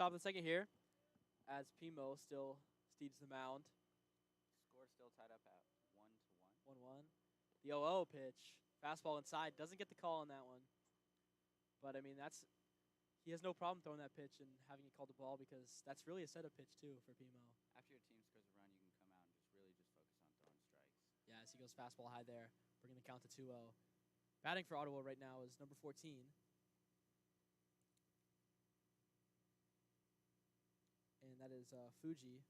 top of the second here, as Pimo still steeds the mound. Score still tied up at 1-1. 1-1. The 0-0 pitch. Fastball inside. Doesn't get the call on that one. But, I mean, he has no problem throwing that pitch and having it called a ball because that's really a setup pitch, too, for Pimo. After your team scores a run, you can come out and just focus on throwing strikes. Yeah, as he goes fastball high there, bringing the count to 2-0. Batting for Ottawa right now is number 14. And that is Fuji.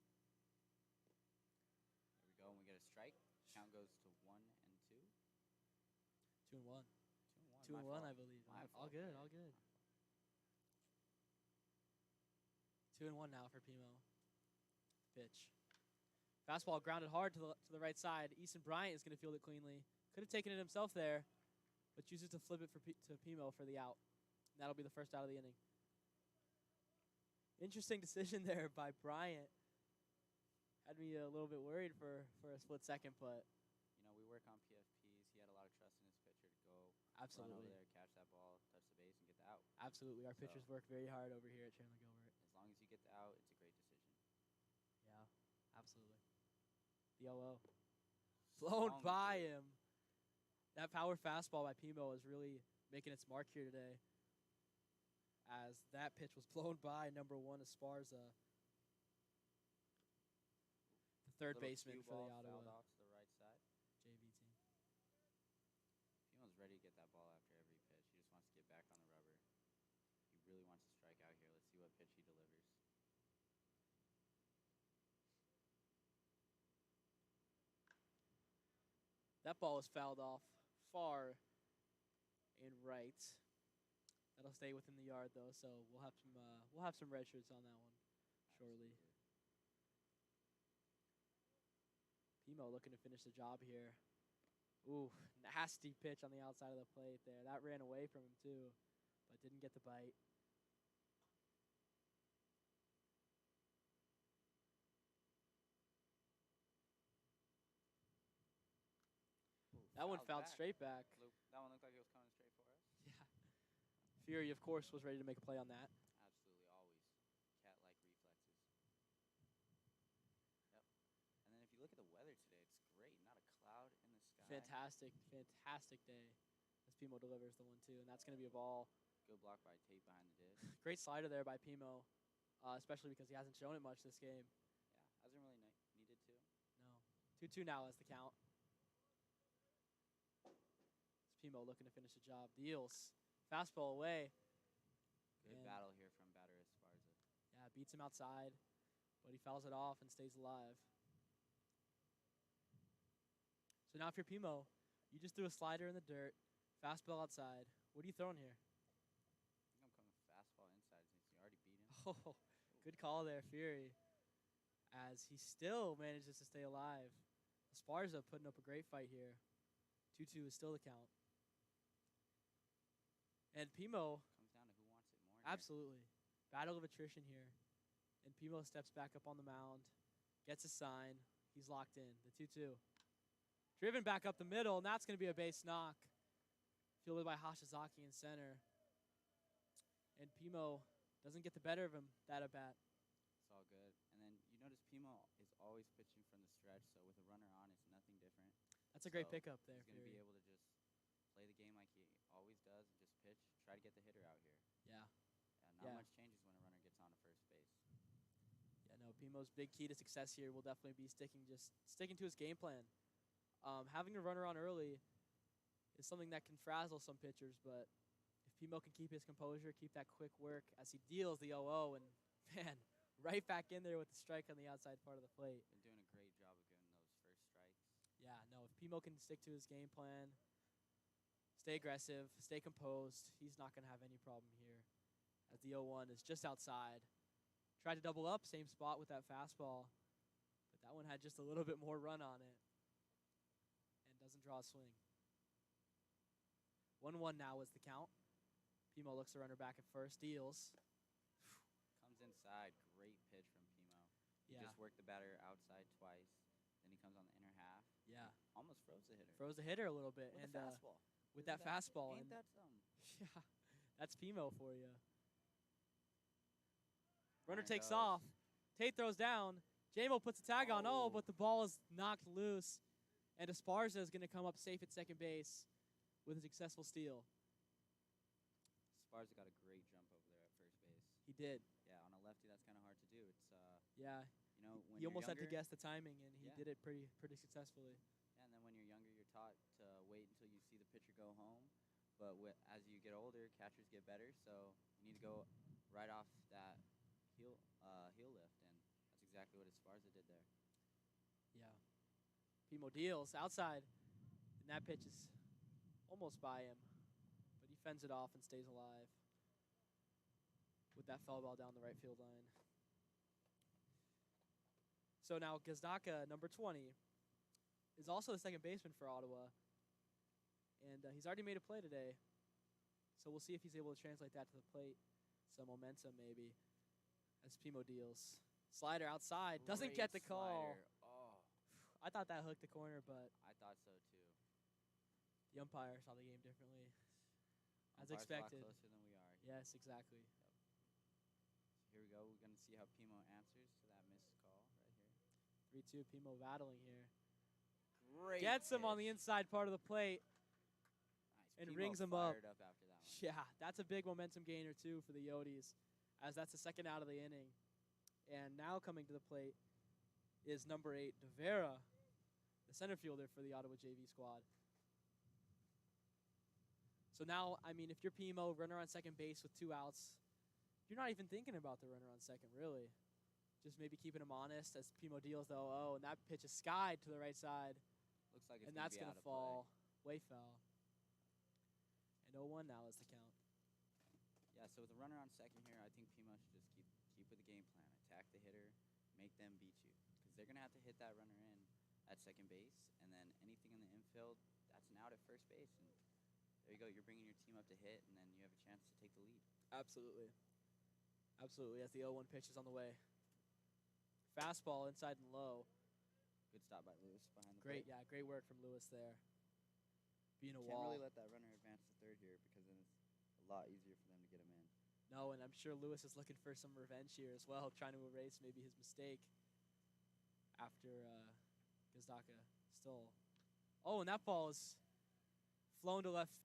There we go, and we get a strike. Count goes to 1-2. 2-1. 2-1. 2-1, I believe. All good, all good. 2-1 now for Pimo. Pitch. Fastball grounded hard to the right side. Easton Bryant is going to field it cleanly. Could have taken it himself there, but chooses to flip it to Pimo for the out. And that'll be the first out of the inning. Interesting decision there by Bryant. Had me a little bit worried for a split second, but you know, we work on PFPs. He had a lot of trust in his pitcher to go absolutely run over there, catch that ball, touch the base, and get the out. Absolutely. Our pitchers work very hard over here at Chandler Gilbert. As long as you get the out, it's a great decision. Yeah, absolutely. The 0-0. Flown by him. That power fastball by Pimo is really making its mark here today, as that pitch was blown by number 1 Esparza, the third baseman for the Ottawa off to the right side. JV team. Pimo's ready to get that ball after every pitch. He just wants to get back on the rubber. He really wants to strike out here. Let's see what pitch he delivers. That ball is fouled off far and right. That'll stay within the yard though, so we'll have some red shirts on that one shortly. Absolutely. Pimo looking to finish the job here. Ooh, nasty pitch on the outside of the plate there. That ran away from him too, but didn't get the bite. Ooh, that one fouled back. straight back. That one looked like it was coming straight for us. Yeah. Fury, of course, was ready to make a play on that. Absolutely, always. Cat-like reflexes. Yep. And then if you look at the weather today, it's great. Not a cloud in the sky. Fantastic, fantastic day as Pimo delivers the 1-2, and that's going to be a ball. Good block by Tate behind the dish. Great slider there by Pimo, especially because he hasn't shown it much this game. Yeah, hasn't really needed to. No. 2-2 now is the count. It's Pimo looking to finish the job. Deals. Fastball away. Good battle here from batter Esparza. Yeah, beats him outside, but he fouls it off and stays alive. So now if you're Pimo, you just threw a slider in the dirt, fastball outside. What are you throwing here? I think I'm coming fastball inside since you already beat him. Oh, good call there, Fury. As he still manages to stay alive. Esparza putting up a great fight here. 2-2 is still the count. And Pimo. Comes down to who wants it more. Absolutely. Battle of attrition here. And Pimo steps back up on the mound, gets a sign. He's locked in. The 2-2. Driven back up the middle, and that's going to be a base knock. Fielded by Hashizaki in center. And Pimo doesn't get the better of him that at bat. It's all good. And then you notice Pimo is always pitching from the stretch, so with a runner on, it's nothing different. That's a great pickup there. He's going to be able to just play the game like he always does and just pitch, try to get the hitter out here. Yeah. Not much changes when a runner gets on to first base. Yeah, no, Pimo's big key to success here will definitely be sticking to his game plan. Having a runner on early is something that can frazzle some pitchers, but if Pimo can keep his composure, keep that quick work as he deals the 0-0, and, man, right back in there with the strike on the outside part of the plate. Been doing a great job of getting those first strikes. Yeah, no, if Pimo can stick to his game plan, stay aggressive, stay composed, he's not going to have any problem here. As the 0-1 is just outside. Tried to double up, same spot with that fastball, but that one had just a little bit more run on it and doesn't draw a swing. 1-1 now is the count. Pimo looks the runner back at first, deals. Comes inside, great pitch from Pimo. He just worked the batter outside twice. Then he comes on the inner half. Yeah. Almost froze the hitter. Froze the hitter a little bit. With the fastball. With that fastball. Ain't that something? Yeah, that's Pimo for you. Runner takes goes. off. Tate throws down. J-Mo puts a tag on. Oh, but the ball is knocked loose. And Esparza is going to come up safe at second base with a successful steal. Esparza got a great jump over there at first base. He did. Yeah, on a lefty, that's kind of hard to do. It's Yeah. you know, when He you're almost had to younger- guess the timing, and he Yeah. did it pretty successfully. Yeah, and then when you're younger, you're taught to wait until you see the pitcher go home. But as you get older, catchers get better, so you need to go right off that heel lift, and that's exactly what Esparza did there. Yeah. Pimo deals outside, and that pitch is almost by him, but he fends it off and stays alive with that foul ball down the right field line. So now Gazdaka, number 20, is also the second baseman for Ottawa, and he's already made a play today. So we'll see if he's able to translate that to the plate. Some momentum maybe as Pimo deals. Slider outside, doesn't get the Great call. slider. Oh, I thought that hooked the corner, but I thought so too. the umpire saw the game differently. As Umpire's expected. a lot closer than we are. Yes, exactly. So here we go. We're going to see how Pimo answers to that missed call right here. 3-2, Pimo battling here. Great. Gets him on the pitch. inside part of the plate. Nice. and Pimo rings him up. fired up after that one. Yeah, that's a big momentum gainer, too, for the Yotes, as that's the second out of the inning. And now coming to the plate is number 8, De Vera, the center fielder for the Ottawa JV squad. So now, I mean, if you're Pimo, runner on second base with 2 outs, you're not even thinking about the runner on second, really. Just maybe keeping him honest as Pimo deals the 0-0, and that pitch is skied to the right side, Looks like it's and that's going going to to fall way foul. And 0-1 now is the count. Yeah, so with a runner on second here, I think Pimo should just keep with the game plan. Attack the hitter, make them beat you. Because they're going to have to hit that runner in at second base, and then anything in the infield, that's an out at first base. And there you go. You're bringing your team up to hit, and then you have a chance to take the lead. Absolutely. Absolutely, as the 0-1 pitch is on the way. Fastball inside and low. Good stop by Lewis behind the Great, plate. yeah, great work from Lewis there. Being a Can't wall. really let that runner advance to third here because then it's a lot easier for them to get him in. No, and I'm sure Lewis is looking for some revenge here as well, trying to erase maybe his mistake after Gazdaka stole. Oh, and that ball is flown to left.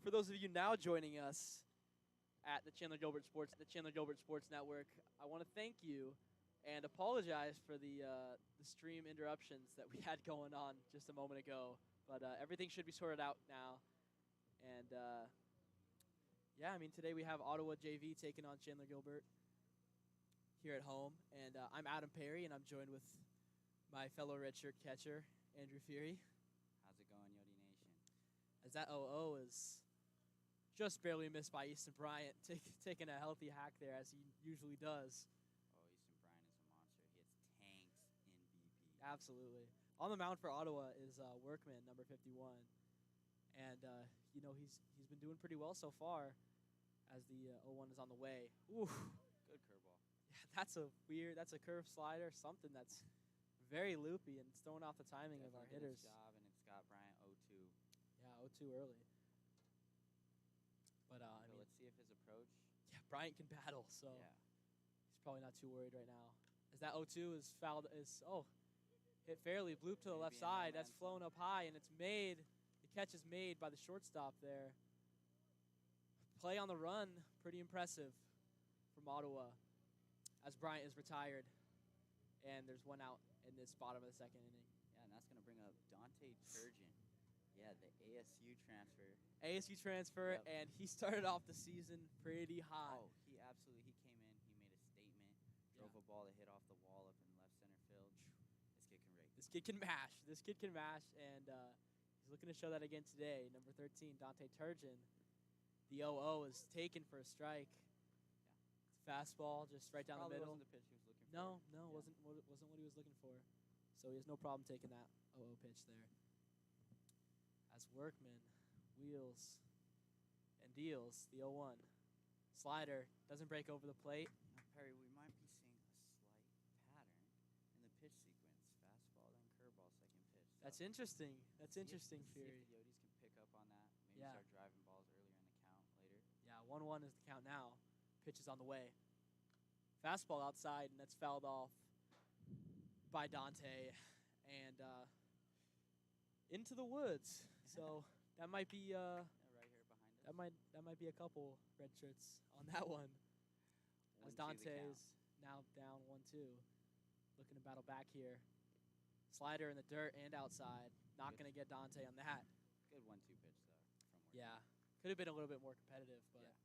For those of you now joining us at the Chandler Gilbert Sports Network, I want to thank you and apologize for the stream interruptions that we had going on just a moment ago. But everything should be sorted out now. And yeah, I mean, today we have Ottawa JV taking on Chandler Gilbert here at home. And I'm Adam Perry, and I'm joined with my fellow redshirt catcher, Andrew Fury. How's it going, Yodi Nation? As that 0-0 is just barely missed by Easton Bryant, taking a healthy hack there, as he usually does. Oh, Easton Bryant is a monster. He hits tanks in BP. Absolutely. On the mound for Ottawa is Workman, number 51. And, you know, he's been doing pretty well so far as the 0-1 is on the way. Ooh. Good curveball. Yeah, that's a curve slider, something that's very loopy and it's throwing off the timing of our Definitely did hitters. its job, and it's got Bryant 0-2. Yeah, 0-2 early. But, I So mean, let's see if his approach. yeah, Bryant can battle, so Yeah. he's probably not too worried right now. As that 0-2 is fouled, hit fairly, bloop to the Maybe left in no side. That's man's flown up high, and it's made. The catch is made by the shortstop there. Play on the run, pretty impressive from Ottawa as Bryant is retired. And there's 1 out in this bottom of the second inning. Yeah, and that's going to bring up Dante Turgeon. Yeah, the ASU transfer. ASU transfer, Yep. and he started off the season pretty hot. Oh, he came in, he made a statement, drove ball to hit off the wall up in left center field. This kid can rake. This kid can mash. This kid can mash, and he's looking to show that again today. Number 13, Dante Turgeon. The 0-0 is taken for a strike. Yeah. It's a fastball just right down the middle. Wasn't the pitch he was looking for. No, Yeah. wasn't what he was looking for. So he has no problem taking that 0-0 pitch there. As Workman wheels and deals the 0-1. Slider doesn't break over the plate. Now, Perry, we might be seeing a slight pattern in the pitch sequence. Fastball, then curveball, second pitch. So That's interesting. That's interesting, See Fury. if the Coyotes can pick up on that. Maybe Yeah. start driving balls earlier in the count later. Yeah, 1-1 is the count now. Pitch is on the way. Fastball outside, and that's fouled off by Dante. And into the woods. So that might be Yeah, right here behind us. that might be a couple red shirts on that one. As 1-2 the count. Dante's now down 1-2. Looking to battle back here. Slider in the dirt and outside. Not going to get Dante on that. Good 1-2 pitch though from Workman. Yeah. Could have been a little bit more competitive, but Yeah.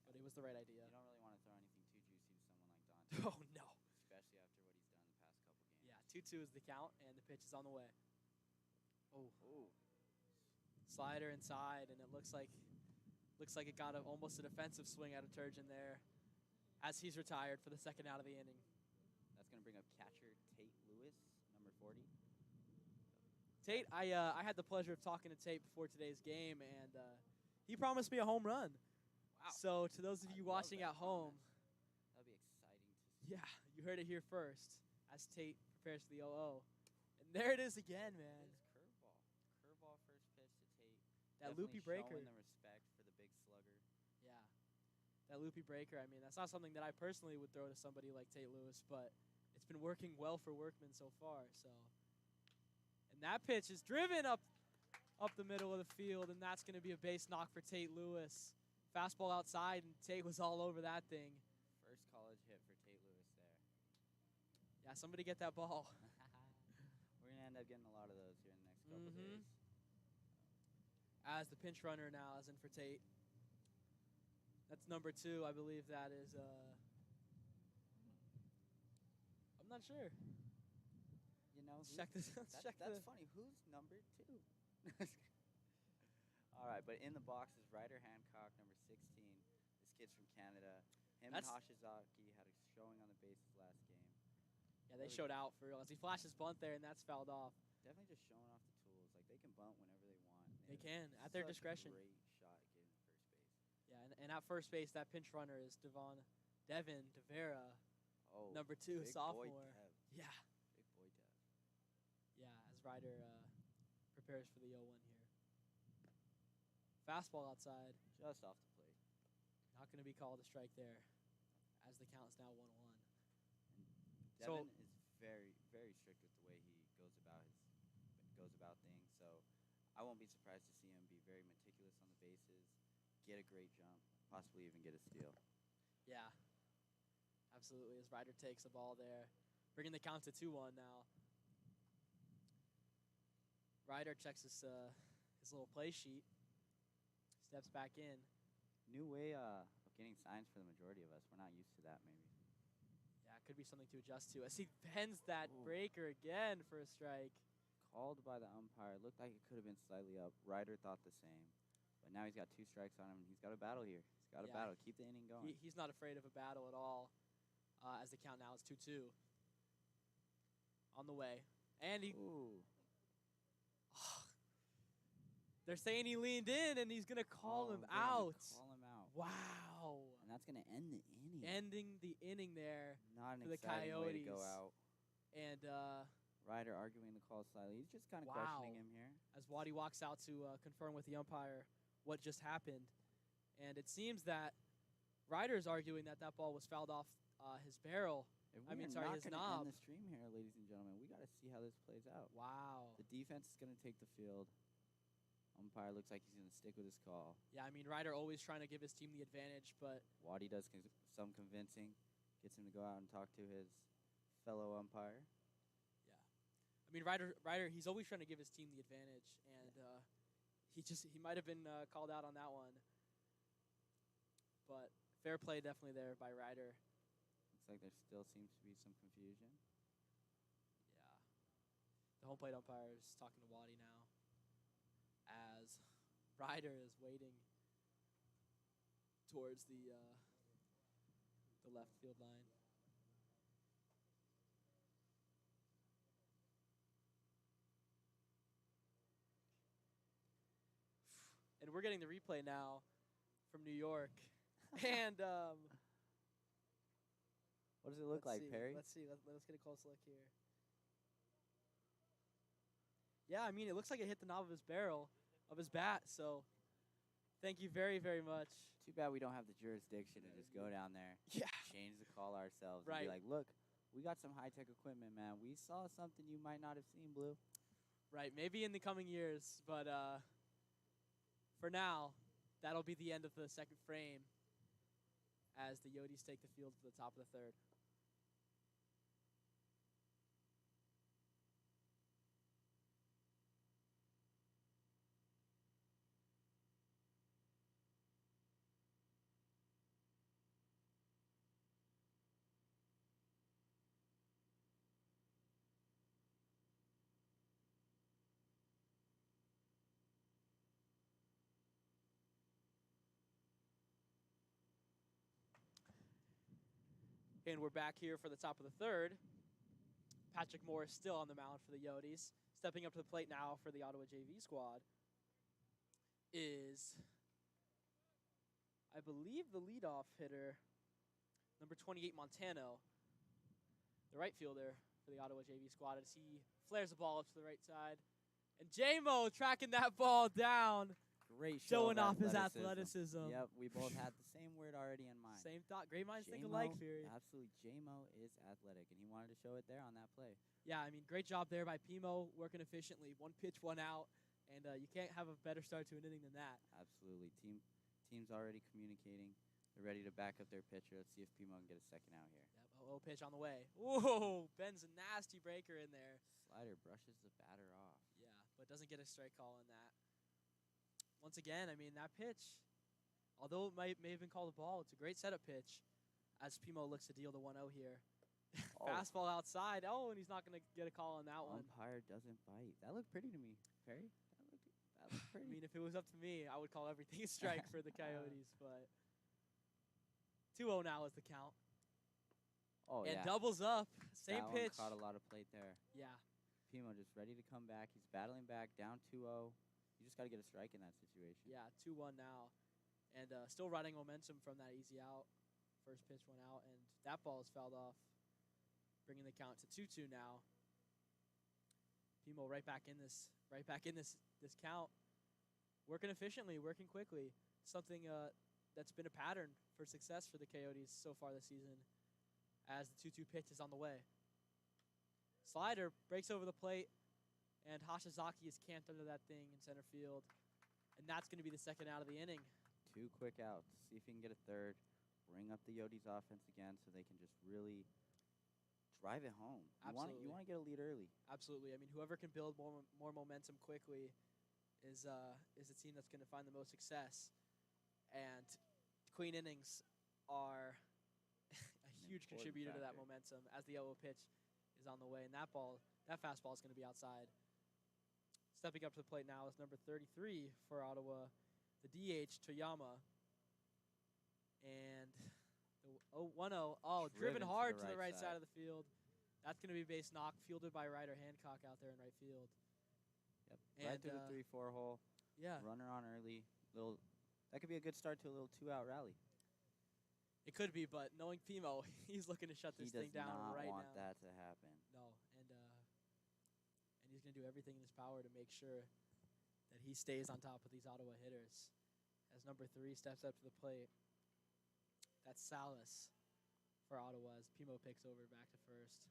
but it was the right idea. You don't really want to throw anything too juicy to someone like Dante. Oh no. Especially after what he's done the past couple games. Yeah, 2-2 is the count, and the pitch is on the way. Oh. Ooh. Slider inside, and it looks like it got almost a defensive swing out of Turgeon there, as he's retired for the second out of the inning. That's going to bring up catcher Tate Lewis, number 40. Tate, I had the pleasure of talking to Tate before today's game, and he promised me a home run. Wow. So to those of you I love watching that at home, promise. That'll be exciting to see. yeah, you heard it here first, as Tate prepares for the 0-0. And there it is again, man. It's curveball. Curveball first pitch to Tate. That Definitely loopy breaker. showing the respect for the big slugger. Yeah. That loopy breaker, I mean, that's not something that I personally would throw to somebody like Tate Lewis, but it's been working well for Workman so far. So, and that pitch is driven up the middle of the field, and that's going to be a base knock for Tate Lewis. Fastball outside, and Tate was all over that thing. First college hit for Tate Lewis there. Yeah, somebody get that ball. We're going to end up getting a lot of those here in the next couple days. As the pinch runner now is in for Tate. That's number 2. I believe that is, I'm not sure. You know, Let's check this. that's funny. Who's number 2? All right, but in the box is Ryder Hancock, number 16. This kid's from Canada. Him and Hashizaki had a showing on the bases last game. Yeah, they showed out for real. As he flashes bunt there, and that's fouled off. Definitely just showing off the tools. Like, they can bunt whenever they want. They can, at their discretion. Great shot at getting to first base. Yeah, and at first base, that pinch runner is Devin DeVera, Oh, number 2, big sophomore. Boy Dev. Yeah, Big boy Dev. yeah. As Ryder prepares for the 0-1 here. Fastball outside, Just off the plate. not going to be called a strike there, as the count is now 1-1. Devin is very, very strict with the way he goes about things. So I won't be surprised to see him be very meticulous on the bases, get a great jump, possibly even get a steal. Yeah, absolutely. As Ryder takes the ball there, bringing the count to 2-1 now. Ryder checks his little play sheet, steps back in. New way of getting signs for the majority of us. We're not used to that, maybe. Yeah, it could be something to adjust to. As he bends that breaker again for a strike. Called by the umpire. Looked like it could have been slightly up. Ryder thought the same. But now he's got 2 strikes on him, and he's got a battle here. He's got a battle. Keep the inning going. He's not afraid of a battle at all, as the count now is 2-2. On the way. And he... Ooh. They're saying he leaned in, and he's going to call him they're gonna out. Call him out. Wow. And that's going to end the inning. Ending the inning there. Not an for the exciting way to go Coyotes. out. And Ryder arguing the call slightly. He's just kind of Wow. questioning him here. as Waddy walks out to confirm with the umpire what just happened. And it seems that Ryder's arguing that ball was fouled off his barrel. If I mean, we're sorry, not his gonna knob. end the stream here, ladies and gentlemen. We got to see how this plays out. Wow. The defense is going to take the field. Umpire looks like he's going to stick with his call. Yeah, I mean, Ryder always trying to give his team the advantage, but Waddy does some convincing, gets him to go out and talk to his fellow umpire. I mean, Ryder, he's always trying to give his team the advantage, and he might have been called out on that one. But fair play definitely there by Ryder. Looks like there still seems to be some confusion. Yeah. The home plate umpire is talking to Waddy now as Ryder is waiting towards the left field line. And we're getting the replay now from New York. And what does it look like, Perry? Let's see. Let's get a close look here. Yeah, I mean, it looks like it hit the knob of his barrel, of his bat. So thank you very, very much. Too bad we don't have the jurisdiction to just go down there, change the call ourselves, and be like, look, we got some high-tech equipment, man. We saw something you might not have seen, Blue. Right, maybe in the coming years, but for now, that'll be the end of the second frame as the Coyotes take the field to the top of the third. And we're back here for the top of the third. Patrick Morris still on the mound for the Coyotes. Stepping up to the plate now for the Ottowa JV squad is, I believe, the leadoff hitter, number 28, Montano, the right fielder for the Ottowa JV squad, as he flares the ball up to the right side. And J-Mo tracking that ball down. Great show. Showing off his athleticism. Yep, we both had the same word already in mind. Same thought. Great minds think alike, Fury. Absolutely. J-Mo is athletic, and he wanted to show it there on that play. Yeah, I mean, great job there by Pimo, working efficiently. One pitch, one out, and you can't have a better start to an inning than that. Absolutely. Team's already communicating. They're ready to back up their pitcher. Let's see if Pimo can get a second out here. Yep, 0-0 pitch on the way. Whoa, Ben's a nasty breaker in there. Slider brushes the batter off. Yeah, but doesn't get a strike call in that. Once again, I mean, that pitch, although it may have been called a ball, it's a great setup pitch as Pimo looks to deal the 1-0 here. Oh. Fastball outside. Oh, and he's not going to get a call on that one. Umpire doesn't bite. That looked pretty to me, Perry. That looked pretty. I mean, if it was up to me, I would call everything a strike for the Coyotes. But 2-0 now is the count. Oh, and doubles up. Same that pitch. One caught a lot of plate there. Yeah. Pimo just ready to come back. He's battling back, down 2-0. You just got to get a strike in that situation. Yeah, 2-1 now. And still riding momentum from that easy out. First pitch went out, and that ball is fouled off, bringing the count to 2-2 now. Pimo right back in this count. Working efficiently, working quickly. Something that's been a pattern for success for the Coyotes so far this season as the 2-2 pitch is on the way. Slider breaks over the plate, and Hashizaki is camped under that thing in center field. And that's going to be the second out of the inning. 2 quick outs. See if he can get a third. Bring up the Coyotes offense again so they can just really drive it home. Absolutely. You want to get a lead early. Absolutely. I mean, whoever can build more momentum quickly is the team that's going to find the most success. And clean innings are a huge contributor to that momentum as the 0-0 pitch is on the way. And that fastball is going to be outside. Stepping up to the plate now is number 33 for Ottowa, the DH, Toyama. And the 1-0, driven hard to the right side of the field. That's going to be a base knock, fielded by Ryder Hancock out there in right field. Yep, right through the 3-4 hole. Yeah. Runner on early. That could be a good start to a little 2-out rally. It could be, but knowing Pimo, he's looking to shut this thing down right now. He does not want that to happen. No, and he's going to do everything in his power to make sure that he stays on top of these Ottowa hitters. As number 3 steps up to the plate, that's Salas for Ottowa as Pimo picks over back to first.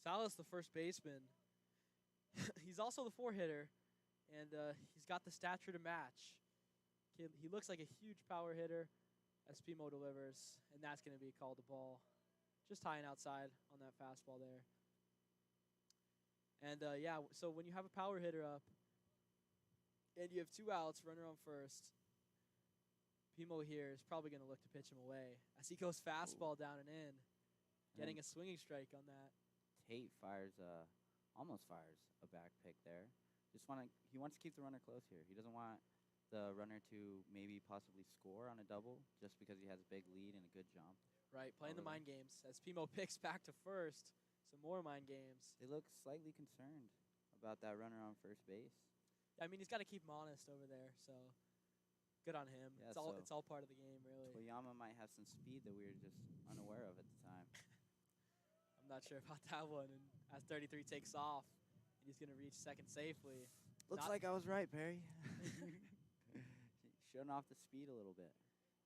Salas, the first baseman, he's also the 4-hitter, and he's got the stature to match. He looks like a huge power hitter as Pimo delivers, and that's going to be called a ball. Just high and outside on that fastball there. And, so when you have a power hitter up and you have 2 outs, runner on first, Pimo here is probably going to look to pitch him away as he goes fastball down and in, getting a swinging strike on that. Tate almost fires a back pick there. He wants to keep the runner close here. He doesn't want the runner to maybe possibly score on a double just because he has a big lead and a good jump. Right, playing the mind games as Pimo picks back to first. Some more mind games. They look slightly concerned about that runner on first base. I mean, he's got to keep him honest over there, so good on him. Yeah, it's all part of the game, really. Toyama might have some speed that we were just unaware of at the time. I'm not sure about that one. And as 33 takes off, and he's going to reach second safely. Looks like I was right, Perry. Showing off the speed a little bit.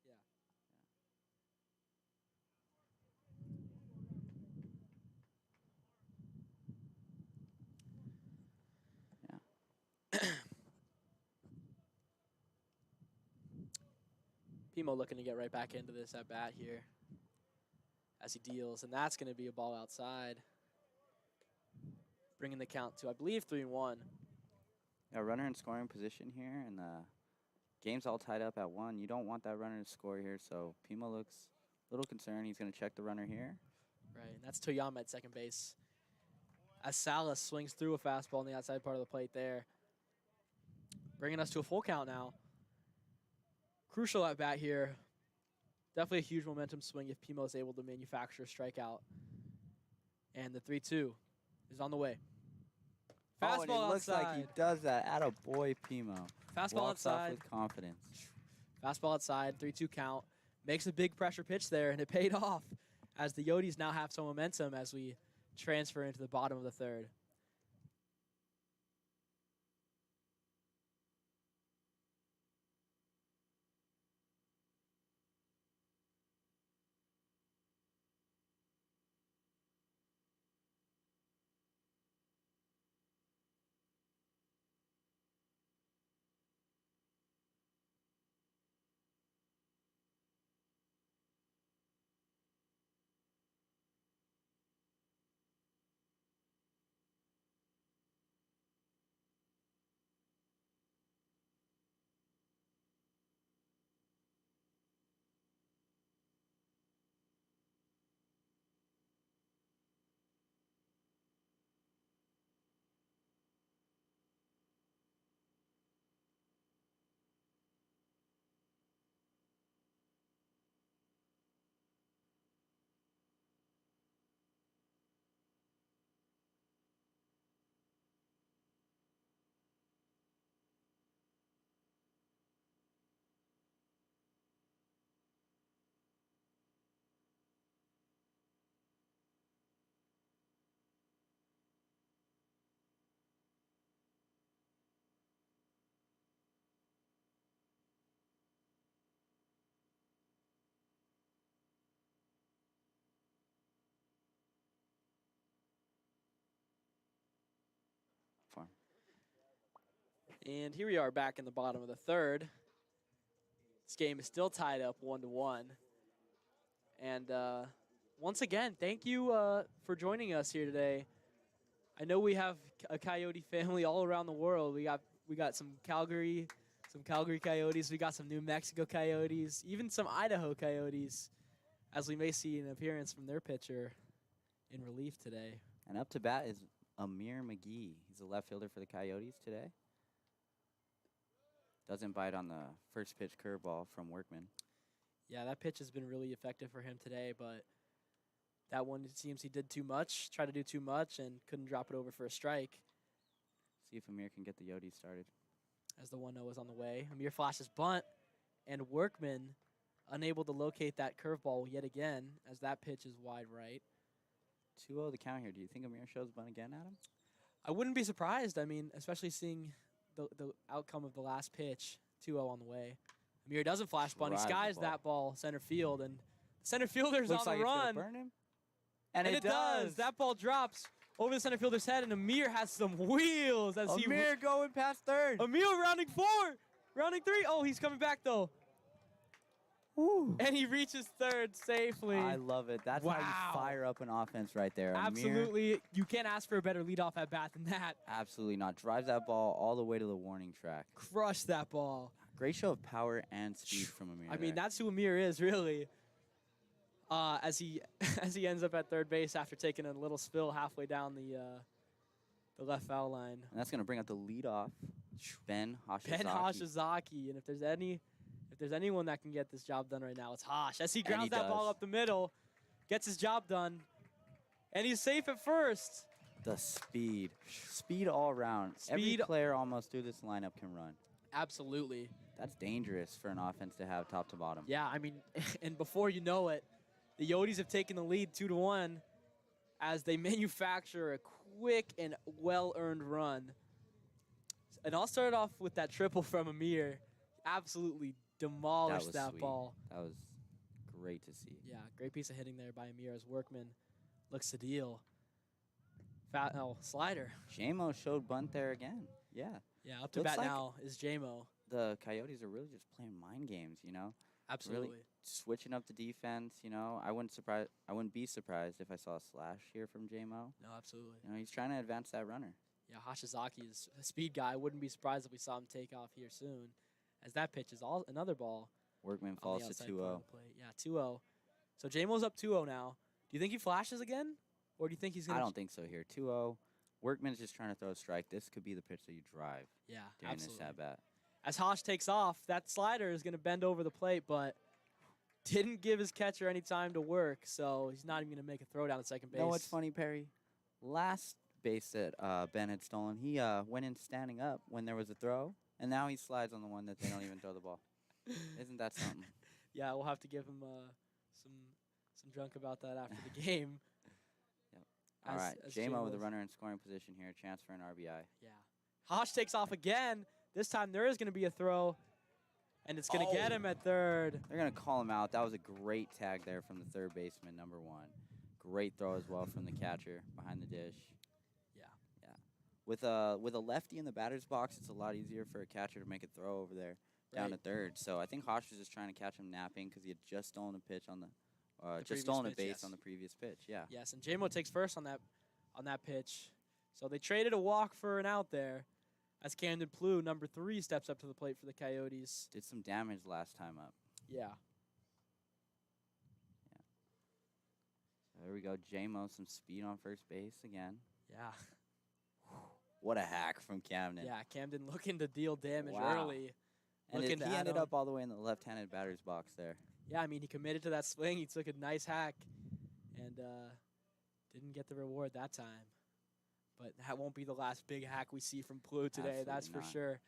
Yeah. Pimo looking to get right back into this at bat here as he deals, and that's going to be a ball outside, bringing the count to, I believe, 3-1. Yeah, runner in scoring position here, and the game's all tied up at 1. You don't want that runner to score here, so Pimo looks a little concerned. He's going to check the runner here. Right, and that's Toyama at second base. As Salas swings through a fastball on the outside part of the plate there, bringing us to a full count now. Crucial at bat here. Definitely a huge momentum swing if Pimo is able to manufacture a strikeout. And the 3-2 is on the way. Fastball and it looks outside. like he does that. Atta boy, Pimo. Fastball Walks outside. off with confidence. Fastball outside, 3-2 count. Makes a big pressure pitch there, and it paid off as the Yotes now have some momentum as we transfer into the bottom of the third. And here we are back in the bottom of the third. This game is still tied up 1-1. And once again, thank you for joining us here today. I know we have a Coyote family all around the world. We got some Calgary Coyotes. We got some New Mexico Coyotes, even some Idaho Coyotes, as we may see an appearance from their pitcher in relief today. And up to bat is Amir McGee. He's a left fielder for the Coyotes today. Doesn't bite on the first pitch curveball from Workman. Yeah, that pitch has been really effective for him today, but that one, it seems he did too much, tried to do too much, and couldn't drop it over for a strike. See if Amir can get the Yotes started. As the 1-0 is on the way. Amir flashes bunt, and Workman unable to locate that curveball yet again, as that pitch is wide right. 2-0 the count here. Do you think Amir shows bunt again, Adam? I wouldn't be surprised. I mean, especially seeing the outcome of the last pitch, 2-0 on the way. Amir doesn't flash bunt. He skies that ball center field, and the center fielder's Looks on like the run. It's gonna burn him. And it does. That ball drops over the center fielder's head, and Amir has some wheels. As Amir going past third. Amir rounding 4. Rounding 3. Oh, he's coming back, though. Woo. And he reaches third safely. I love it. That's how you fire up an offense right there. Absolutely. Amir, you can't ask for a better leadoff at bat than that. absolutely not. Drives that ball all the way to the warning track. Crush that ball. Great show of power and speed from Amir. I mean, that's who Amir is, really. As he as he ends up at third base after taking a little spill halfway down the left foul line. And that's going to bring up the leadoff, Ben Hashizaki. Ben Hashizaki, and if there's anyone that can get this job done right now, it's Hash. As he grounds that ball up the middle, gets his job done, and he's safe at first. The speed all around. Every player almost through this lineup can run. Absolutely. That's dangerous for an offense to have top to bottom. Yeah, I mean, and before you know it, the Coyotes have taken the lead 2-1 as they manufacture a quick and well-earned run. And I'll start off with that triple from Amir. Absolutely demolished that ball. That was great to see. Yeah, great piece of hitting there by Amir as Workman looks to deal. Slider. J-Mo showed bunt there again. Yeah. Yeah, up to bat now is J-Mo. The Coyotes are really just playing mind games, you know? Absolutely. Really switching up the defense, you know. I wouldn't be surprised if I saw a slash here from J-Mo. No, absolutely. You know, he's trying to advance that runner. Yeah, Hashizaki is a speed guy. I wouldn't be surprised if we saw him take off here soon. As that pitch is another ball. Workman falls to 2-0. Yeah, 2-0. So J-Mo's up 2-0 now. Do you think he flashes again? Or do you think he's going to... I don't think so here. 2-0. Workman's just trying to throw a strike. This could be the pitch that you drive during this at-bat. As Hash takes off, that slider is going to bend over the plate, but didn't give his catcher any time to work, so he's not even going to make a throw down at second base. You know what's funny, Perry? Last base that Ben had stolen, he went in standing up when there was a throw, and now he slides on the one that they don't even throw the ball. Isn't that something? Yeah, we'll have to give him some drunk about that after the game. All right, J-Mo with a runner in scoring position here. Chance for an RBI. Yeah. Hash takes off again. This time there is going to be a throw, and it's going to get him at third. They're going to call him out. That was a great tag there from the third baseman, number 1. Great throw as well from the catcher behind the dish. Yeah. With a lefty in the batter's box, it's a lot easier for a catcher to make a throw over there down to third. So I think Hash was just trying to catch him napping because he had just stolen a pitch on the just stolen a base on the previous pitch, yeah. Yes, and J-Mo takes first on that pitch. So they traded a walk for an out there as Camden Plew, number 3, steps up to the plate for the Coyotes. Did some damage last time up. Yeah. So there we go. J-Mo, some speed on first base again. Yeah. What a hack from Camden. Yeah, Camden looking to deal damage early. And he ended up all the way in the left-handed batter's box there. Yeah, I mean, he committed to that swing. He took a nice hack and didn't get the reward that time. But that won't be the last big hack we see from Plew today, that's for sure.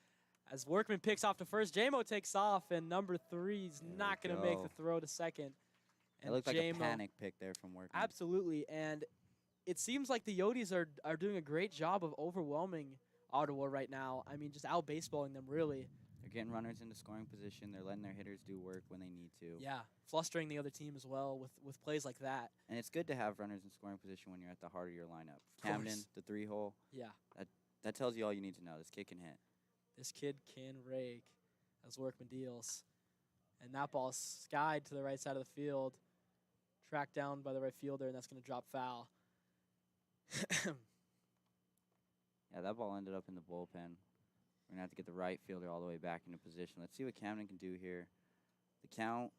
As Workman picks off to first, J-Mo takes off, and number 3's not going to make the throw to second. And it looked like a panic pick there from Workman. Absolutely, and it seems like the Coyotes are doing a great job of overwhelming Ottowa right now. I mean, just out-baseballing them, really. They're getting runners into scoring position. They're letting their hitters do work when they need to. Yeah, flustering the other team as well with plays like that. And it's good to have runners in scoring position when you're at the heart of your lineup. Camden, the 3-hole. Yeah. That tells you all you need to know. This kid can hit. This kid can rake as Workman deals. And that ball skied to the right side of the field. Tracked down by the right fielder, and that's going to drop foul. Yeah, that ball ended up in the bullpen. We're going to have to get the right fielder all the way back into position. Let's see what Camden can do here. The count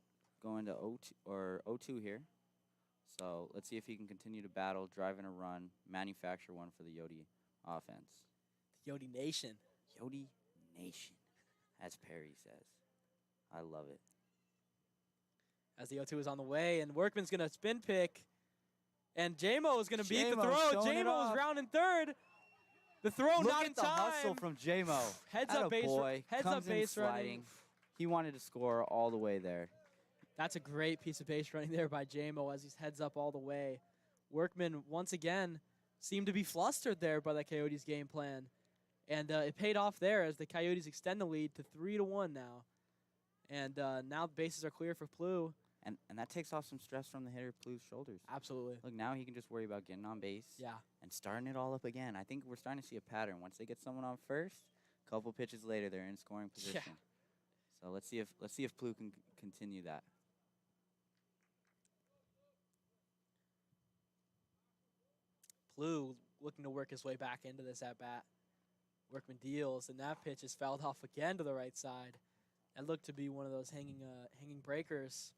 going to 0-2 here. So let's see if he can continue to battle, drive in a run, manufacture one for the Yodi offense. The Yodi Nation. Yodi Nation, as Perry says. I love it. As the 0-2 is on the way, and Workman's going to spin pick. And J-Mo is going to beat the throw. J-Mo is rounding third. The throw not in time. Look at the hustle from J-Mo. Heads up base running. He wanted to score all the way there. That's a great piece of base running there by J-Mo as he's heads up all the way. Workman, once again, seemed to be flustered there by the Coyotes' game plan. And it paid off there as the Coyotes extend the lead to 3-1 now. And now the bases are clear for Plew. And that takes off some stress from the hitter Plew's shoulders. Absolutely. Look, now he can just worry about getting on base. Yeah. And starting it all up again. I think we're starting to see a pattern. Once they get someone on first, a couple pitches later, they're in scoring position. Yeah. So let's see if Plew can continue that. Plew looking to work his way back into this at bat. Workman deals, and that pitch is fouled off again to the right side. That looked to be one of those hanging breakers,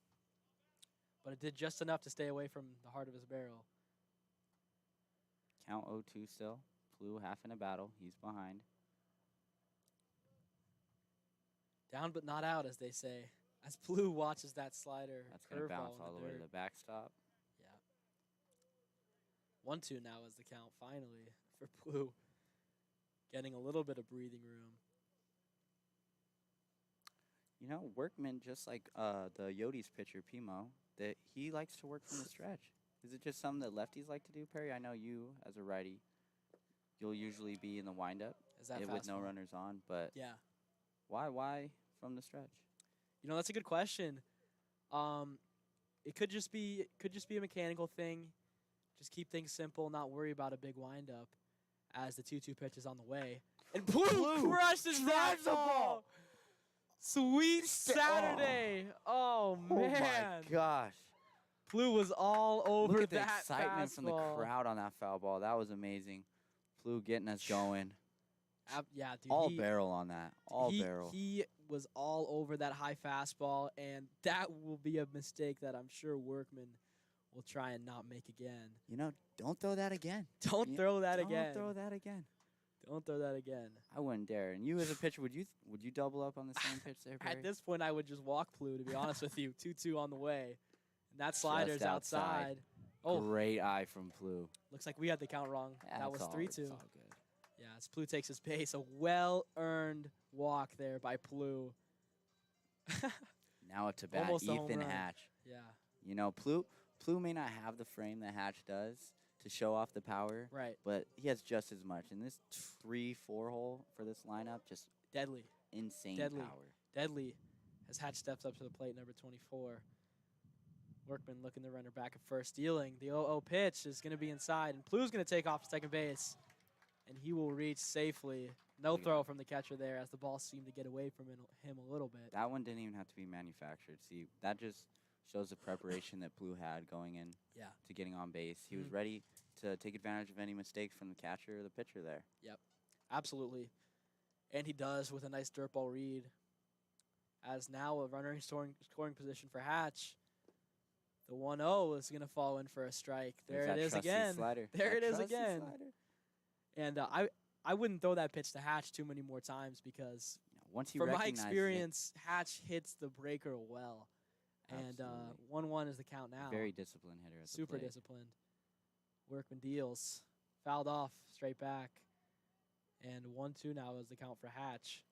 but it did just enough to stay away from the heart of his barrel. Count 0-2 still. Blue half in a battle. He's behind. Down but not out, as they say. As Blue watches that slider That's going to bounce curveball all in the way to dirt. the backstop. Yeah. 1-2 now is the count, finally, for Blue. Getting a little bit of breathing room. You know, Workman, just like the Coyotes pitcher, Pimo, that he likes to work from the stretch. Is it just something that lefties like to do, Perry? I know you, as a righty, you'll usually be in the windup Is that with no fastball? runners on, but Yeah. why from the stretch? You know, that's a good question. It could just be a mechanical thing. Just keep things simple, not worry about a big windup as the 2-2 pitch is on the way. And Blue crushes that ball. Sweet Saturday. Oh man. Oh my gosh. Blue was all over Look at the that excitement from the fastball. crowd on that foul ball. That was amazing. Blue getting us going. Yeah, dude. All barrel on that. All barrel. He was all over that high fastball, and that will be a mistake that I'm sure Workman will try and not make again. You know, don't throw that again. Don't throw that again. Don't throw that again. Don't throw that again. I wouldn't dare. And you as a pitcher, would you double up on the same pitch there, Perry? At this point, I would just walk Blue, to be honest with you. 2-2 on the way. And that slider's Just outside. Oh, Great eye from Blue. looks like we had the count wrong. Yeah, that it's was all- 3-2. It's all good. Yeah, as Blue takes his base. A well-earned walk there by Blue. Now up to bat, Almost a home Ethan run. Hatch. Yeah, You know, Blue may not have the frame that Hatch does to show off the power, right. but he has just as much. And this 3-4 hole for this lineup, just Deadly. insane Deadly. power. Deadly as Hatch steps up to the plate, number 24. Workman looking the runner back at first, stealing. The 0-0 pitch is going to be inside, and Blue's going to take off to second base, and he will reach safely. No Yeah. throw from the catcher there as the ball seemed to get away from him a little bit. That one didn't even have to be manufactured. See, that just shows the preparation that Blue had going in Yeah. to getting on base. He was Mhm. ready to take advantage of any mistakes from the catcher or the pitcher there. Absolutely. And he does with a nice dirt ball read. As now a runner in scoring position for Hatch. The 1-0 is going to fall in for a strike. There's There it that is trusty again. Slider. There That it is trusty again. slider. And I wouldn't throw that pitch to Hatch too many more times because You know, once he from my recognizes it, experience, Hatch hits the breaker well. And Absolutely. 1-1 is the count now. very disciplined hitter at the Super plate. disciplined. Workman deals. Fouled off straight back. And 1-2 now is the count for Hatch.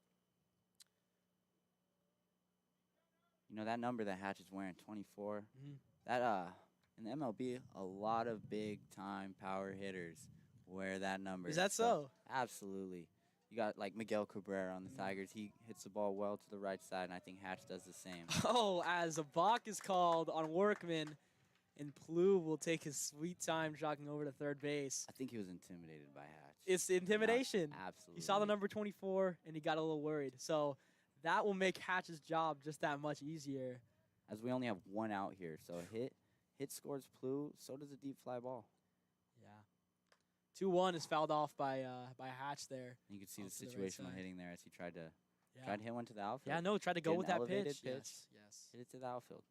You know, that number that Hatch is wearing, 24, Mhm. that in the MLB, a lot of big-time power hitters wear that number. Is that so? Absolutely. You got, like, Miguel Cabrera on the Mhm. Tigers. He hits the ball well to the right side, and I think Hatch does the same. Oh, as a balk is called on Workman, and Blue will take his sweet time jogging over to third base. I think he was intimidated by Hatch. It's intimidation. Absolutely. He saw the number 24, and he got a little worried. So that will make Hatch's job just that much easier. As we only have one out here, so hit scores Blue, so does a deep fly ball. Yeah. 2-1 is fouled off by Hatch there. You can see the Off to the right situational side. hitting there as he tried to Yeah. hit one to the outfield. Yeah, no, tried to go Get with an that elevated pitch. pitch. Yes. Hit it to the outfield.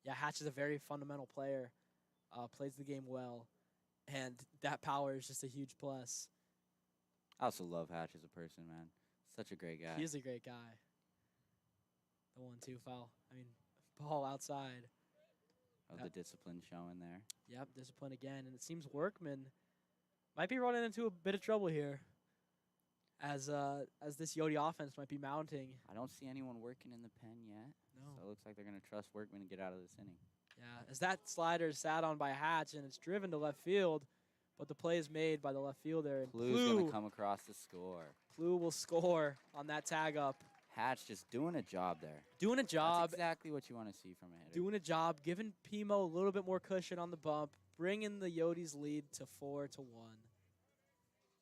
Yeah, Hatch is a very fundamental player. Plays the game well. And that power is just a huge plus. I also love Hatch as a person, man. Such a great guy. He is a great guy. The 1-2 foul. I mean, ball outside. Of the discipline showing there. Yep, discipline again. And it seems Workman might be running into a bit of trouble here. As this Yodi offense might be mounting. I don't see anyone working in the pen yet. No. So it looks like they're going to trust Workman to get out of this inning. Yeah, as that slider is sat on by Hatch and it's driven to left field, but the play is made by the left fielder. And Blue's going to come across the score. Blue will score on that tag up. Hatch just doing a job there. Doing a job, That's exactly what you want to see from a hitter. doing a job, giving Pimo a little bit more cushion on the bump, bringing the Yodis lead to 4-1.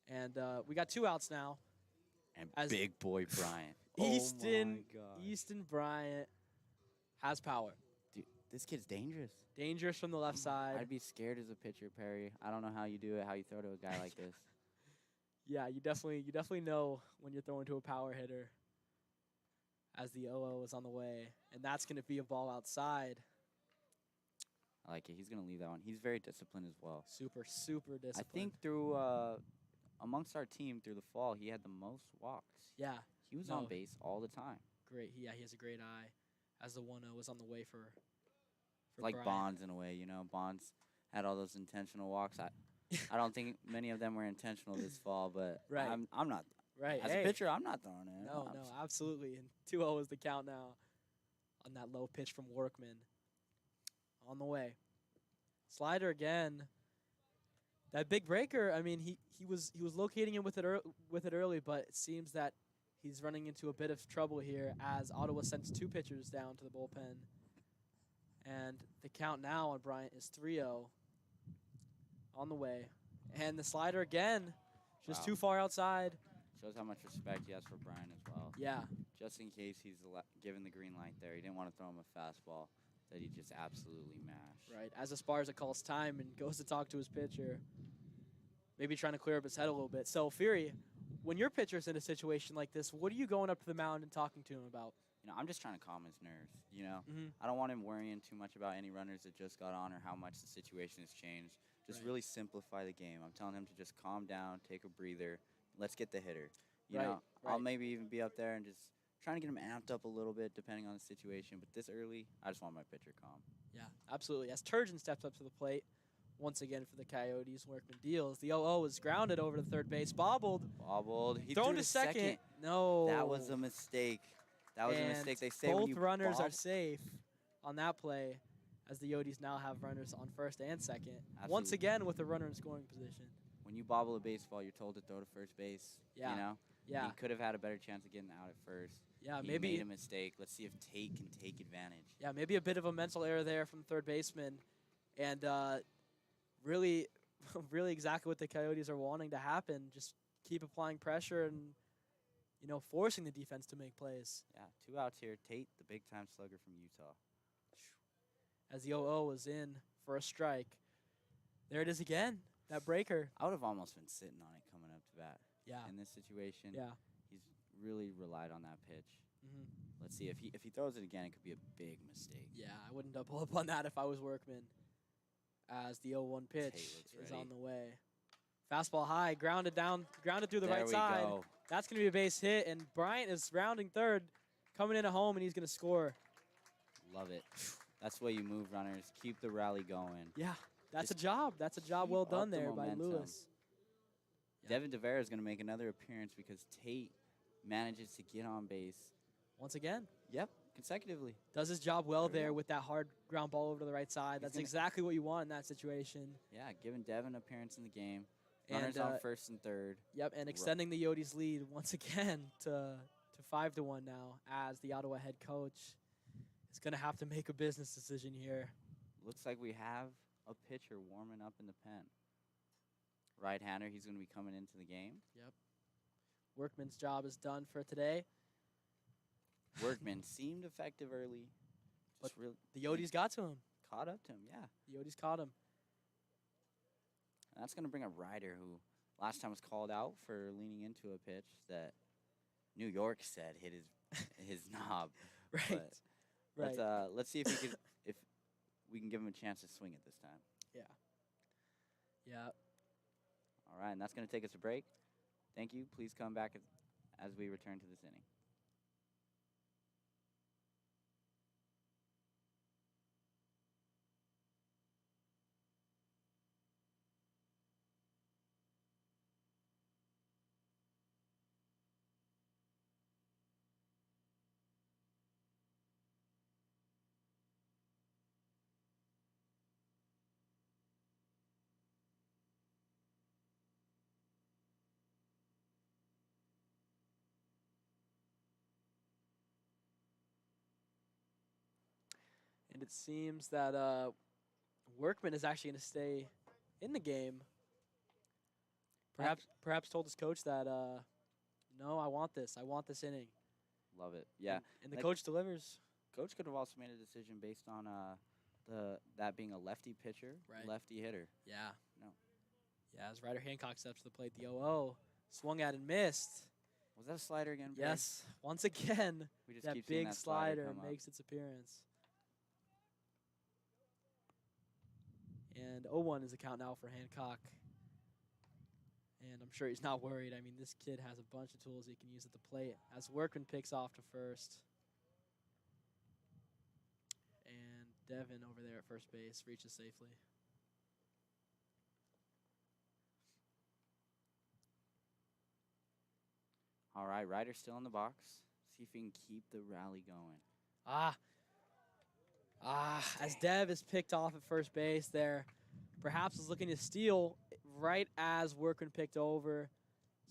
And we got 2 outs now. And as big boy Bryant. Easton, Oh my God. Easton Bryant has power. Dude, this kid's dangerous. Dangerous from the left side. I'd be scared as a pitcher, Perry. I don't know how you do it, how you throw to a guy like this. Yeah, you definitely know when you're throwing to a power hitter. as the 0-0 is on the way. And that's going to be a ball outside. I like it. He's going to leave that one. He's very disciplined as well. Super, super disciplined. I think through amongst our team through the fall, he had the most walks. Yeah. He was on base all the time. Great. Yeah, he has a great eye. As the 1-0 was on the way for like Bryant. Bonds in a way, you know. Bonds had all those intentional walks. I don't think many of them were intentional this fall, but right. I'm not. Right. As a pitcher, I'm not throwing it. No, absolutely. And 2-0 is the count now on that low pitch from Workman. On the way. Slider again. That big breaker, I mean, he was locating him with it early, but it seems that he's running into a bit of trouble here as Ottawa sends 2 pitchers down to the bullpen. And the count now on Bryant is 3-0 on the way. And the slider again, just too far outside. Shows how much respect he has for Bryant as well. Yeah. Just in case he's given the green light there. He didn't want to throw him a fastball that he just absolutely mashed. Right. As Esparza calls time and goes to talk to his pitcher, maybe trying to clear up his head a little bit. So, Fury, when your pitcher's in a situation like this, what are you going up to the mound and talking to him about? You know, I'm just trying to calm his nerves, you know. I don't want him worrying too much about any runners that just got on or how much the situation has changed. Just really simplify the game. I'm telling him to just calm down, take a breather. Let's get the hitter. You know, I'll maybe even be up there and just trying to get him amped up a little bit depending on the situation. But this early, I just want my pitcher calm. Yeah, absolutely. As Turgeon steps up to the plate once again for the Coyotes, Workman deals. The 0-0 is grounded over to third base. Bobbled. He thrown threw to second. No. That was a mistake. That was a mistake. They say both runners are safe on that play, as the Yotes now have runners on first and second. Absolutely. Once again with a runner in scoring position. When you bobble a baseball, you're told to throw to first base. Yeah. You know? Yeah. He could have had a better chance of getting out at first. Yeah, he maybe made a mistake. Let's see if Tate can take advantage. Yeah, maybe a bit of a mental error there from the third baseman. And really, really exactly what the Coyotes are wanting to happen. Just keep applying pressure and, you know, forcing the defense to make plays. Yeah, 2 outs here. Tate, the big-time slugger from Utah. As the 0-0 was in for a strike. There it is again, that breaker. I would have almost been sitting on it coming up to bat. Yeah. In this situation. Yeah. He's really relied on that pitch. Let's see. If he throws it again, it could be a big mistake. Yeah, I wouldn't double up on that if I was Workman. As the 0-1 pitch is on the way. Fastball high, grounded through the right side. Go. That's going to be a base hit, and Bryant is rounding third, coming in at home, and he's going to score. Love it. That's the way you move runners. Keep the rally going. Yeah, that's a job. That's a job well done there by Lewis. Devin DeVera is going to make another appearance because Tate manages to get on base. Once again? Yep, consecutively. Does his job well there with that hard ground ball over to the right side. That's exactly what you want in that situation. Yeah, giving Devin an appearance in the game. Runners on first and third. Yep, and extending the Yotes lead once again to 5-1 now, as the Ottawa head coach is going to have to make a business decision here. Looks like we have a pitcher warming up in the pen. Right-hander, he's going to be coming into the game. Yep. Workman's job is done for today. Workman seemed effective early. But the Yotes got to him. Caught up to him, yeah. The Yotes caught him. And that's going to bring a rider who last time was called out for leaning into a pitch that New York said hit his knob. Right. But let's see if we can give him a chance to swing it this time. Yeah. Yeah. All right, and that's going to take us a break. Thank you. Please come back as we return to this inning. And it seems that Workman is actually going to stay in the game. Perhaps told his coach that, no, I want this inning. Love it. Yeah. And the coach delivers. Coach could have also made a decision based on that being a lefty pitcher, lefty hitter. Yeah. No. Yeah, as Ryder Hancock steps to the plate, the 0-0 swung at and missed. Was that a slider again, Barry? Yes, once again, We just that keep seeing big that slider slider come up. makes its appearance. And 0-1 is the count now for Hancock. And I'm sure he's not worried. I mean, this kid has a bunch of tools he can use at the plate as Workman picks off to first. And Devin over there at first base reaches safely. All right, Ryder's still in the box. See if he can keep the rally going. As Dev is picked off at first base there, perhaps is looking to steal right as Workman picked over.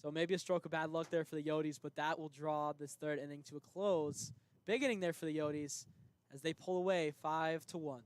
So maybe a stroke of bad luck there for the Yotes, but that will draw this third inning to a close. Big inning there for the Yotes as they pull away 5-1.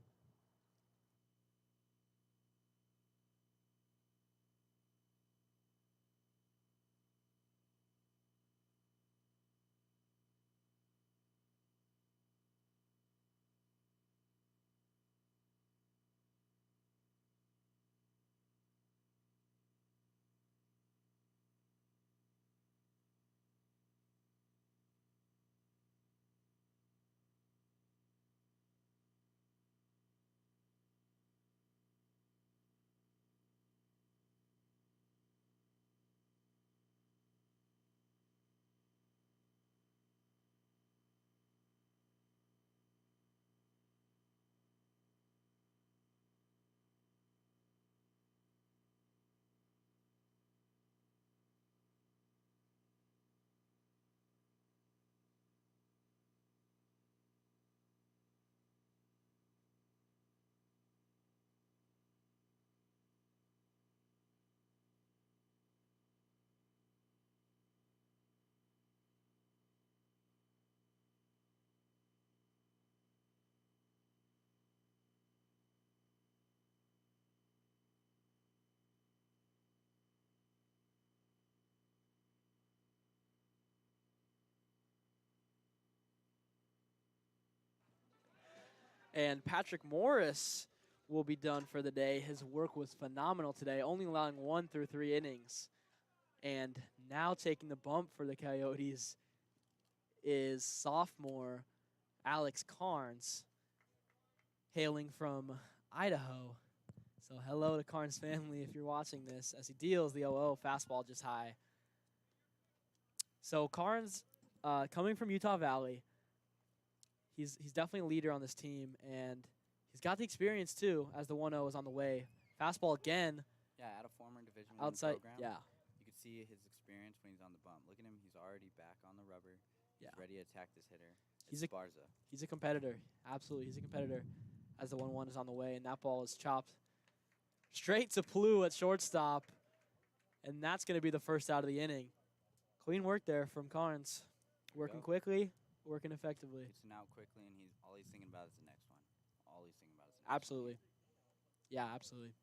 And Patrick Morris will be done for the day. His work was phenomenal today, only allowing 1 through 3 innings. And now taking the bump for the Coyotes is sophomore Alex Carnes, hailing from Idaho. So hello to Carnes family if you're watching this, as he deals the 0-0 fastball just high. So Carnes, coming from Utah Valley, he's definitely a leader on this team, and he's got the experience too, as the 1-0 is on the way. Fastball again. Yeah, at a former Division I outside program. Yeah. You could see his experience when he's on the bump. Look at him; he's already back on the rubber. Yeah. He's ready to attack this hitter. He's It's Barza. He's a competitor. Absolutely, he's a competitor. As the 1-1 is on the way, and that ball is chopped straight to Plu at shortstop, and that's going to be the first out of the inning. Clean work there from Carnes, working quickly, working effectively. Gets an out quickly, and all he's thinking about is the next one. All he's thinking about is the next Absolutely. Yeah, absolutely.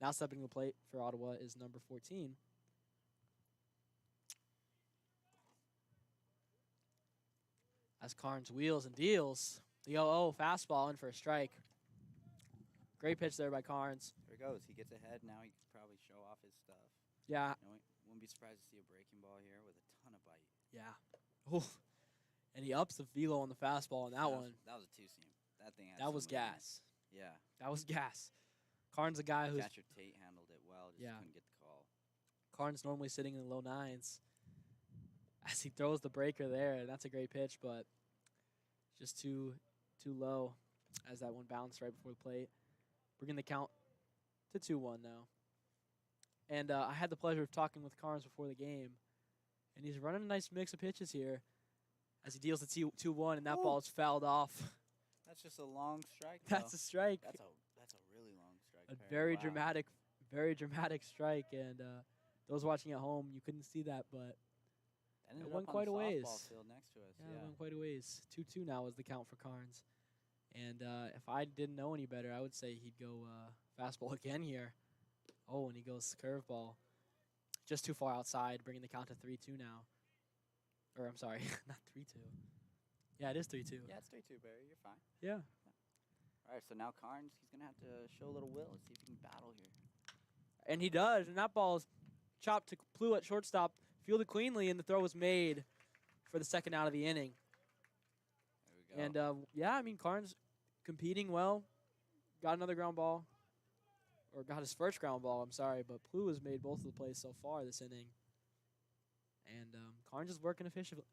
Now stepping to the plate for Ottawa is number 14. As Carnes wheels and deals, the 0-0 fastball in for a strike. Great pitch there by Carnes. There he goes. He gets ahead. Now he can probably show off his stuff. Yeah. You know, wouldn't be surprised to see a breaking ball here with a ton of bite. Yeah. Ooh. And he ups the velo on the fastball on that one. That was a two-seam. That thing had That was some movement. gas. Yeah. That was gas. Carnes, a guy who's Catcher Tate handled it well. Just couldn't get the call. Carnes normally sitting in the low 9s. As he throws the breaker there, and that's a great pitch, but just too low as that one bounced right before the plate. Bringing the count to 2-1 now. And I had the pleasure of talking with Carnes before the game, and he's running a nice mix of pitches here as he deals the 2-1, and that ball is fouled off. That's just a long strike. That's a strike. That's a really long strike. A Perry. very dramatic strike, and those watching at home, you couldn't see that, but Ended it up went on quite the a ways. softball field next to us. Yeah, it went quite a ways. 2-2 now is the count for Carnes. And if I didn't know any better, I would say he'd go fastball again here. Oh, and he goes curveball. Just too far outside, bringing the count to 3-2 now. Or, I'm sorry, not 3-2. Yeah, it is 3-2. Yeah, it's 3-2, Barry. You're fine. Yeah. All right, so now Carnes, he's going to have to show a little will and see if he can battle here. And he does, and that ball is chopped to Plu at shortstop. fielded cleanly, and the throw was made for the second out of the inning. There we go. And, yeah, I mean, Carnes competing well. Got another ground ball. Or got his first ground ball, I'm sorry. But Plu has made both of the plays so far this inning. And Carnes is working efficiently.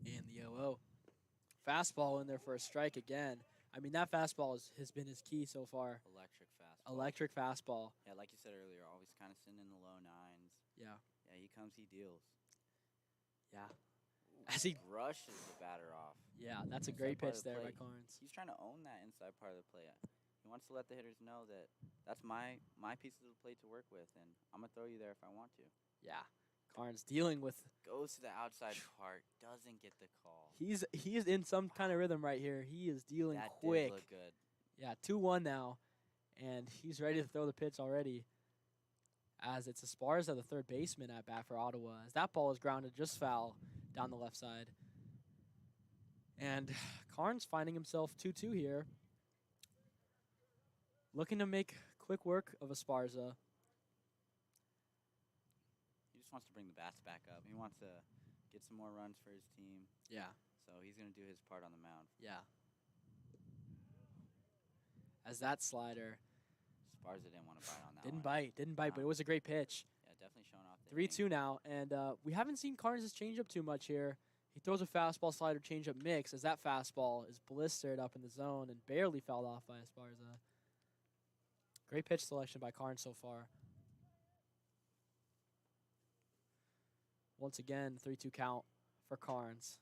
And the 0-0. Fastball in there for a strike again. I mean, that fastball has been his key so far. Electric fastball. Electric fastball. Yeah, like you said earlier, always kind of sitting in the low nines. Yeah. Yeah, he comes, he deals. Yeah. Ooh, As he brushes the batter off. Yeah, that's a Inside great part pitch of the there by plate. Carnes. He's trying to own that inside part of the play. He wants to let the hitters know that that's my pieces of the plate to work with, and I'm going to throw you there if I want to. Yeah. Carnes dealing with... Goes to the outside part, doesn't get the call. He is in some kind of rhythm right here. He is dealing That quick. did look good. Yeah, 2-1 now, and he's ready to throw the pitch already. As it's Esparza, the third baseman at bat for Ottawa, as that ball is grounded just foul down the left side. And Carnes finding himself 2-2 here. Looking to make quick work of Esparza. He just wants to bring the bats back up. He wants to get some more runs for his team. Yeah. So he's going to do his part on the mound. Yeah. As that slider. Esparza didn't want to bite on that Didn't one. bite, but it was a great pitch. Yeah, definitely showing off the 3-2 now, and we haven't seen Carnes' changeup too much here. He throws a fastball, slider, changeup mix as that fastball is blistered up in the zone and barely fouled off by Esparza. Great pitch selection by Carnes so far. Once again, 3-2 count for Carnes.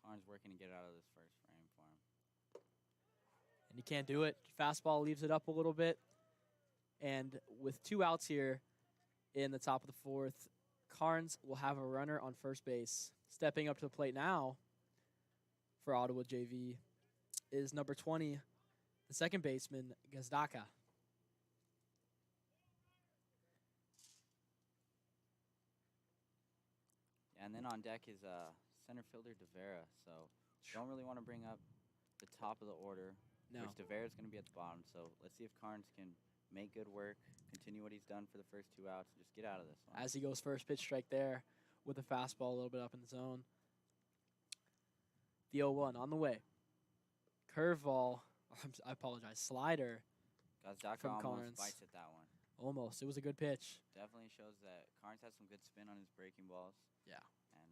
Carnes working to get out of this first frame for him. And he can't do it. Fastball leaves it up a little bit. And with 2 outs here in the top of the fourth, Carnes will have a runner on first base. Stepping up to the plate now for Ottawa JV is number 20, the second baseman, Gazdaka. Yeah, and then on deck is center fielder Devera. So don't really want to bring up the top of the order. No. Which Devera's going to be at the bottom. So let's see if Carnes can make good work, continue what he's done for the first 2 outs, and just get out of this one. As he goes first pitch strike there with a fastball a little bit up in the zone. The 0-1 on the way. Curveball, I apologize, slider Gazdaka from almost Carnes. bites at that one. Almost. It was a good pitch. Definitely shows that Carnes has some good spin on his breaking balls. Yeah. And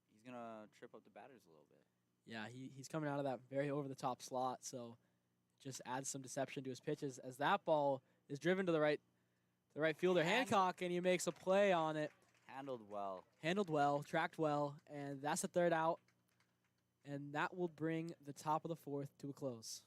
he's going to trip up the batters a little bit. Yeah, he's coming out of that very over-the-top slot, so just adds some deception to his pitches as that ball is driven to the right fielder, Hancock, and he makes a play on it. Handled well. Handled well, tracked well, and that's the third out, and that will bring the top of the fourth to a close.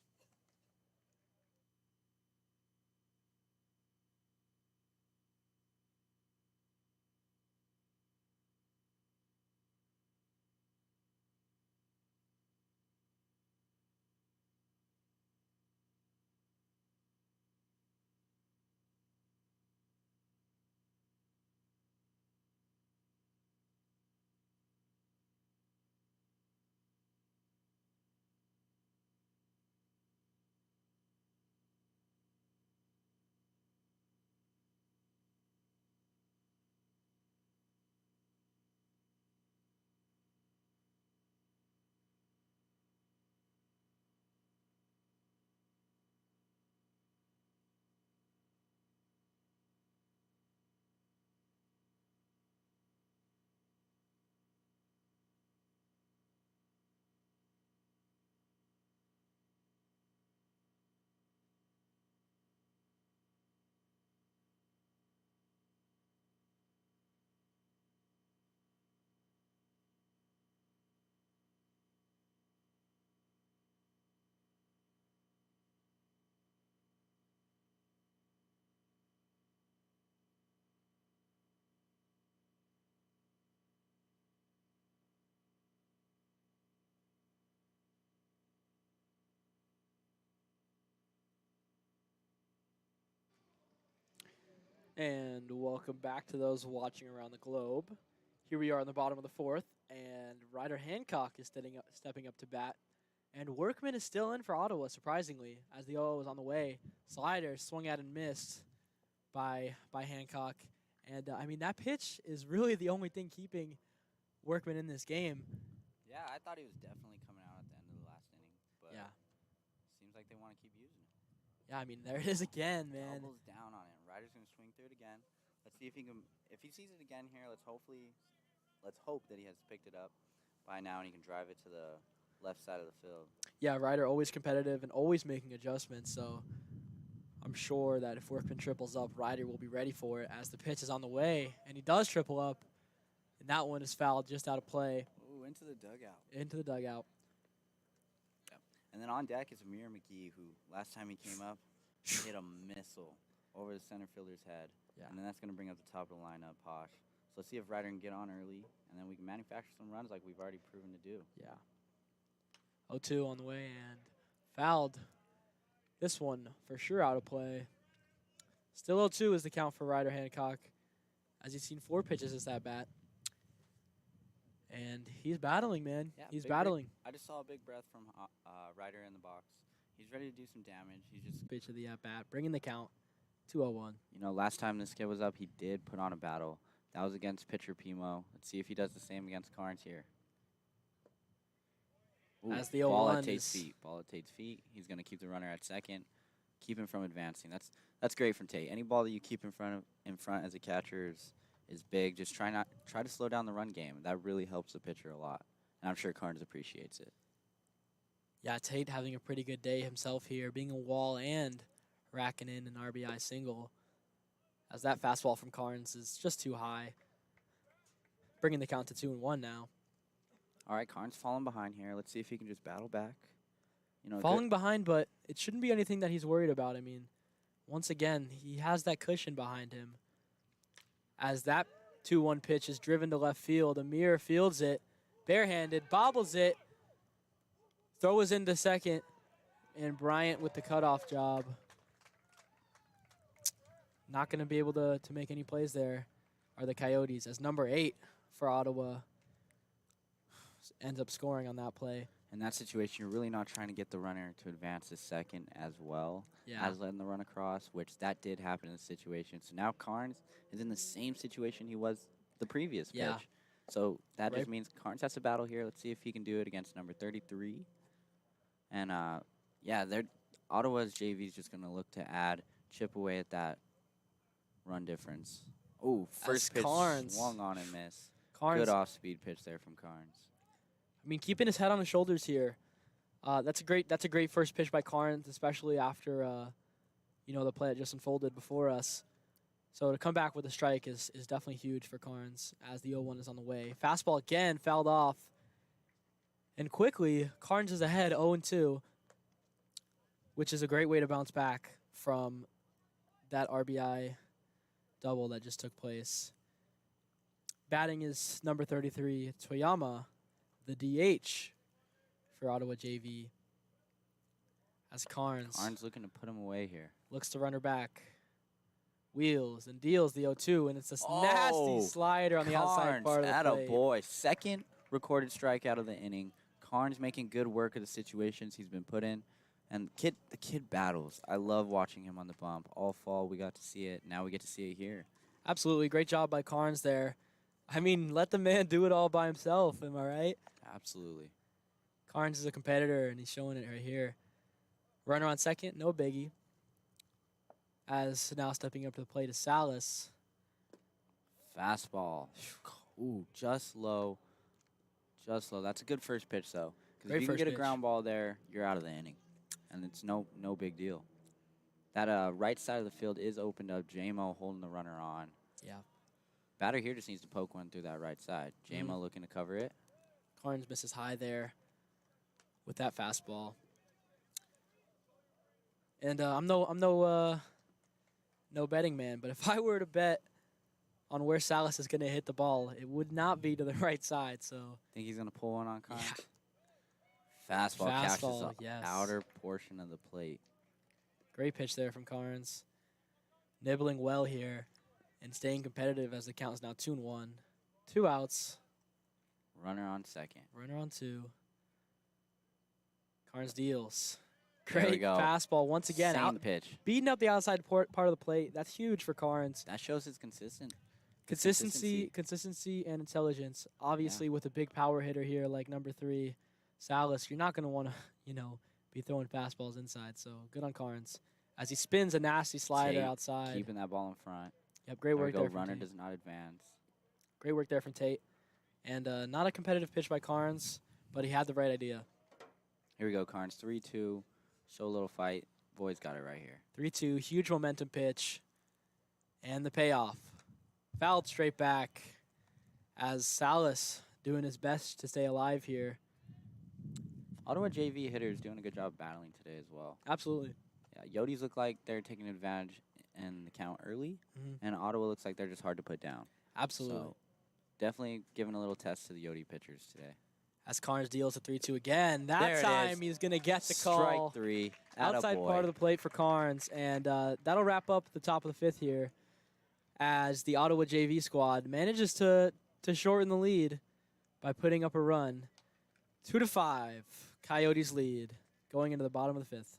And welcome back to those watching around the globe. Here we are in the bottom of the fourth, and Ryder Hancock is stepping up to bat And Workman is still in for Ottawa, surprisingly, as the 0 was on the way. Slider swung at and missed by Hancock. And, I mean, that pitch is really the only thing keeping Workman in this game. Yeah, I thought he was definitely coming out at the end of the last inning. But Yeah. Seems like they want to keep using it. Yeah, I mean, there it is again, man. Elbows down on it. Ryder's going to swing through it again. Let's see if he can. If he sees it again here, let's hope that he has picked it up by now and he can drive it to the left side of the field. Yeah, Ryder always competitive and always making adjustments, so I'm sure that if Workman triples up, Ryder will be ready for it as the pitch is on the way, and he does triple up, and that one is fouled just out of play. Ooh, into the dugout. Into the dugout. Yep. And then on deck is Amir McGee, who last time he came up, hit a missile over the center fielder's head. Yeah. And then that's going to bring up the top of the lineup, Posh. So let's see if Ryder can get on early, and then we can manufacture some runs like we've already proven to do. Yeah. 0-2 on the way and fouled. This one for sure out of play. Still 0-2 is the count for Ryder Hancock, as he's seen 4 pitches as that bat. And he's battling, man. Yeah, he's battling. I just saw a big breath from Ryder in the box. He's ready to do some damage. He's just Pitch of the at-bat, bringing the count. 2-0-1. You know, last time this kid was up, he did put on a battle. That was against pitcher Pimo. Let's see if he does the same against Carnes here. Ooh, As the ball 0-1 at Tate's is- feet. Ball at Tate's feet. He's going to keep the runner at second, keep him from advancing. That's great from Tate. Any ball that you keep in front as a catcher is big. Just try to slow down the run game. That really helps the pitcher a lot, and I'm sure Carnes appreciates it. Yeah, Tate having a pretty good day himself here, being a wall and racking in an RBI single, as that fastball from Carnes is just too high. Bringing the count to 2-1 now. All right, Carnes falling behind here. Let's see if he can just battle back. You know, Falling behind, but it shouldn't be anything that he's worried about. I mean, once again, he has that cushion behind him. As that 2-1 pitch is driven to left field, Amir fields it, barehanded, bobbles it, throws into second, and Bryant with the cutoff job. Not going to be able to make any plays there are the Coyotes, as number 8 for Ottawa ends up scoring on that play. In that situation, you're really not trying to get the runner to advance to second as well as letting the run across, which that did happen in the situation. So now Carnes is in the same situation he was the previous pitch. So that just means Carnes has to battle here. Let's see if he can do it against number 33. And, Ottawa's JV is just going to look to chip away at that run difference. Oh, first pitch swung on and missed. Good off-speed pitch there from Carnes. I mean, keeping his head on his shoulders here. That's a great first pitch by Carnes, especially after the play that just unfolded before us. So to come back with a strike is definitely huge for Carnes as the 0-1 is on the way. Fastball again fouled off. And quickly, Carnes is ahead 0-2, which is a great way to bounce back from that RBI double that just took place. Batting is number 33, Toyama, the DH for Ottawa JV. As Carnes looking to put him away here. Looks to run her back. Wheels and deals the 0-2, and it's a nasty slider on the outside part of the plate. Boy. Second recorded strikeout of the inning. Carnes making good work of the situations he's been put in. And the kid battles. I love watching him on the bump. All fall, we got to see it. Now we get to see it here. Absolutely. Great job by Carnes there. I mean, let the man do it all by himself. Am I right? Absolutely. Carnes is a competitor, and he's showing it right here. Runner on second, no biggie. As now stepping up to the plate is Salas. Fastball. Ooh, just low. Just low. That's a good first pitch, though. Because if you can get a ground ball there, you're out of the inning. And it's no big deal. That right side of the field is opened up. J-Mo holding the runner on. Yeah. Batter here just needs to poke one through that right side. J-Mo looking to cover it. Carnes misses high there with that fastball. And I'm no betting man, but if I were to bet on where Salas is going to hit the ball, it would not be to the right side. So think he's going to pull one on Carnes? Yeah. Fastball catches the outer portion of the plate. Great pitch there from Carnes. Nibbling well here and staying competitive as the count is now 2-1. 2 outs. Runner on second. Runner on 2. Carnes deals. There we Great go. fastball once again. Same pitch. Beating up the outside part of the plate. That's huge for Carnes. That shows his Consistency and intelligence. Obviously, with a big power hitter here like number 3, Salas, you're not going to want to, be throwing fastballs inside. So good on Carnes as he spins a nasty slider outside. Keeping that ball in front. Yep, great work there. Runner does not advance. Great work there from Tate. And not a competitive pitch by Carnes, but he had the right idea. Here we go, Carnes. 3-2. Show a little fight. Boyd's got it right here. 3-2, huge momentum pitch. And the payoff. Fouled straight back as Salas doing his best to stay alive here. Ottawa JV hitters doing a good job battling today as well. Absolutely. Yeah, Yotes look like they're taking advantage in the count early, and Ottawa looks like they're just hard to put down. Absolutely. So definitely giving a little test to the Yote pitchers today. As Carnes deals a 3-2 again. That time he's going to get the call. Strike 3. Outside part of the plate for Carnes. And that'll wrap up the top of the 5th here as the Ottawa JV squad manages to shorten the lead by putting up a run. 2-5. Coyotes lead going into the bottom of the 5th.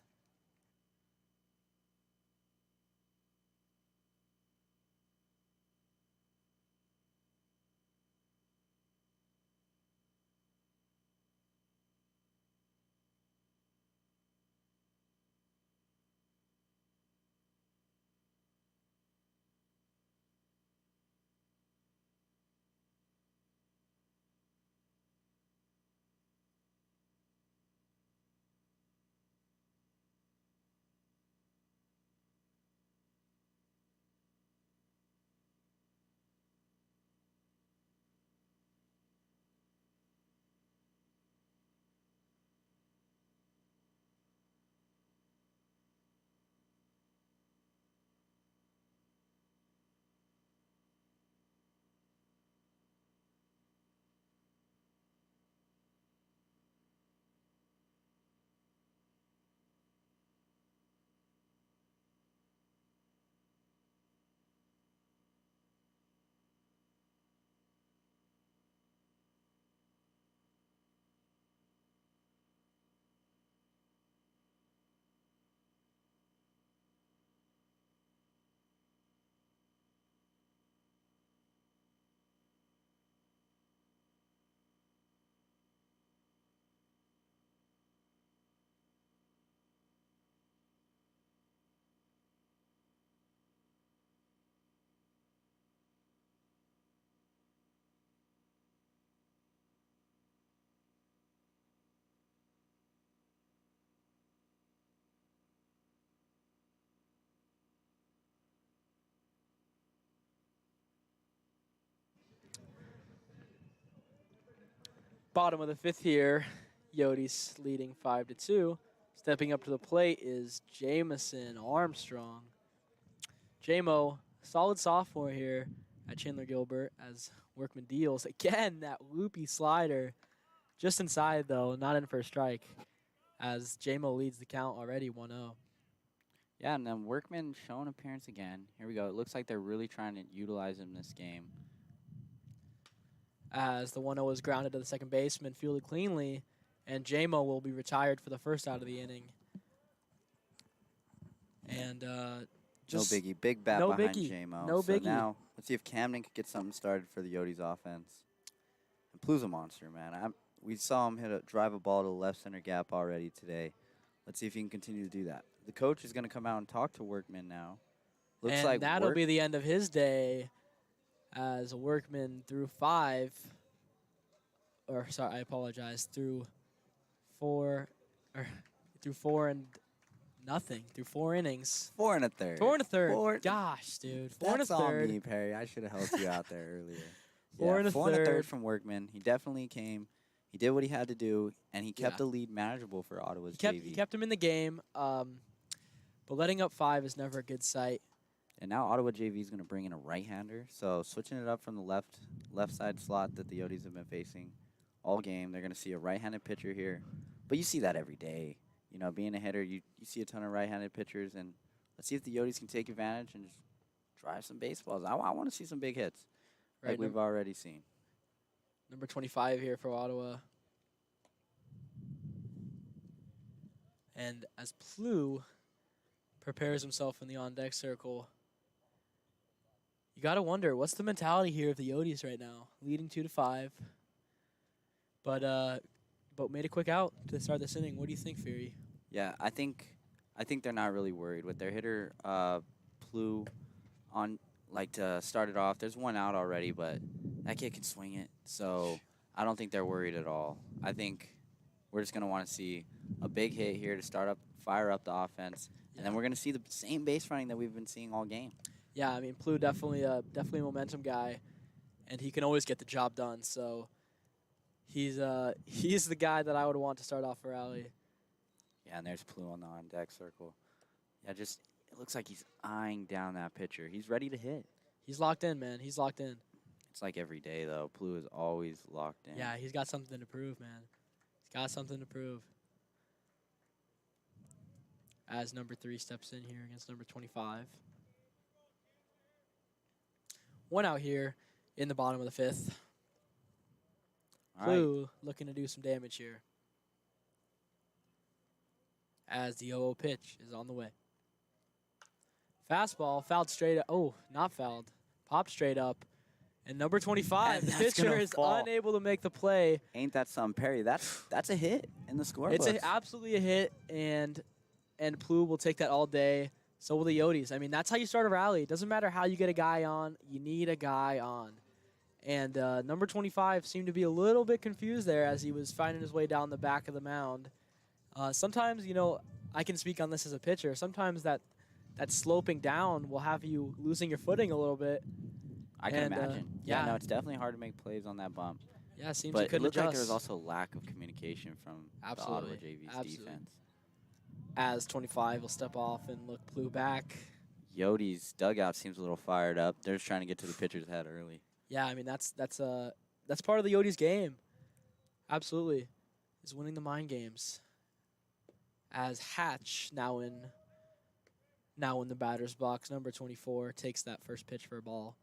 Bottom of the 5th here. Yotes leading 5-2. Stepping up to the plate is Jamison Armstrong. Jamo, solid sophomore here at Chandler Gilbert as Workman deals. Again, that loopy slider. Just inside, though, not in for a strike, as Jamo leads the count already 1-0. Yeah, and then Workman showing appearance again. Here we go. It looks like they're really trying to utilize him this game. As the 1-0 is grounded to the second baseman, fielded cleanly, and Jamo will be retired for the first out of the inning. And just no biggie. Big bat behind Jamo. No biggie. So now, let's see if Camden could get something started for the Yotes offense. And Plu's a monster, man. We saw him drive a ball to the left center gap already today. Let's see if he can continue to do that. The coach is going to come out and talk to Workman now. Looks and like that'll be the end of his day as Workman threw 5. Or, sorry, I apologize. Through 4 and nothing. Through 4 innings. 4 1/3. 4 1/3. Gosh, dude. 4 That's 1/3. on me, Perry. I should have helped you out there earlier. 4 1/3 from Workman. He definitely came. He did what he had to do, and he kept the lead manageable for Ottawa's JV. He kept him in the game, but letting up 5 is never a good sight. And now Ottawa JV is going to bring in a right-hander. So switching it up from the left side slot that the Yotes have been facing all game. They're going to see a right-handed pitcher here. But you see that every day. You know, being a hitter, you see a ton of right-handed pitchers. And let's see if the Yotes can take advantage and just drive some baseballs. I want to see some big hits like we've already seen. Number 25 here for Ottawa. And as Plu prepares himself in the on-deck circle, you got to wonder, what's the mentality here of the Yotes right now? Leading 2-5. But made a quick out to start this inning. What do you think, Fury? Yeah, I think they're not really worried with their hitter. Plu on to start it off. There's one out already, but that kid can swing it, so I don't think they're worried at all. I think we're just gonna want to see a big hit here to fire up the offense, and then we're gonna see the same base running that we've been seeing all game. Yeah, I mean, Plu definitely a momentum guy, and he can always get the job done. So he's the guy that I would want to start off for Rally. Yeah, and there's Plu on the on-deck circle. Yeah, it looks like he's eyeing down that pitcher. He's ready to hit. He's locked in, man. He's locked in. It's like every day, though. Plu is always locked in. Yeah, he's got something to prove, man. He's got something to prove. As number 3 steps in here against number 25. One out here in the bottom of the 5th. Plu looking to do some damage here. As the 0-0 pitch is on the way. Fastball, fouled straight up. Oh, not fouled. Popped straight up. And number 25, the pitcher is unable to make the play. Ain't that something, Perry? That's a hit in the scorebook. It's absolutely a hit, and Plu will take that all day. So will the Yotes. I mean, that's how you start a rally. It doesn't matter how you get a guy on. You need a guy on. And number 25 seemed to be a little bit confused there as he was finding his way down the back of the mound. Sometimes, I can speak on this as a pitcher. Sometimes that sloping down will have you losing your footing a little bit. I can imagine. Yeah, no, it's definitely hard to make plays on that bump. Yeah, it seems but you couldn't it looked adjust. like there was also lack of communication from the Ottawa JV's defense. As 25 will step off and look Plu back. Yotes' dugout seems a little fired up. They're just trying to get to the pitcher's head early. Yeah, I mean that's part of the Yotes game. Absolutely, is winning the mind games. As Hatch now in the batter's box, number 24 takes that first pitch for a ball.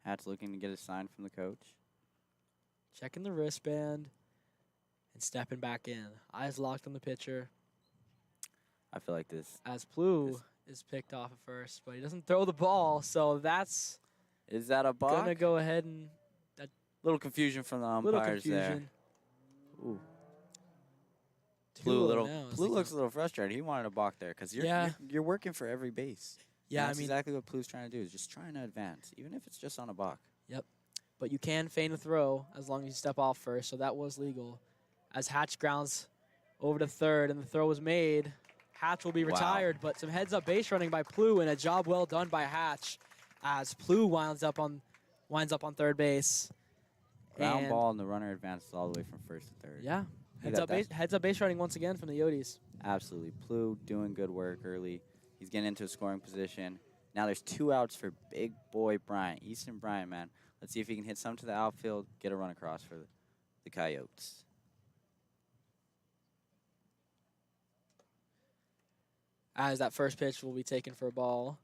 Hatch looking to get a sign from the coach. Checking the wristband and stepping back in. Eyes locked on the pitcher. I feel like this. As Plu is picked off at first, but he doesn't throw the ball, so that's. Is that a balk? Gonna go ahead and. Little confusion from the umpires there. Ooh. Plu looks a little frustrated. He wanted a balk there because you're working for every base. Yeah, that's exactly what Plu's trying to do, is just trying to advance, even if it's just on a balk. Yep. But you can feign a throw as long as you step off first, so that was legal. As Hatch grounds over to third, and the throw was made. Hatch will be retired, but some heads-up base running by Plu, and a job well done by Hatch as Plu winds up on third base. Ground ball, and the runner advances all the way from first to third. Yeah. Heads-up base running once again from the Yotes. Absolutely. Plu doing good work early. He's getting into a scoring position. Now there's 2 outs for big boy Bryant. Easton Bryant, man. Let's see if he can hit some to the outfield, get a run across for the Coyotes. As that first pitch will be taken for a ball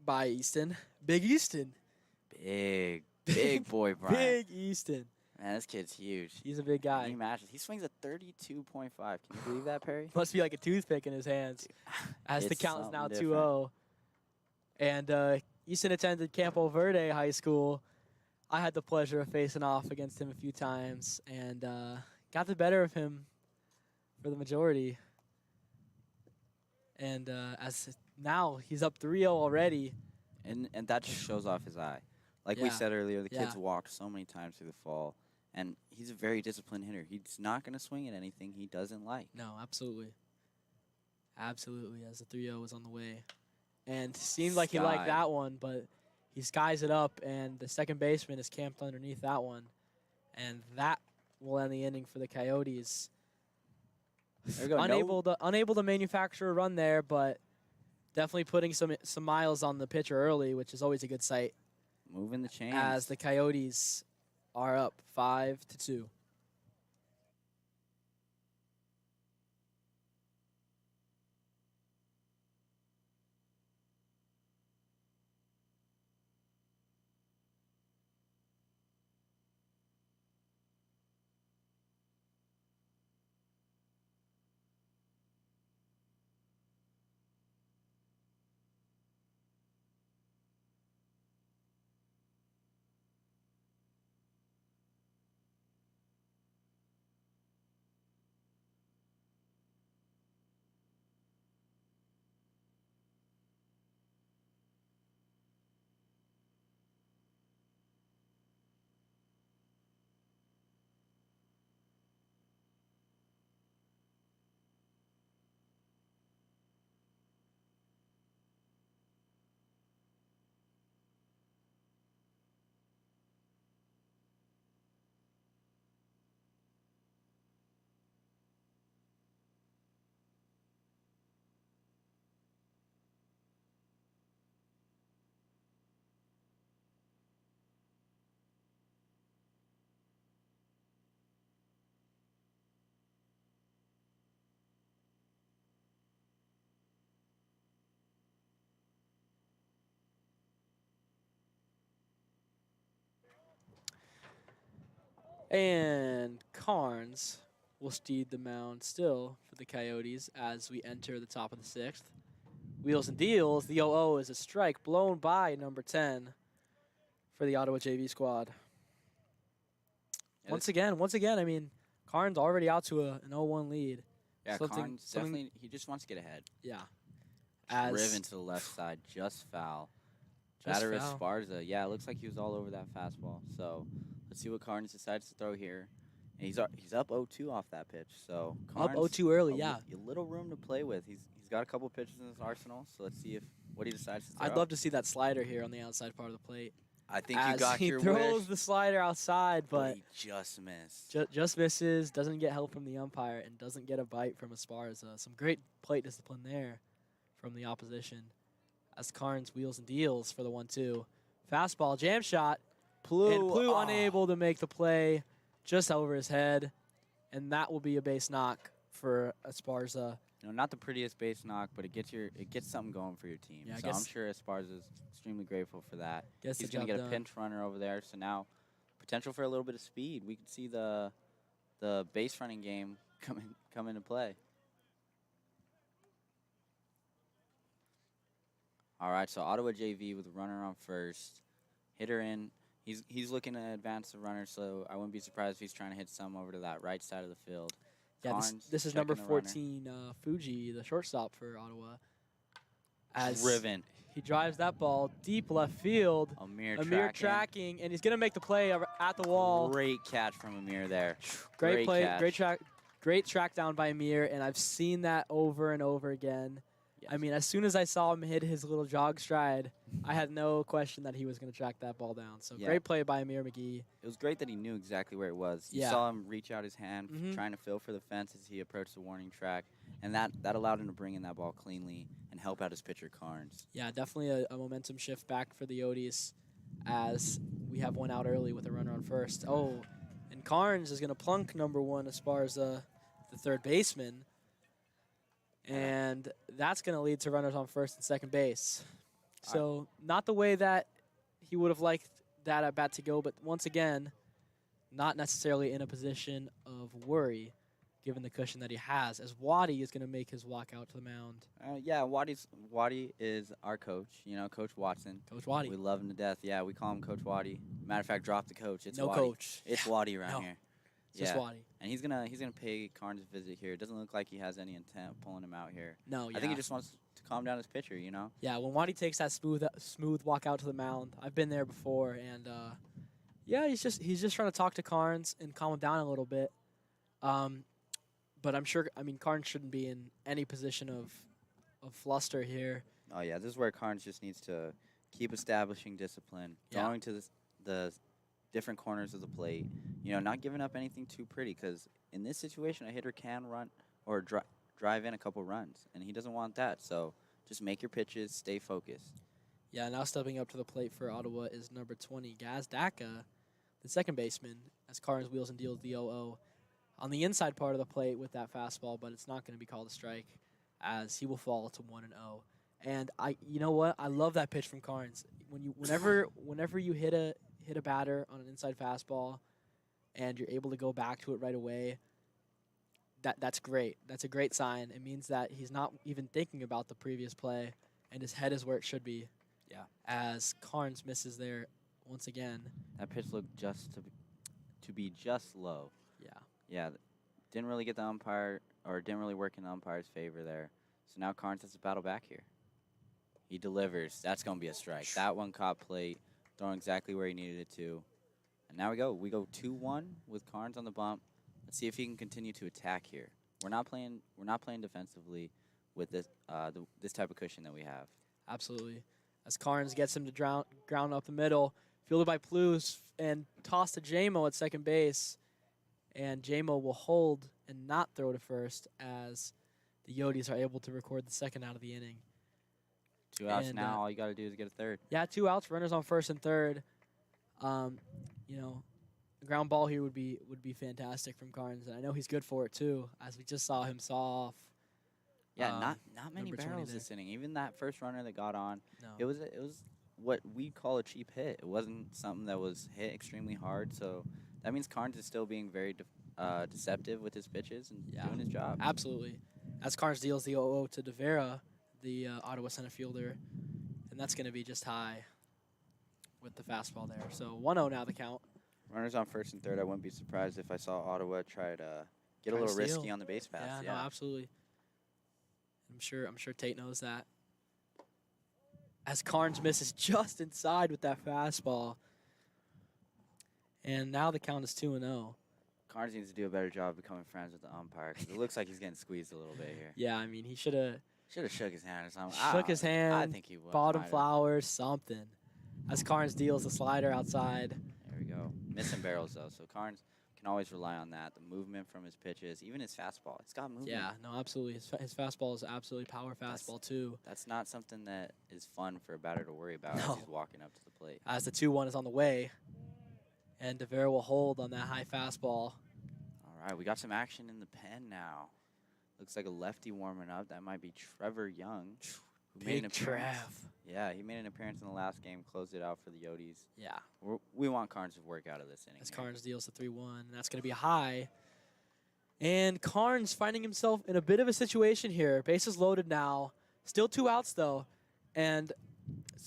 by Easton. Big Easton. Big boy Bryant. Big Easton. Man, this kid's huge. He's a big guy. He matches. He swings a 32.5. Can you believe that, Perry? Must be like a toothpick in his hands. As the count is now 2-0. And Easton attended Campo Verde High School. I had the pleasure of facing off against him a few times and got the better of him for the majority. And as now he's up 3-0 already. And that just shows off his eye. Like we said earlier, the kid's walked so many times through the fall. And he's a very disciplined hitter. He's not going to swing at anything he doesn't like. No, absolutely. Absolutely, as the 3-0 was on the way. And seemed like he liked that one, but he skies it up, and the second baseman is camped underneath that one. And that will end the inning for the Coyotes. Unable to manufacture a run there, but definitely putting some miles on the pitcher early, which is always a good sight. Moving the chains. As the Coyotes are up 5-2. And Carnes will steed the mound still for the Coyotes as we enter the top of the 6th. Wheels and deals. The 0-0 is a strike blown by number 10 for the Ottawa JV squad. Yeah, Once again, I mean, Carnes already out to an 0-1 lead. Yeah, Carnes definitely, he just wants to get ahead. Yeah. Driven to the left side, just foul. Batter is Sparza. Yeah, it looks like he was all over that fastball. So let's see what Carnes decides to throw here. And he's up 0-2 off that pitch. So Carnes, up 0-2 early, yeah. A little room to play with. He's got a couple pitches in his arsenal. So let's see what he decides to throw. I'd love to see that slider here on the outside part of the plate. I think you got your wish. He throws the slider outside, but he just missed. Just misses, doesn't get help from the umpire, and doesn't get a bite from Esparza. Some great plate discipline there from the opposition. As Carnes wheels and deals for the 1-2. Fastball, jam shot. Plu unable to make the play just over his head, and that will be a base knock for Esparza. Not the prettiest base knock, but it gets something going for your team. Yeah, so I'm sure Esparza's extremely grateful for that. He's going to get a pinch runner over there, so now potential for a little bit of speed. We could see the base running game come into play. All right, so Ottawa JV with a runner on first. Hitter in. He's looking to advance the runner, so I wouldn't be surprised if he's trying to hit some over to that right side of the field. Yeah, this is number 14, Fuji, the shortstop for Ottawa. Driven. He drives that ball deep left field. Amir tracking, and he's going to make the play at the wall. Great catch from Amir there. Great play, catch. Great track down by Amir, and I've seen that over and over again. Yes. I mean, as soon as I saw him hit his little jog stride, I had no question that he was going to track that ball down. So great play by Amir McGee. It was great that he knew exactly where it was. You saw him reach out his hand, trying to feel for the fence as he approached the warning track, and that allowed him to bring in that ball cleanly and help out his pitcher, Carnes. Yeah, definitely a momentum shift back for the Coyotes as we have one out early with a runner on first. Oh, and Carnes is going to plunk number 1 Esparza, the third baseman. And that's going to lead to runners on first and second base. So not the way that he would have liked that at bat to go, but once again, not necessarily in a position of worry given the cushion that he has, as Waddy is going to make his walk out to the mound. Yeah, Waddy is our coach, Coach Watson. Coach Waddy. We love him to death. Yeah, we call him Coach Waddy. Matter of fact, drop the coach. It's no Waddy. Coach. It's Waddy around here. Just Waddy. And he's gonna pay Carnes a visit here. It doesn't look like he has any intent of pulling him out here. No, I think he just wants to calm down his pitcher, Yeah, when Waddy takes that smooth walk out to the mound, I've been there before, and he's just trying to talk to Carnes and calm him down a little bit. But Carnes shouldn't be in any position of fluster here. Oh yeah, this is where Carnes just needs to keep establishing discipline, going to the different corners of the plate, not giving up anything too pretty, because in this situation a hitter can run or drive in a couple runs, and he doesn't want that. So just make your pitches, stay focused. Yeah, now stepping up to the plate for Ottawa is number 20, Gaz Daka, the second baseman, as Carnes wheels and deals the 0-0 on the inside part of the plate with that fastball, but it's not going to be called a strike as he will fall to 1-0. And you know what? I love that pitch from Carnes. Whenever you hit a batter on an inside fastball and you're able to go back to it right away, that's great. That's a great sign. It means that he's not even thinking about the previous play and his head is where it should be. Yeah. As Carnes misses there once again. That pitch looked just to be just low. Yeah. Yeah. Didn't really get the umpire, or didn't really work in the umpire's favor there. So now Carnes has to battle back here. He delivers. That's going to be a strike. That one caught plate, throwing exactly where he needed it to. And now we go. We go 2-1 with Carnes on the bump. Let's see if he can continue to attack here. We're not playing defensively with this type of cushion that we have. Absolutely. As Carnes gets him to ground up the middle, fielded by Plus and tossed to JMO at second base. And JMO will hold and not throw to first as the Coyotes are able to record the second out of the inning. 2 outs now. All you got to do is get a third. Yeah, 2 outs. Runners on first and third. A ground ball here would be fantastic from Carnes, and I know he's good for it too, as we just saw him saw off. Yeah, not many barrels this inning. Even that first runner that got on, no. It was what we call a cheap hit. It wasn't something that was hit extremely hard. So that means Carnes is still being very deceptive with his pitches and Yeah. doing his job. Absolutely. As Carnes deals the 0-0 to De Vera, the Ottawa center fielder, and that's going to be just high with the fastball there. So 1-0 now the count. Runners on first and third. I wouldn't be surprised if I saw Ottawa try to get a Try to little risky steal. on the base pass. Yeah, no, absolutely. I'm sure Tate knows that. As Carnes misses just inside with that fastball. And now the count is 2-0. Carnes needs to do a better job becoming friends with the umpire because it looks like he's getting squeezed a little bit here. Yeah, I mean, he should have Shook his hand or something. shook his hand, I think he would. bought him flowers, something. As Carnes deals the slider outside. There we go. Missing barrels, though. So Carnes can always rely on that. The movement from his pitches, even his fastball. It's got movement. Yeah, no, absolutely. His fastball is absolutely power fastball, too. That's not something that is fun for a batter to worry about as No. he's walking up to the plate. As the 2-1 is on the way. And De Vera will hold on that high fastball. All right, we got some action in the pen now. Looks like a lefty warming up. That might be Trevor Young. Who made an Big appearance. Trev. Yeah, he made an appearance in the last game, closed it out for the Yotes. Yeah. We want Carnes to work out of this inning. As here. Carnes deals the 3-1, and that's going to be a high. And Carnes finding himself in a bit of a situation here. Bases loaded now. Still 2 outs, though. And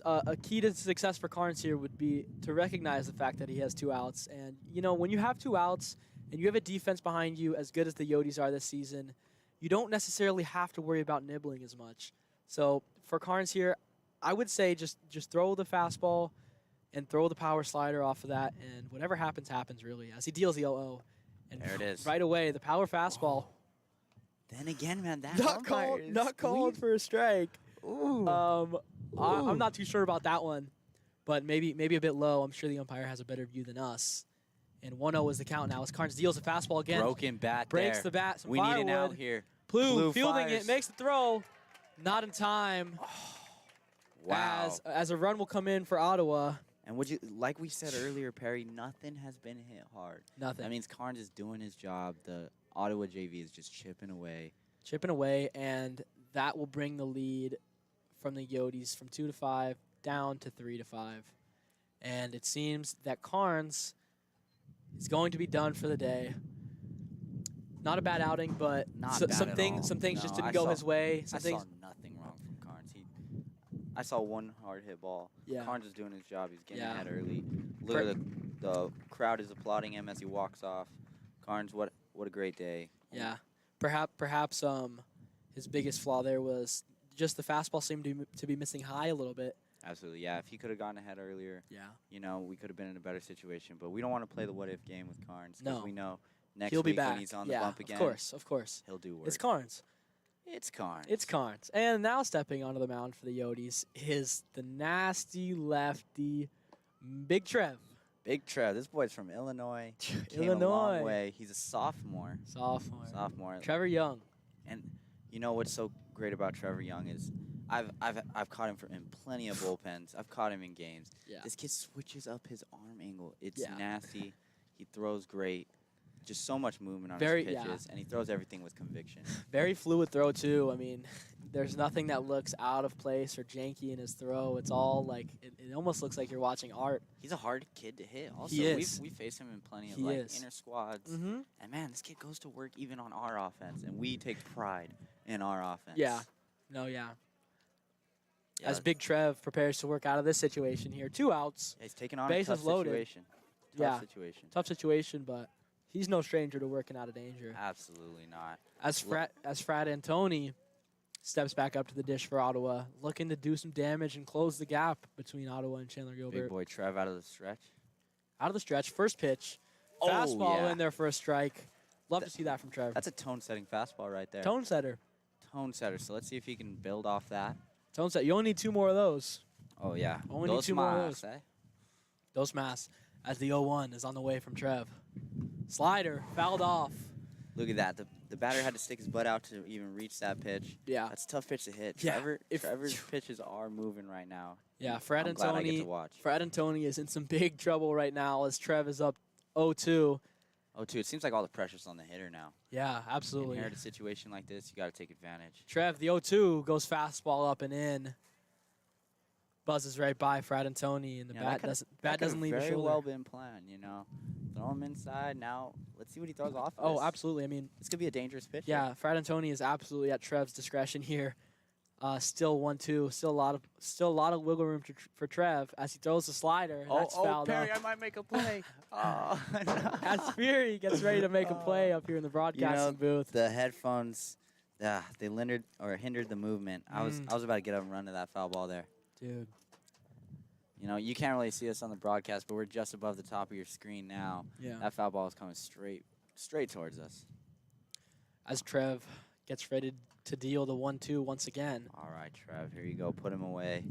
a key to success for Carnes here would be to recognize the fact that he has 2 outs. And, you know, when you have 2 outs and you have a defense behind you as good as the Yotes are this season, you don't necessarily have to worry about nibbling as much. So for Carnes here, I would say just throw the fastball and throw the power slider off of that, and whatever happens, happens, really, as he deals the 0-0. And There it is. right away, the power fastball. Then again, man, that Not called for a strike. Ooh. I'm not too sure about that one, but maybe a bit low. I'm sure the umpire has a better view than us. And 1-0 is the count now as Carnes deals the fastball again. Broken bat breaks there. the bat. Some We need an out firewood. here. Blue fielding fires. it, makes the throw. Not in time. Wow. As a run will come in for Ottawa. And would you, like we said earlier, Perry, nothing has been hit hard. Nothing. That means Carnes is doing his job. The Ottawa JV is just chipping away. Chipping away, and that will bring the lead from the Yotes from 2-5 down to 3-5. And it seems that Carnes is going to be done for the day. Not a bad outing, but Not some bad at things all. just No, didn't I go saw- his way. I saw nothing wrong from Carnes. I saw one hard hit ball. Yeah. Carnes is doing his job. He's getting Yeah. ahead early. Literally, the crowd is applauding him as he walks off. Carnes, what a great day. Yeah, perhaps his biggest flaw there was just the fastball seemed to be missing high a little bit. Absolutely, yeah. If he could have gotten ahead earlier, Yeah, you know, we could have been in a better situation. But we don't want to play the what-if game with Carnes because No. we know next he'll be week back. when he's on the Yeah, bump again, of course. he'll do work. It's Carnes. It's Carnes. It's Carnes. And now stepping onto the mound for the Yotes is the nasty lefty, Big Trev. Big Trev. This boy's from Illinois. Came a Illinois. long way. He's a sophomore. Sophomore. Trevor Young. And you know what's so great about Trevor Young is I've caught him in plenty of bullpens. I've caught him in games. Yeah. This kid switches up his arm angle. It's Yeah. nasty. He throws great. Just so much movement on Very- his yeah. pitches, and he throws everything with conviction. Very fluid throw, too. I mean, there's nothing that looks out of place or janky in his throw. It's all like, it almost looks like you're watching art. He's a hard kid to hit. Also, He is. we face him in plenty of He like is. inner squads. Mm-hmm. And man, this kid goes to work even on our offense, and we take pride in our offense. Yeah. No, yeah. Yeah, As Big Trev prepares to work out of this situation here. 2 outs. he's taking on bases a tough loaded. situation. Yeah. Tough situation. Tough situation, but he's no stranger to working out of danger. Absolutely not. As Frat Antoni steps back up to the dish for Ottawa, looking to do some damage and close the gap between Ottawa and Chandler Gilbert. Big boy Trev out of the stretch. Out of the stretch, first pitch. Oh, Fastball yeah. in there for a strike. Love to see that from Trev. That's a tone-setting fastball right there. Tone setter. Tone setter. So let's see if he can build off that. Tone set. You only need 2 more of those. Oh, yeah. Only need Dos 2 more of más, those. eh? Dos Mass as the 0-1 is on the way from Trev. Slider, fouled off. Look at that. The batter had to stick his butt out to even reach that pitch. Yeah. That's a tough pitch to hit. Yeah, Trevor's pitches are moving right now. Yeah, Fred I'm glad I get to Antoni. watch. Fred Antoni is in some big trouble right now as Trev is up 0-2. Oh, too. It seems like all the pressure's on the hitter now. Yeah, absolutely. Inherit a situation like this, you got to take advantage. Trev, the 0-2 goes fastball up and in. Buzzes right by Fred Antoni, and the bat doesn't leave his very shoulder. well been planned, you know. Throw him inside. Now, let's see what he throws off of Oh, this. absolutely. I mean, This could be a dangerous pitch. yeah, Fred Antoni is absolutely at Trev's discretion here. Still 1-2. Still a lot of wiggle room for Trev as he throws the slider. That's fouled Perry, up. I might make a play. Oh, no. As Fury gets ready to make a play up here in the broadcasting booth. The headphones, they hindered the movement. I was about to get up and run to that foul ball there. Dude. You know, you can't really see us on the broadcast, but we're just above the top of your screen now. Yeah. That foul ball is coming straight towards us. As Trev gets ready to deal the 1-2 once again. All right, Trev, here you go. Put him away.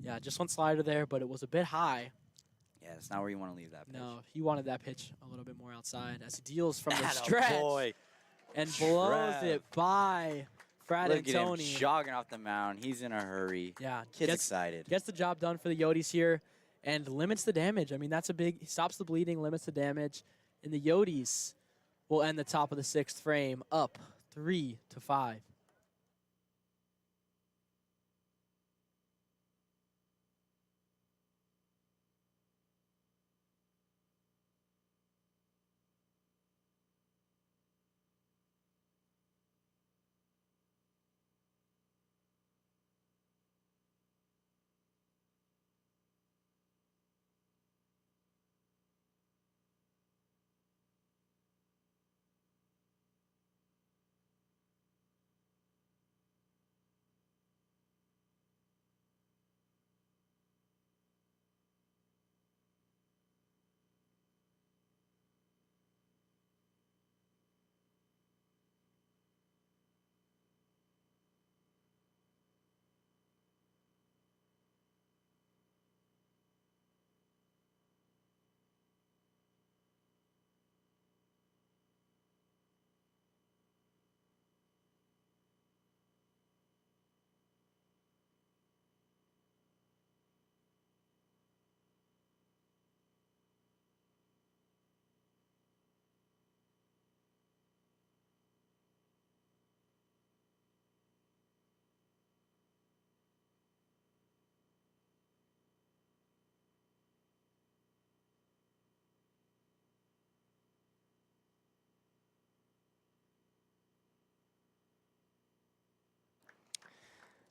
Yeah, just one slider there, but it was a bit high. Yeah, it's not where you want to leave that pitch. No, he wanted that pitch a little bit more outside as he deals from the stretch Boy. and blows it by Fred Look at him Antoni. jogging off the mound. He's in a hurry. Yeah, Kid's excited. Gets the job done for the Yotes here and limits the damage. I mean, that's a big, stops the bleeding, limits the damage. And the Yotes will end the top of the 6th frame up 3-5.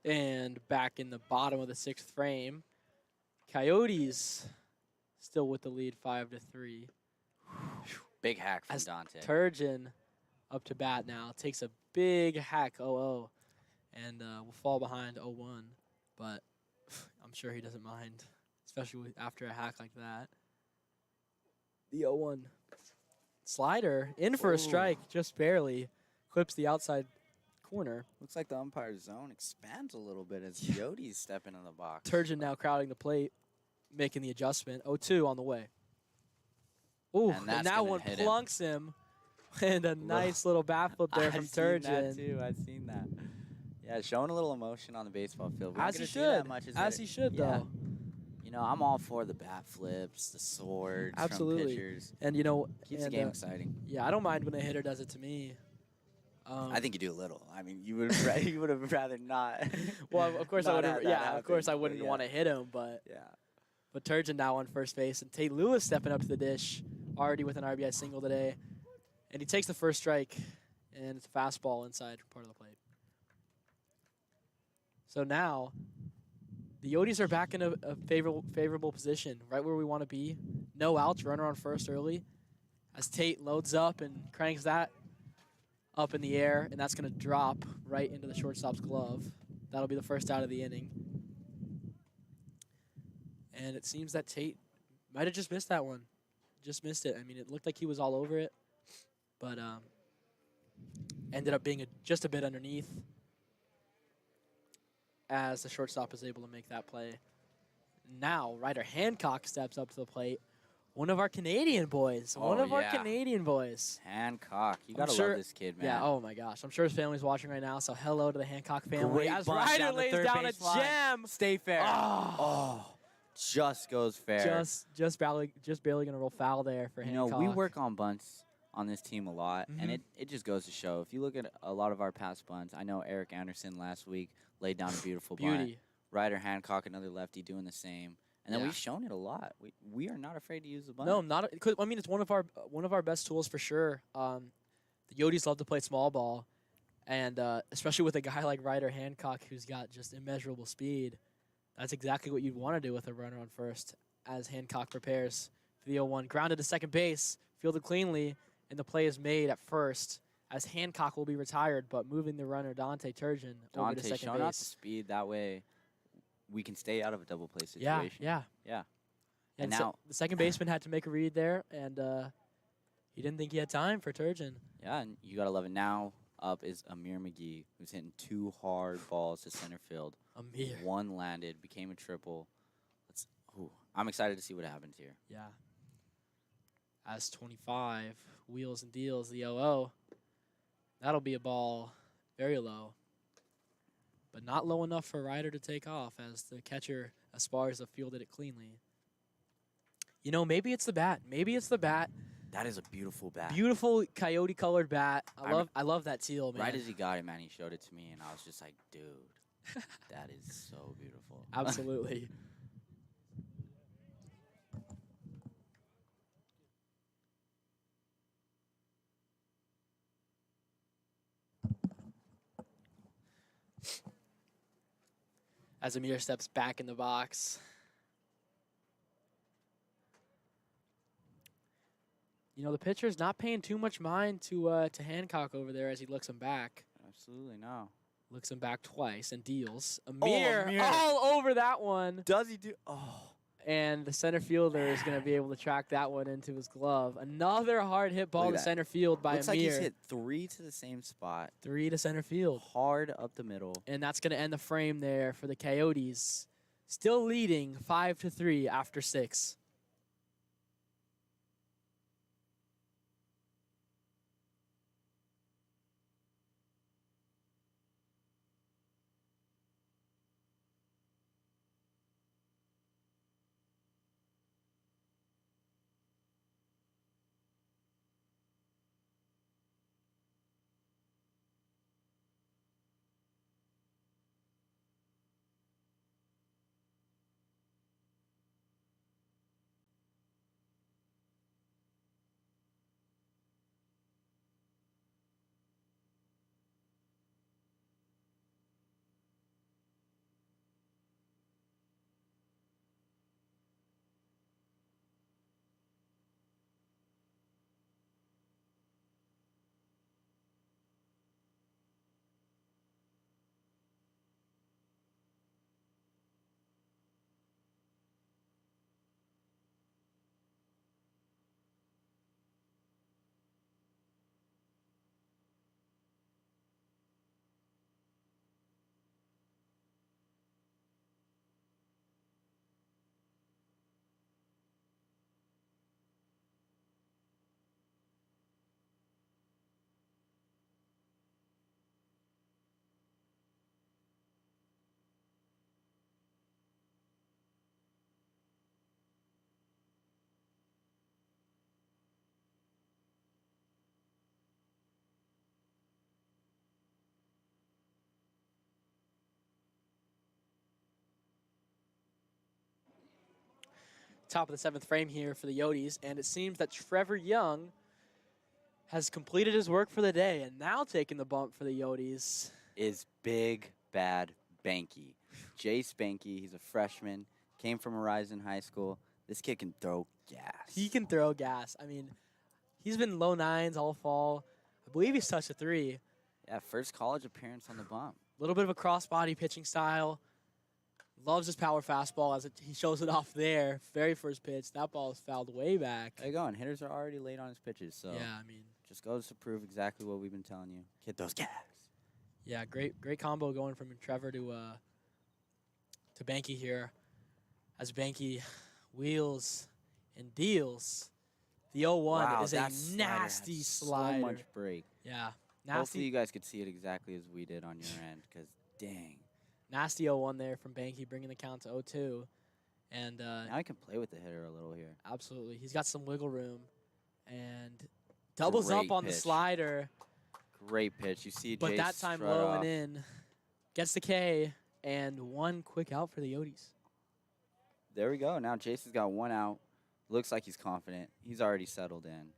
And back in the bottom of the 6th frame, Coyotes still with the lead 5-3. Big hack from As Dante. Turgeon up to bat now, takes a big hack 0-0 and will fall behind 0-1. But I'm sure he doesn't mind, especially after a hack like that. The 0-1 slider in for a strike, just barely. Clips the outside corner. Looks like the umpire's zone expands a little bit as Yotes step into the box. Turgeon now crowding the plate, making the adjustment. 0-2 on the way. Ooh, and that one plunks him. And a nice little bat flip there from Turgeon. I've seen that too. I've seen that. Yeah, showing a little emotion on the baseball field. As he should. As he should, though. You know, I'm all for the bat flips, the swords Absolutely. from pitchers. And, you know, Keeps the game exciting. Yeah, I don't mind when a hitter does it to me. I think you do a little. I mean, you would have rather not. Well, of course I would. Yeah, of course I wouldn't yeah. want to hit him, but Yeah. But Turgeon now on first base, and Tate Lewis stepping up to the dish, already with an RBI single today, and he takes the first strike, and it's a fastball inside part of the plate. So now, the Yotes are back in a favorable position, right where we want to be. No outs, runner on first early, as Tate loads up and cranks that up in the air, and that's going to drop right into the shortstop's glove. That'll be the first out of the inning. And it seems that Tate might have just missed that one. Just missed it. I mean, it looked like he was all over it, but ended up being just a bit underneath as the shortstop is able to make that play. Now, Ryder Hancock steps up to the plate. One of our Canadian boys. Our Canadian boys. Hancock. You got to love this kid, man. Yeah, oh my gosh. I'm sure his family's watching right now, so hello to the Hancock family. Great as bunt Ryder down the lays third down a base line. gem. Stay fair. Oh. Just goes fair. Just barely going to roll foul there for Hancock. You know, we work on bunts on this team a lot, and it just goes to show. If you look at a lot of our past bunts, I know Eric Anderson last week laid down a beautiful bunt. Ryder Hancock, another lefty, doing the same. And then Yeah. we've shown it a lot. We are not afraid to use the bunt. No, not. I mean, it's one of our best tools for sure. The Yotes love to play small ball, and especially with a guy like Ryder Hancock, who's got just immeasurable speed. That's exactly what you'd want to do with a runner on first, as Hancock prepares for the 0-1. Grounded to second base, fielded cleanly, and the play is made at first, as Hancock will be retired, but moving the runner Dante Turgeon over to Dante, second showing out the base. speed. That way, we can stay out of a double play situation. Yeah. And so now, the second baseman had to make a read there, and he didn't think he had time for Turgeon. yeah, and you gotta love it. Now up is Amir McGee, who's hitting 2 hard balls to center field. Amir. 1 landed, became a triple. I'm excited to see what happens here. Yeah. As 25 wheels and deals the 0-0. That'll be a ball very low, but not low enough for Ryder to take off, as the catcher Esparza fielded it cleanly. You know, maybe it's the bat. That is a beautiful bat. Beautiful coyote-colored bat. I love that teal, man. Right as he got it, man, he showed it to me, and I was just like, dude, that is so beautiful. Absolutely. As Amir steps back in the box. You know, the pitcher's not paying too much mind to Hancock over there as he looks him back. Absolutely, no. Looks him back twice and deals. Amir, Amir. all over that one. Does he do? Oh. And the center fielder is going to be able to track that one into his glove. Another hard hit ball Look to at that. center field by Looks Amir. like he's hit 3 to the same spot. 3 to center field. Hard up the middle. And that's going to end the frame there for the Coyotes. Still leading 5-3 after 6. Top of the 7th frame here for the Yotes, and it seems that Trevor Young has completed his work for the day and now taking the bump for the Yotes. Is Big Bad Banky. Jace Banky, he's a freshman, came from Horizon High School. This kid can throw gas. He can throw gas. I mean, he's been low 9s all fall. I believe he's touched a 3. Yeah, first college appearance on the bump. A little bit of a cross-body pitching style. Loves his power fastball as he shows it off there. Very first pitch. That ball is fouled way back. There you go, and hitters are already late on his pitches, so Yeah, I mean, just goes to prove exactly what we've been telling you. Hit those gas. yeah, great combo going from Trevor to Banky here. As Banky wheels and deals. The 0-1 Wow, is a that slider had nasty slider. So much break. Yeah, Hopefully you nasty, guys could see it exactly as we did on your end, because dang. nasty 0-1 there from Banky, bringing the count to 0-2. And Now I can play with the hitter a little here. absolutely, he's got some wiggle room. And doubles Great up on the pitch. slider. Great pitch. You see But Jace that time strut low off. and in. Gets the K, and one quick out for the Yotes. There we go. Now Jace has got one out. Looks like he's confident. He's already settled in.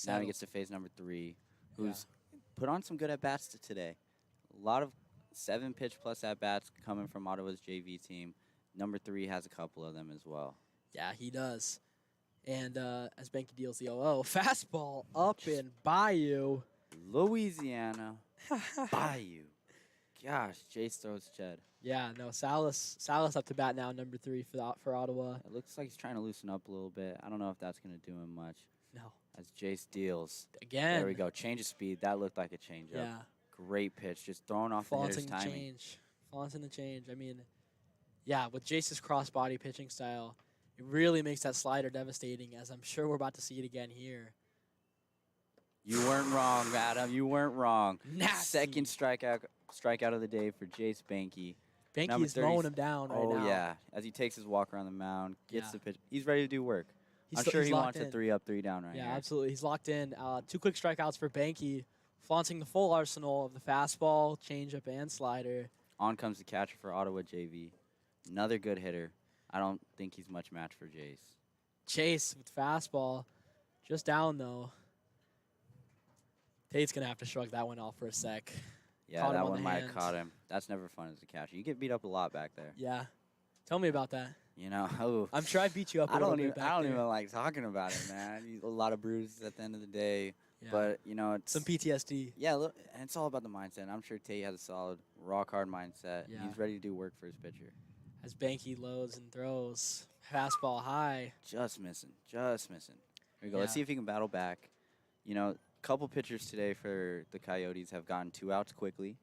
Now he gets to face number 3, who's put on some good at-bats today. A lot of 7-pitch plus at-bats coming from Ottawa's JV team. Number 3 has a couple of them as well. Yeah, he does. And as Banky deals the 0-0, fastball up and Bayou. Louisiana. Bayou. Gosh, Jace throws Jed. Yeah, no, Salas up to bat now, number 3 for Ottawa. It looks like he's trying to loosen up a little bit. I don't know if that's going to do him much. No. As Jace deals. Again. There we go. Change of speed. That looked like a changeup. Yeah. Great pitch. Just throwing off the hitter's timing. Flaunting the change. I mean, yeah, with Jace's cross-body pitching style, it really makes that slider devastating, as I'm sure we're about to see it again here. You weren't wrong, Adam. You weren't wrong. Nasty. Second strikeout of the day for Jace Banky. Banky is mowing him down right now. Oh, yeah. As he takes his walk around the mound, gets the pitch. He's ready to do work. I'm sure he wants a 3-up, 3-down right here. Yeah, absolutely. He's locked in. 2 quick strikeouts for Banky, flaunting the full arsenal of the fastball, changeup, and slider. On comes the catcher for Ottawa JV. Another good hitter. I don't think he's much match for Jace. Chase with fastball. Just down, though. Tate's going to have to shrug that one off for a sec. Yeah, that one might have caught him. That's never fun as a catcher. You get beat up a lot back there. Yeah. Tell me about that. You know, I'm sure I beat you up a little bit back there. I don't even like talking about it, man. A lot of bruises at the end of the day. Yeah. But, you know, it's some PTSD. Yeah, look, and it's all about the mindset. I'm sure Tate has a solid, rock-hard mindset. Yeah. He's ready to do work for his pitcher. As Banky loads and throws. Fastball high. Just missing. Just missing. Here we go. Let's see if he can battle back. You know, a couple pitchers today for the Coyotes have gotten 2 outs quickly.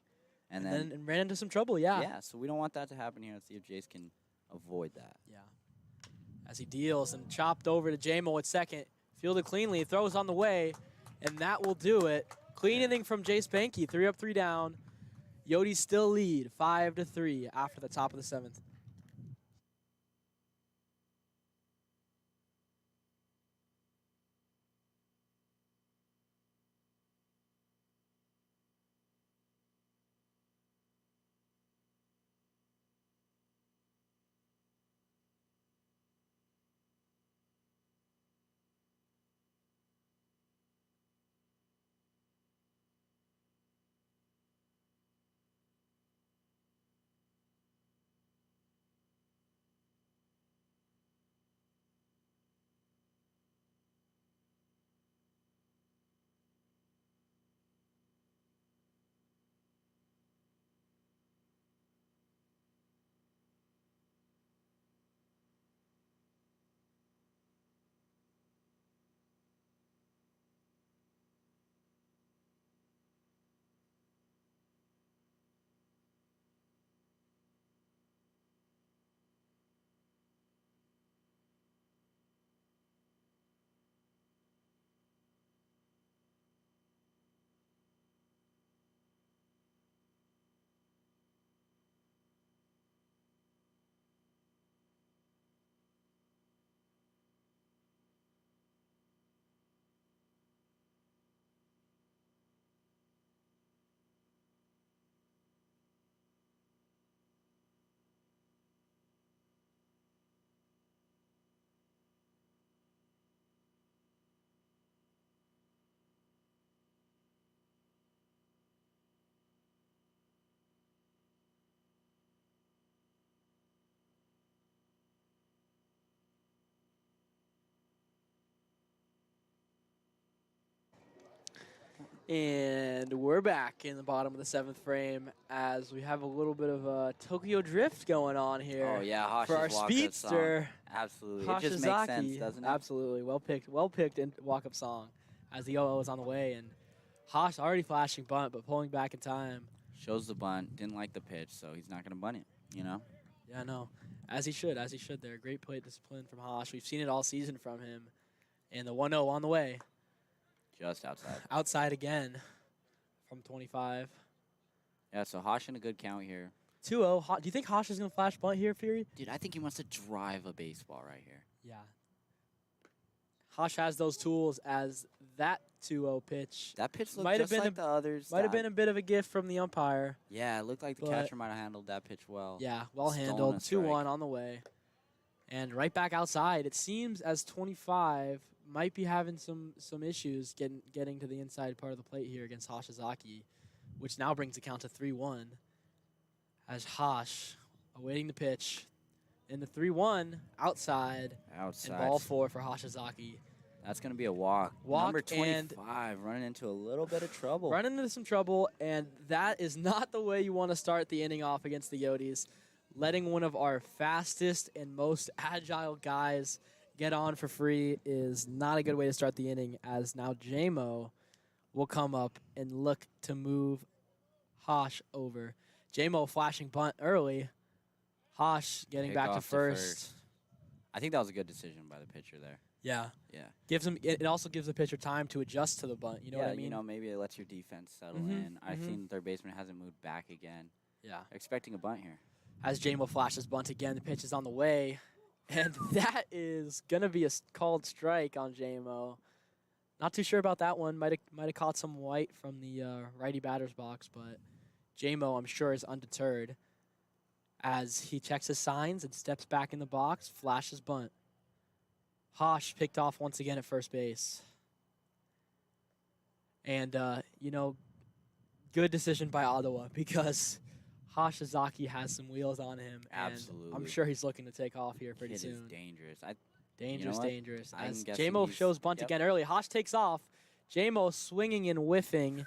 And then ran into some trouble, yeah. Yeah, so we don't want that to happen here. Let's see if Jace can avoid that. Yeah. As he deals and chopped over to J-Mo at second. Fielded cleanly, throws on the way, and that will do it. Clean inning from Jace Banky, 3 up, 3 down. Yotes still lead 5-3 after the top of the 7th. And we're back in the bottom of the 7th frame as we have a little bit of a Tokyo Drift going on here. Oh, yeah, Hosh's for our speedster. Absolutely. It just makes sense, doesn't it? Absolutely. Well picked in walk-up song as the 0-0 is on the way. And Hosh already flashing bunt, but pulling back in time. Shows the bunt. Didn't like the pitch, so he's not going to bunt it, you know? Yeah, no. As he should there. Great plate discipline from Hosh. We've seen it all season from him. And the 1-0 on the way. Just outside. Outside again from 25. Yeah, so Hosh in a good count here. 2-0. Do you think Hosh is going to flash bunt here, Fury? Dude, I think he wants to drive a baseball right here. Yeah. Hosh has those tools as that 2-0 pitch. That pitch looked just like the others. Might have been a bit of a gift from the umpire. Yeah, it looked like the catcher might have handled that pitch well. Yeah, well handled. 2-1 on the way. And right back outside, it seems as 25 might be having some issues getting to the inside part of the plate here against Hashizaki, which now brings the count to 3-1. As Hash awaiting the pitch. In the 3-1, outside. And ball 4 for Hashizaki. That's going to be a walk. Number 25 running into a little bit of trouble. Running into some trouble, and that is not the way you want to start the inning off against the Yotes. Letting one of our fastest and most agile guys get on for free is not a good way to start the inning, as now JMO will come up and look to move Hosh over. JMO flashing bunt early. Hosh getting back to first. I think that was a good decision by the pitcher there. Yeah. Yeah. Gives him. It also gives the pitcher time to adjust to the bunt. You know what I mean? You know, maybe it lets your defense settle in. I think the third baseman hasn't moved back again. Yeah. They're expecting a bunt here. As JMO flashes bunt again, the pitch is on the way. And that is going to be a called strike on JMO. Not too sure about that one. Might have caught some white from the righty batter's box, but JMO, I'm sure, is undeterred as he checks his signs and steps back in the box, flashes bunt. Hosh picked off once again at first base. And, you know, good decision by Ottowa because Hashizaki has some wheels on him. Absolutely. And I'm sure he's looking to take off here pretty soon. It is dangerous. Dangerous. As JMO shows bunt again early. Hosh takes off. JMO swinging and whiffing.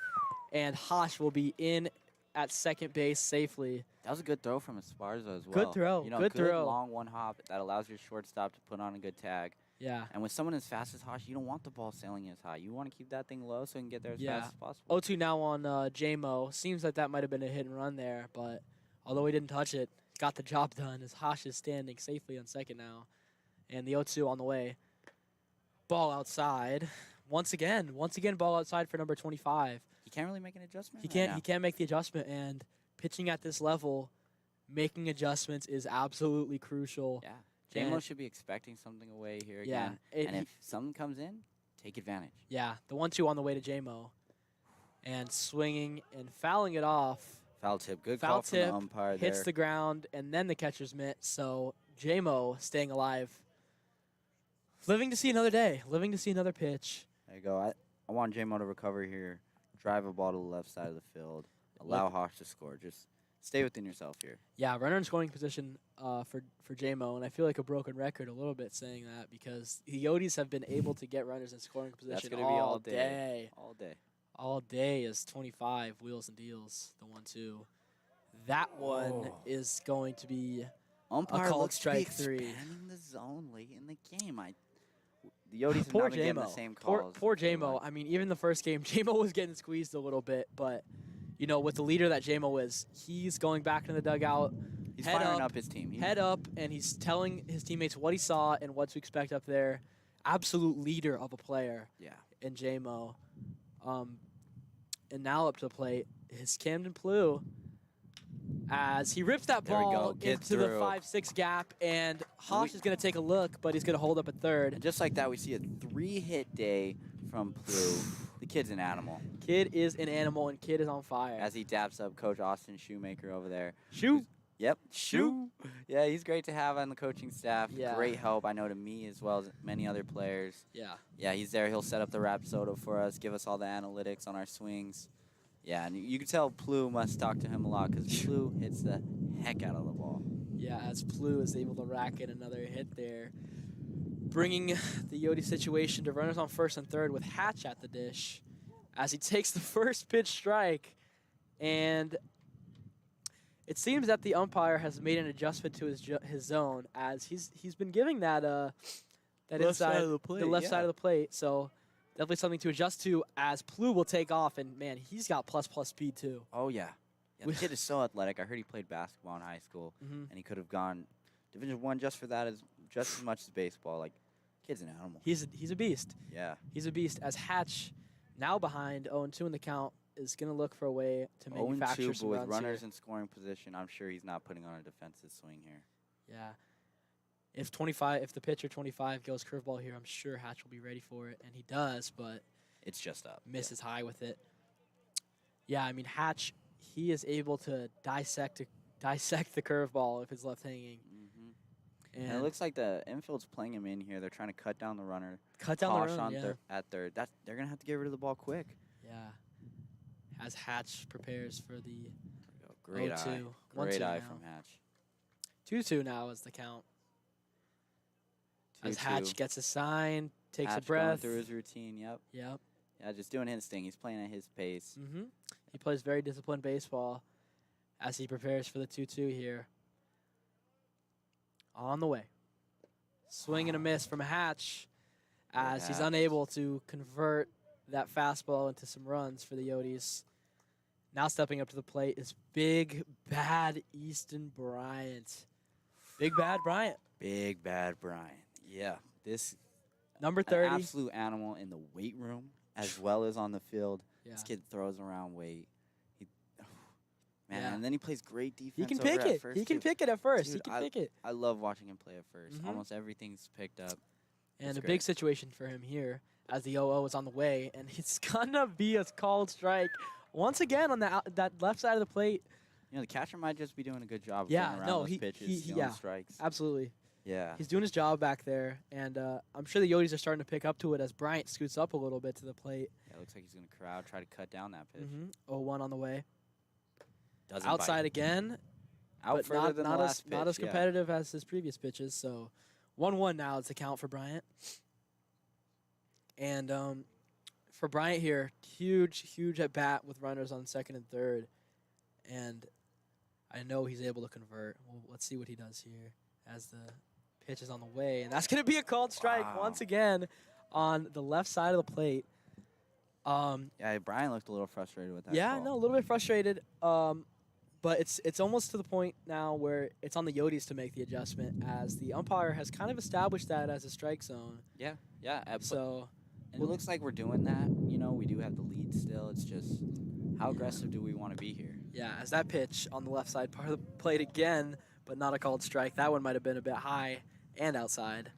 And Hosh will be in at second base safely. That was a good throw from Esparza as well. Good throw. You know, good throw. Long one hop that allows your shortstop to put on a good tag. Yeah. And with someone as fast as Hosh, you don't want the ball sailing as high. You want to keep that thing low so it can get there as fast as possible. 0-2 now on JMO. Seems like that might have been a hit and run there, but although he didn't touch it, got the job done as Hosh is standing safely on second now. And the 0-2 on the way. Ball outside. Once again, ball outside for number 25. He can't really make an adjustment. He can't make the adjustment, and pitching at this level, making adjustments is absolutely crucial. Yeah. JMO should be expecting something away here again. And if something comes in, take advantage. Yeah, the 1-2 on the way to JMO. And swinging and fouling it off. Foul tip. Good call from the umpire there. Hits the ground, and then the catcher's mitt. So JMO staying alive. Living to see another day. Living to see another pitch. There you go. I want JMO to recover here. Drive a ball to the left side of the field. Allow Hosh to score. Just stay within yourself here. Yeah, runner in scoring position for JMO, and I feel like a broken record a little bit saying that because the Yotes have been able to get runners in scoring position That's gonna be all day. All day. All day is 25 wheels and deals, the 1-2. That one is going to be umpire a called strike 3. Expanding the zone late in the game. The Yotes have not been getting the same calls. Poor JMO. I mean, even the first game, JMO was getting squeezed a little bit, but you know, with the leader that JMO is, he's going back in the dugout. He's firing up his team. Head up, and he's telling his teammates what he saw and what to expect up there. Absolute leader of a player. Yeah. In JMO. And now up to the plate is Camden Plew as he rips that ball into the 5-6 gap, and Hosh is going to take a look, but he's going to hold up at third. And just like that, we see a 3-hit day from Plew. The kid's an animal. Kid is an animal, and Kid is on fire. As he daps up Coach Austin Shoemaker over there. Yep. Yeah, he's great to have on the coaching staff. Yeah. Great help, I know, to me as well as many other players. Yeah. Yeah, he's there. He'll set up the Rapsodo for us, give us all the analytics on our swings. Yeah, and you can tell Plew must talk to him a lot because Plew hits the heck out of the ball. Yeah, as Plew is able to rack in another hit there. Bringing the Yote situation to runners on first and third with Hatch at the dish as he takes the first pitch strike. And it seems that the umpire has made an adjustment to his zone as he's been giving that left side of the plate, the left side of the plate. So definitely something to adjust to as Plew will take off, and man, he's got plus speed too. Oh yeah, the kid is so athletic. I heard he played basketball in high school, and he could have gone Division I just for that, just as much as baseball. Like, kid's an animal. He's a beast. Yeah, he's a beast. As Hatch, now behind 0-2 in the count, is going to look for a way to manufacture some runs. 0-2, but with runners here in scoring position, I'm sure he's not putting on a defensive swing here. Yeah. If the pitcher 25 goes curveball here, I'm sure Hatch will be ready for it, and he does, but it's just up. Misses high with it. Yeah, I mean, Hatch, he is able to dissect the curveball if it's left hanging. And it And looks like the infield's playing him in here. They're trying to cut down the runner. cut down the run, yeah. At third. They're going to have to get rid of the ball quick. Yeah. As Hatch prepares for the Great 0-2. eye. 1-2 Great eye now. from Hatch. 2-2 now is the count. As 2-2. Hatch gets a sign, takes Hatch a breath. going through his routine, yep. Yep. Yeah, just doing his thing. He's playing at his pace. Mm-hmm. He plays very disciplined baseball as he prepares for the 2-2 here. On the way. Swing and a miss from Hatch as he's unable to convert that fastball into some runs for the Yotes. Now stepping up to the plate is Big Bad Easton Bryant. Big Bad Bryant. Big Bad Bryant. Yeah, this Number an 30. absolute animal in the weight room as well as on the field. Yeah. This kid throws around weight. Man, Yeah. and then he plays great defense. He can over pick at it. first, He can too. pick it at first. Dude, He can pick it. I love watching him play at 1st. Mhm. Almost everything's picked up. And That's a great. big situation for him here as the 0-0 is on the way, and it's gonna be a called strike once again on that left side of the plate. You know, the catcher might just be doing a good job of Yeah, getting around no, those he- pitches, he- stealing yeah. strikes. Absolutely, Yeah. he's doing his job back there, and I'm sure the Yotes are starting to pick up to it as Bryant scoots up a little bit to the plate. Yeah, looks like he's going to crowd, try to cut down that pitch. 0-1 on the way. Doesn't Outside bite. again, Out but further than the last pitch. not as yeah. competitive as his previous pitches. So 1-1 now is the count for Bryant. And for Bryant here, huge at bat with runners on second and third. And I know he's able to convert. Well, let's see what he does here as the pitch is on the way. And that's going to be a called strike Wow. once again on the left side of the plate. Yeah, Brian looked a little frustrated with that Yeah, call. no, a little bit frustrated. But it's almost to the point now where it's on the Yotes to make the adjustment as the umpire has kind of established that as a strike zone. Yeah, So and it looks like we're doing that. You know, we do have the lead still. It's just how aggressive do we want to be here? yeah, as that pitch on the left side part of the plate again, but not a called strike. That one might have been a bit high and outside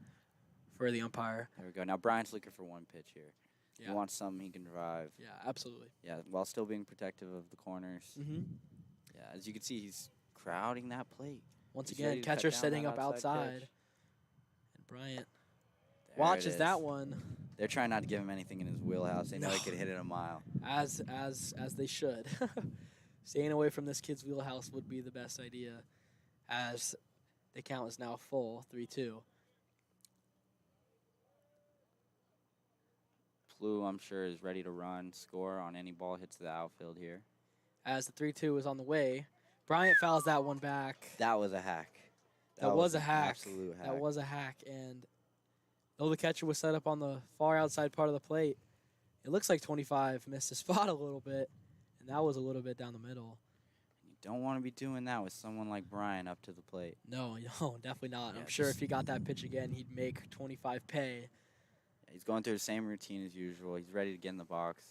for the umpire. There we go. Now Brian's looking for one pitch here. Yeah. He wants something he can drive. Yeah, absolutely. Yeah, while still being protective of the corners. Mm-hmm. Yeah, as you can see, he's crowding that plate. Once He's again, ready to cut catcher down setting that up outside outside. pitch. And Bryant There watches it is. that one They're trying not to give him anything in his wheelhouse. They know he No. could hit it a mile. as they should. Staying away from this kid's wheelhouse would be the best idea as the count is now full, 3-2. Plu, I'm sure, is ready to run, score on any ball hits the outfield here. As the 3-2 is on the way, Bryant fouls that one back. That was a hack. That was a an hack. Absolute hack. That was a hack, and though the catcher was set up on the far outside part of the plate, it looks like 25 missed his spot a little bit, and that was a little bit down the middle. You don't want to be doing that with someone like Brian up to the plate. No, definitely not. Yeah, I'm sure just- if he got that pitch again, he'd make 25 pay. He's going through the same routine as usual. He's ready to get in the box,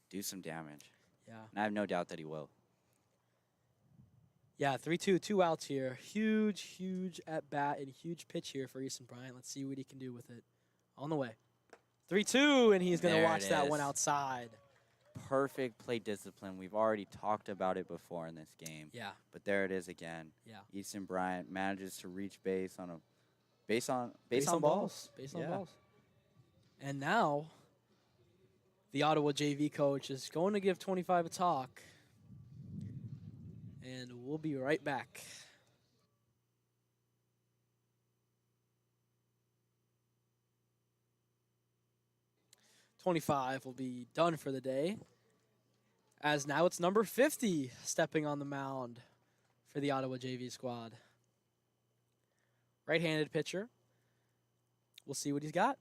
do some damage. Yeah. And I have no doubt that he will. Yeah, 3-2, 2 outs here. Huge at bat and huge pitch here for Easton Bryant. Let's see what he can do with it. On the way. 3-2, and he's going to There watch it that is. one outside. Perfect plate discipline. We've already talked about it before in this game. Yeah, But there it is again. yeah. Easton Bryant manages to reach base on a base on balls. Based on Yeah. balls. And now, the Ottowa JV coach is going to give 25 a talk. And we'll be right back. "25 will be done for the day, as now it's number 50 stepping on the mound for the Ottowa JV squad. Right-handed pitcher. We'll see what he's got.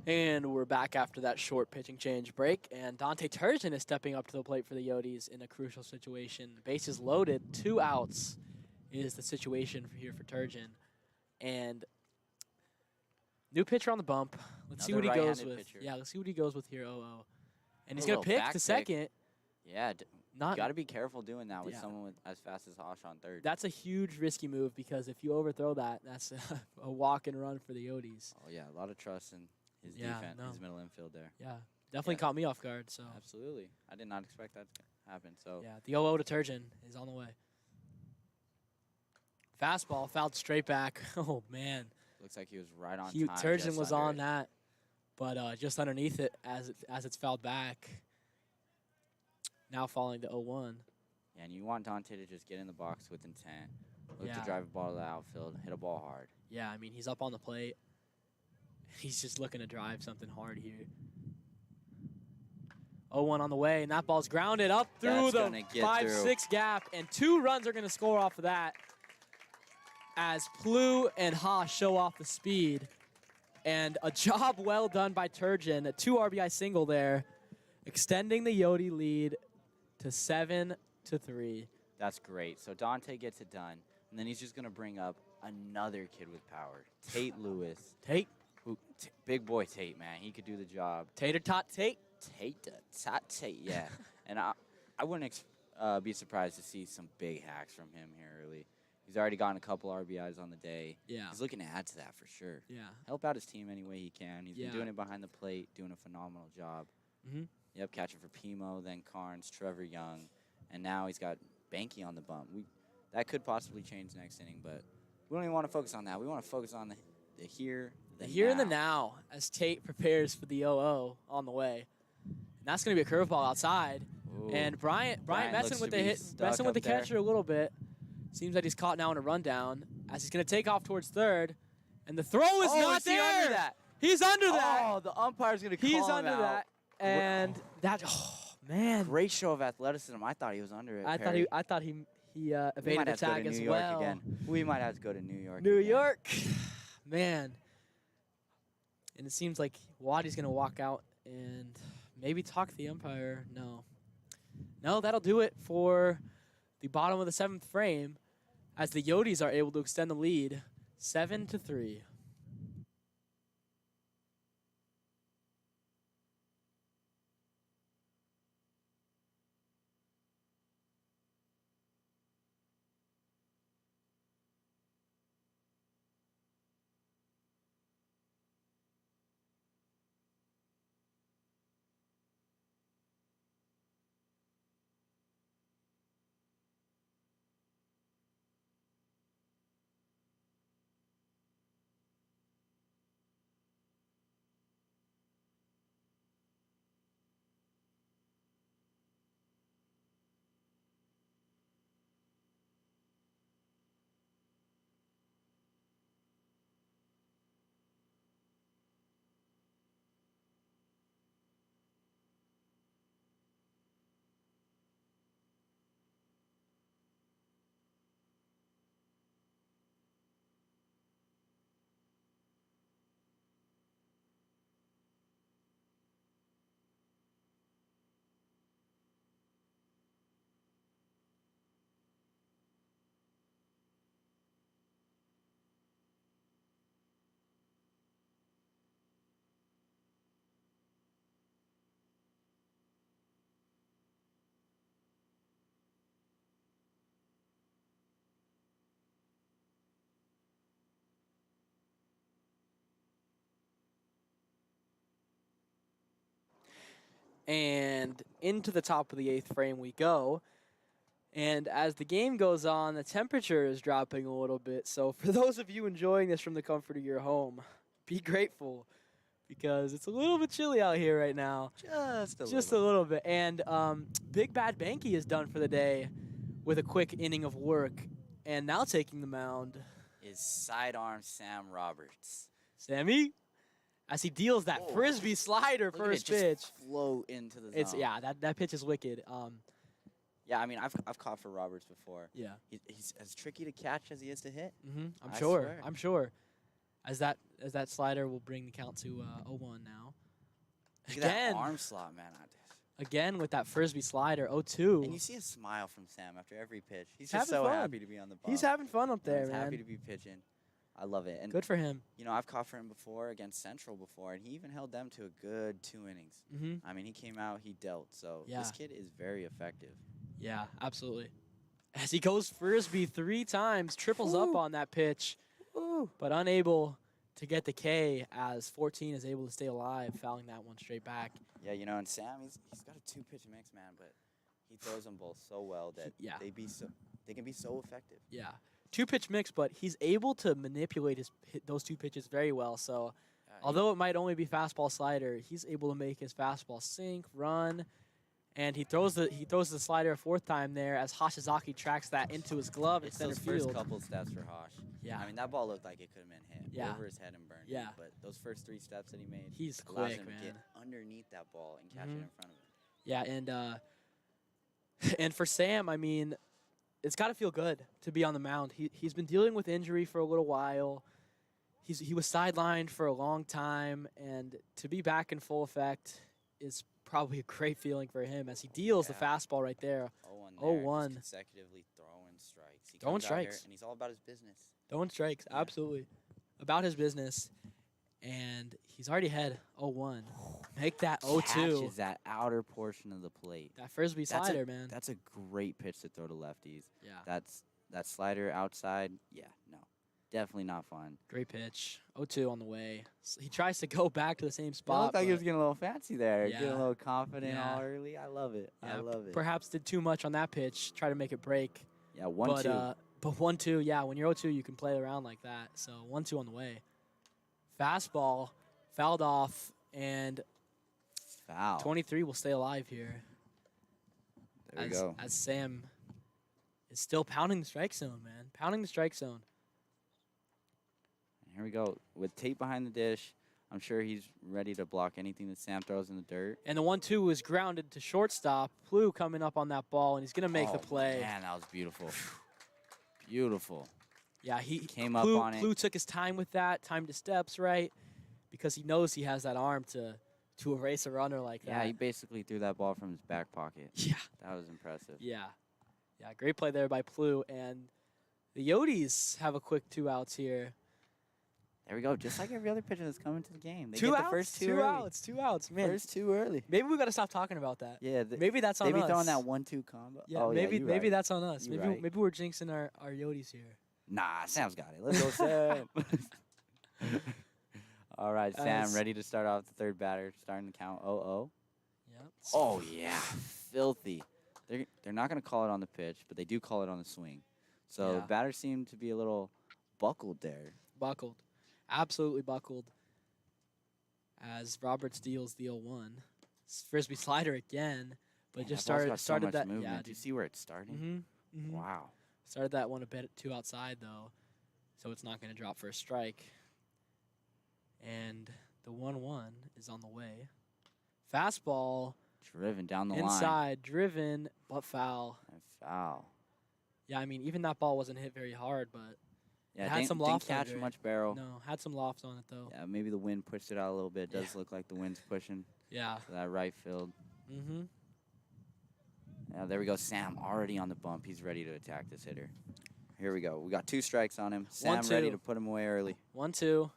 And we're back after that short pitching change break. And Dante Turgeon is stepping up to the plate for the Yotes in a crucial situation. Bases loaded, 2 outs is the situation here for Turgeon. And new pitcher on the bump. Let's see what he goes with. Pitcher. Yeah, let's see what he goes with here, 0-0. And he's A going to little pick back to second. Yeah, Not got to be careful doing that with Yeah. someone with as fast as Hosh on third. That's a huge risky move because if you overthrow that, that's a walk and run for the Yotes. Oh, yeah, a lot of trust in his Yeah, defense, no. his middle infield there. Yeah, definitely caught me off guard. So Absolutely. I did not expect that to happen. So yeah, the 0-0 to Turgeon is on the way. Fastball fouled straight back. Oh man, looks like he was right on Hugh time. Turgeon just was under on it. that, but just underneath it as it's fouled back. Now falling to 0-1. Yeah, and you want Dante to just get in the box with intent. Look Yeah. to drive a ball to the outfield, hit a ball hard. Yeah, I mean he's up on the plate. He's just looking to drive something hard here. 0-1 on the way, and that ball's grounded up through That's the gonna get 5-6 gap, and 2 runs are going to score off of that as Plu and Haas show off the speed. And a job well done by Turgeon, a 2 RBI single there, extending the Yote lead to 7-3. That's great. So Dante gets it done, and then he's just going to bring up another kid with power, Tate Lewis. Tate. Big boy Tate, man. He could do the job. Tater tot Tate. Tate, yeah. And I wouldn't be surprised to see some big hacks from him here early. He's already gotten a couple RBIs on the day. Yeah. He's looking to add to that for sure. Yeah. Help out his team any way he can. He's Yeah. been doing it behind the plate, doing a phenomenal job. Mm-hmm. Yep, catching for Pimo, then Carnes, Trevor Young, and now he's got Banky on the bump. That could possibly change next inning, but we don't even want to focus on that. We want to focus on the here, The here and the now as Tate prepares for the 0-0 on the way. And that's going to be a curveball outside. Ooh. And Bryant messing looks with to the be hit, stuck messing with up the there. catcher a little bit. Seems like he's caught now in a rundown as he's going to take off towards third. And the throw is not is he there. under that? He's under that. Oh, the umpire's going to call He's him under out. that. And that, oh, man. Great show of athleticism. I thought he was under it. I thought he we evaded might the have to go tag to as New York well. again. We might have to go to New York. New again. York. Man. And it seems like Waddy's going to walk out and maybe talk to the umpire. No, that'll do it for the bottom of the 7th frame as the Yotes are able to extend the lead 7-3. And into the top of the 8th frame we go. And as the game goes on, the temperature is dropping a little bit. So for those of you enjoying this from the comfort of your home, be grateful because it's a little bit chilly out here right now. Just a little bit. And Big Bad Banky is done for the day with a quick inning of work. And now taking the mound Is sidearm Sam Roberts. Sammy, as he deals that Oh. frisbee slider Look at first it pitch. just float into the zone. It's that pitch is wicked. Yeah, I mean, I've caught for Roberts before. Yeah. He's as tricky to catch as he is to hit. I'm I sure. swear. I'm sure. as that slider will bring the count to 0-1 now. Look at that arm slot, man. Again with that Frisbee slider, 0-2. And you see a smile from Sam after every pitch. He's Having just so fun. happy to be on the bump. He's having fun up there, He's man. happy to be pitching. I love it. And good for him. You know, I've caught for him before against Central before, and he even held them to a good 2 innings. Mm-hmm. I mean, he came out, he dealt. So this kid is very effective. Yeah, absolutely. As he goes Frisbee 3 times, triples up on that pitch, but unable to get the K as 14 is able to stay alive, fouling that one straight back. Yeah, you know, and Sam, he's got a 2-pitch mix, man, but he throws them both so well that they can be so effective. Yeah, 2-pitch mix, but he's able to manipulate those 2 pitches very well. So although it might only be fastball slider, he's able to make his fastball sink, run, and he throws the slider a 4th time there as Hashizaki tracks that into his glove in center field. First couple steps for Hosh. Yeah. I mean, that ball looked like it could have been hit over his head and burned. Yeah. But those first 3 steps that he made, he's allows quick, him man. to get underneath that ball and catch it in front of him. Yeah, and for Sam, I mean, it's got to feel good to be on the mound. He's been dealing with injury for a little while. He was sidelined for a long time, and to be back in full effect is probably a great feeling for him as he deals the fastball right there. 0-1. Consecutively throwing strikes. Throwing strikes. And he's all about his business. Throwing strikes, absolutely. About his business. And he's already ahead 0-1. Make that 0-2. Catches that outer portion of the plate. That Frisbee slider, man. That's a great pitch to throw to lefties. Yeah. That slider outside, no. Definitely not fun. Great pitch. 0-2 on the way. So he tries to go back to the same spot. It looked like he was getting a little fancy there. Yeah. Getting a little confident all early. I love it. Yeah, I love it. Perhaps did too much on that pitch. Try to make it break. Yeah, 1-2. But 1-2, yeah, when you're 0-2, you can play around like that. So 1-2 on the way. Fastball, fouled off, and foul. 23 will stay alive here. There we go. As Sam is still pounding the strike zone, man. Pounding the strike zone. Here we go. With tape behind the dish, I'm sure he's ready to block anything that Sam throws in the dirt. And the 1-2 is grounded to shortstop. Plu coming up on that ball, and he's going to make the play. Man, that was beautiful. Beautiful. Yeah, he came up on it. Plu took his time with that, timed his steps right, because he knows he has that arm to erase a runner like that. Yeah, he basically threw that ball from his back pocket. Yeah. That was impressive. Yeah. Yeah, great play there by Plu. And the Coyotes have a quick 2 outs here. There we go. Just like every other pitcher that's coming to the game. They 2 get outs? the first 2 2 early. outs. 2 outs, man. First 2 early. Maybe we got to stop talking about that. Yeah. Maybe that's on us. Maybe throwing that 1-2 combo. Yeah, maybe that's on us. Maybe we're jinxing our Coyotes here. Nah, Sam's got it. Let's go, Sam. All right, Sam, ready to start off the 3rd batter, starting the count 0-0. Yep. Oh, yeah. Filthy. They're not going to call it on the pitch, but they do call it on the swing. So the batter seemed to be a little buckled there. Buckled. Absolutely buckled. As Robert steals the 0-1. Frisbee slider again, but just started so much that. Movement. Yeah, do you see where it's starting? Mm-hmm. Wow. Started that one a bit too outside though, so it's not going to drop for a strike. And the 1-1 is on the way. Fastball. Driven down the line. Inside, driven, but foul. And foul. Yeah, I mean, even that ball wasn't hit very hard, but yeah, it had some loft didn't catch much barrel. No, had some loft on it, though. Yeah, maybe the wind pushed it out a little bit. It does look like the wind's pushing to that right field. Mm-hmm. Yeah, there we go. Sam already on the bump. He's ready to attack this hitter. Here we go. We got 2 strikes on him. Sam ready to put him away early. 1-2.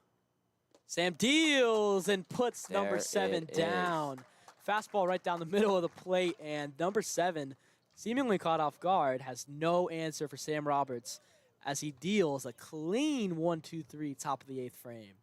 Sam deals and puts number 7 down. Fastball right down the middle of the plate, and number 7, seemingly caught off guard, has no answer for Sam Roberts as he deals a clean 1-2-3 top of the 8th frame.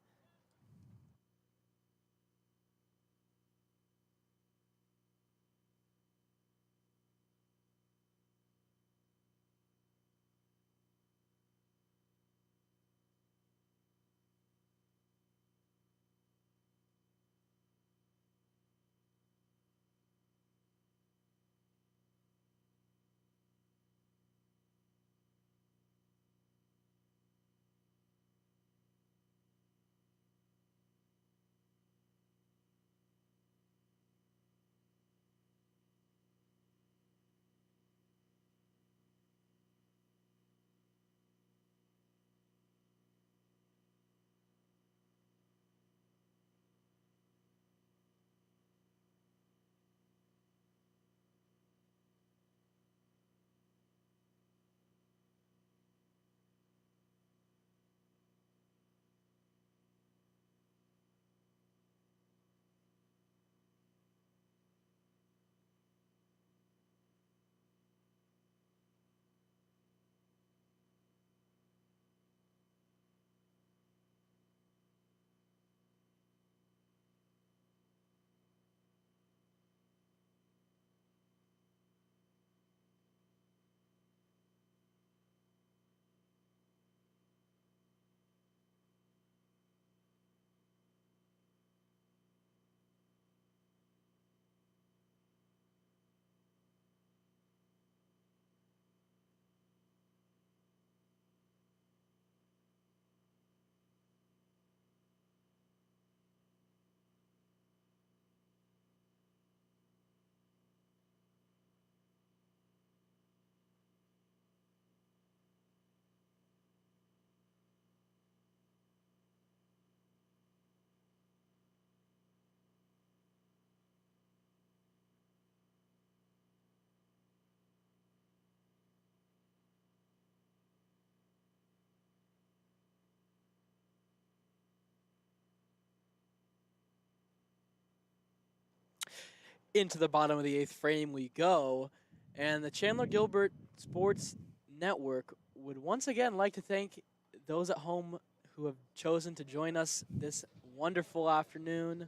Into the bottom of the 8th frame we go. And the Chandler Gilbert Sports Network would once again like to thank those at home who have chosen to join us this wonderful afternoon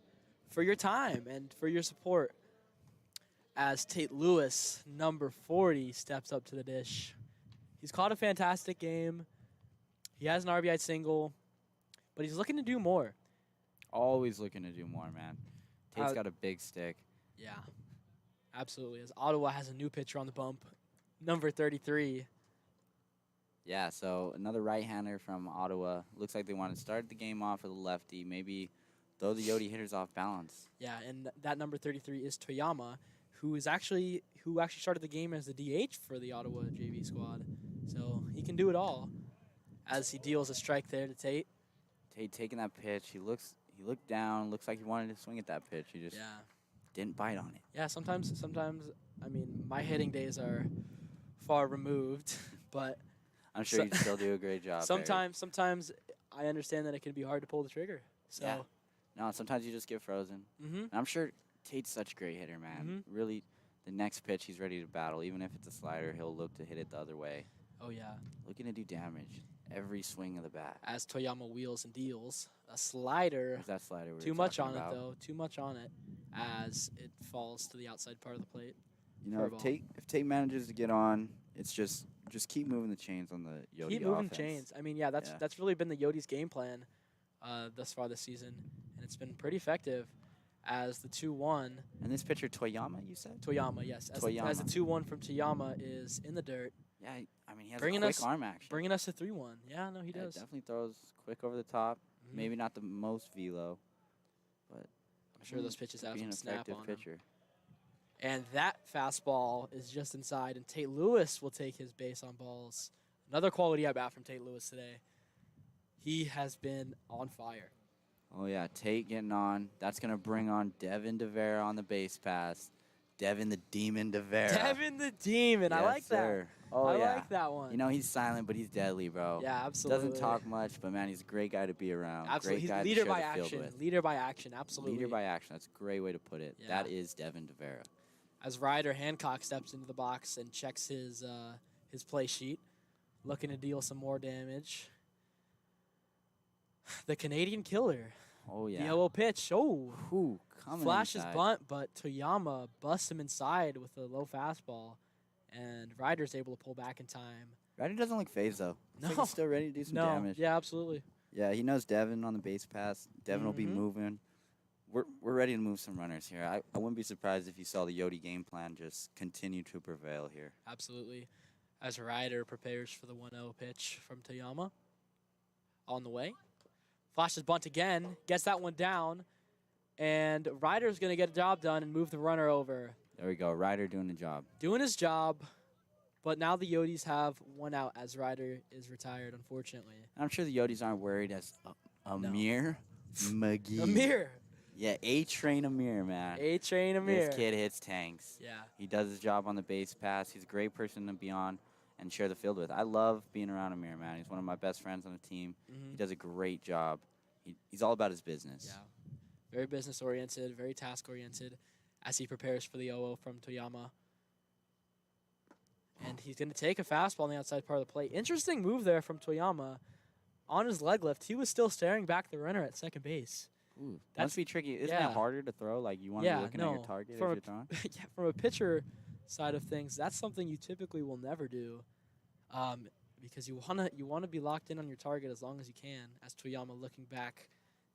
for your time and for your support. As Tate Lewis, number 40, steps up to the dish. He's caught a fantastic game. He has an RBI single, but he's looking to do more. Always looking to do more, man. Tate's got a big stick. Yeah, absolutely. As Ottowa has a new pitcher on the bump, number 33. Yeah, so another right-hander from Ottawa. Looks like they want to start the game off with a lefty, maybe throw the Yodi hitters off balance. Yeah, and that number 33 is Toyama, who actually started the game as the DH for the Ottawa JV squad. So he can do it all. As he deals a strike there to Tate. Tate taking that pitch. He looked down. Looks like he wanted to swing at that pitch. He just didn't bite on it. Yeah, sometimes. I mean, my hitting days are far removed, but I'm sure you still do a great job. Sometimes I understand that it can be hard to pull the trigger. So yeah. No, sometimes you just get frozen. And I'm sure Tate's such a great hitter, man. Really, the next pitch he's ready to battle. Even if it's a slider, he'll look to hit it the other way. Oh yeah. Looking to do damage every swing of the bat. As Toyama wheels and deals a slider. Where's that slider? Too much on it though. Too much on it as it falls to the outside part of the plate. You know, if Tate manages to get on, it's just keep moving the chains on the Yodi Keep moving offense. chains. I mean, yeah, that's really been the Yodi's game plan thus far this season, and it's been pretty effective. As the 2-1. And this pitcher Toyama, you said? Toyama, yes. As the 2-1 from Toyama is in the dirt. Yeah, I mean, he has a quick arm action. Bringing us to 3-1. Yeah, no, he does. Definitely throws quick over the top. Maybe not the most velo, but I'm sure those pitches have some snap on pitcher. him. And that fastball is just inside, and Tate Lewis will take his base on balls. Another quality at bat from Tate Lewis today. He has been on fire. Oh, yeah, Tate getting on. That's going to bring on Devin DeVera on the base pass. Devin the Demon DeVera. Devin the Demon. Yes, I like sir. that. Oh, I yeah. like that one. You know, he's silent, but he's deadly, bro. Yeah, absolutely. Doesn't talk much, but, man, he's a great guy to be around. Absolutely. Great guy He's leader to share by the field action. with. Leader by action, absolutely. Leader by action. That's a great way to put it. Yeah. That is Devin DeVera. As Ryder Hancock steps into the box and checks his play sheet, looking to deal some more damage. The Canadian Killer. Oh, yeah. The yellow pitch. Oh. Ooh, coming Flashes inside. bunt, but Toyama busts him inside with a low fastball, and Ryder's able to pull back in time. Ryder doesn't look phased, though. No. Like he's still ready to do some damage. Yeah, absolutely. Yeah, he knows Devin on the base pass. Devin will be moving. We're ready to move some runners here. I wouldn't be surprised if you saw the Yodi game plan just continue to prevail here. Absolutely. As Ryder prepares for the 1-0 pitch from Toyama. On the way. Flashes bunt again. Gets that one down. And Ryder's going to get a job done and move the runner over. There we go. Ryder doing the job. Doing his job. But now the Yodis have one out as Ryder is retired, unfortunately. I'm sure the Yodis aren't worried as Amir McGee. Amir. Yeah, A-Train Amir, man. A-Train Amir. This kid hits tanks. Yeah. He does his job on the base pass. He's a great person to be on and share the field with. I love being around Amir, man. He's one of my best friends on the team. He does a great job. He's all about his business. Yeah. Very business-oriented, very task-oriented as he prepares for the 0-0 from Toyama. And he's going to take a fastball on the outside part of the plate. Interesting move there from Toyama. On his leg lift, he was still staring back the runner at second base. Ooh, that must be tricky. Isn't it harder to throw? Like, you want to be looking at your target as you're throwing? Yeah, from a pitcher side of things, that's something you typically will never do because you wanna be locked in on your target as long as you can. As Toyama looking back,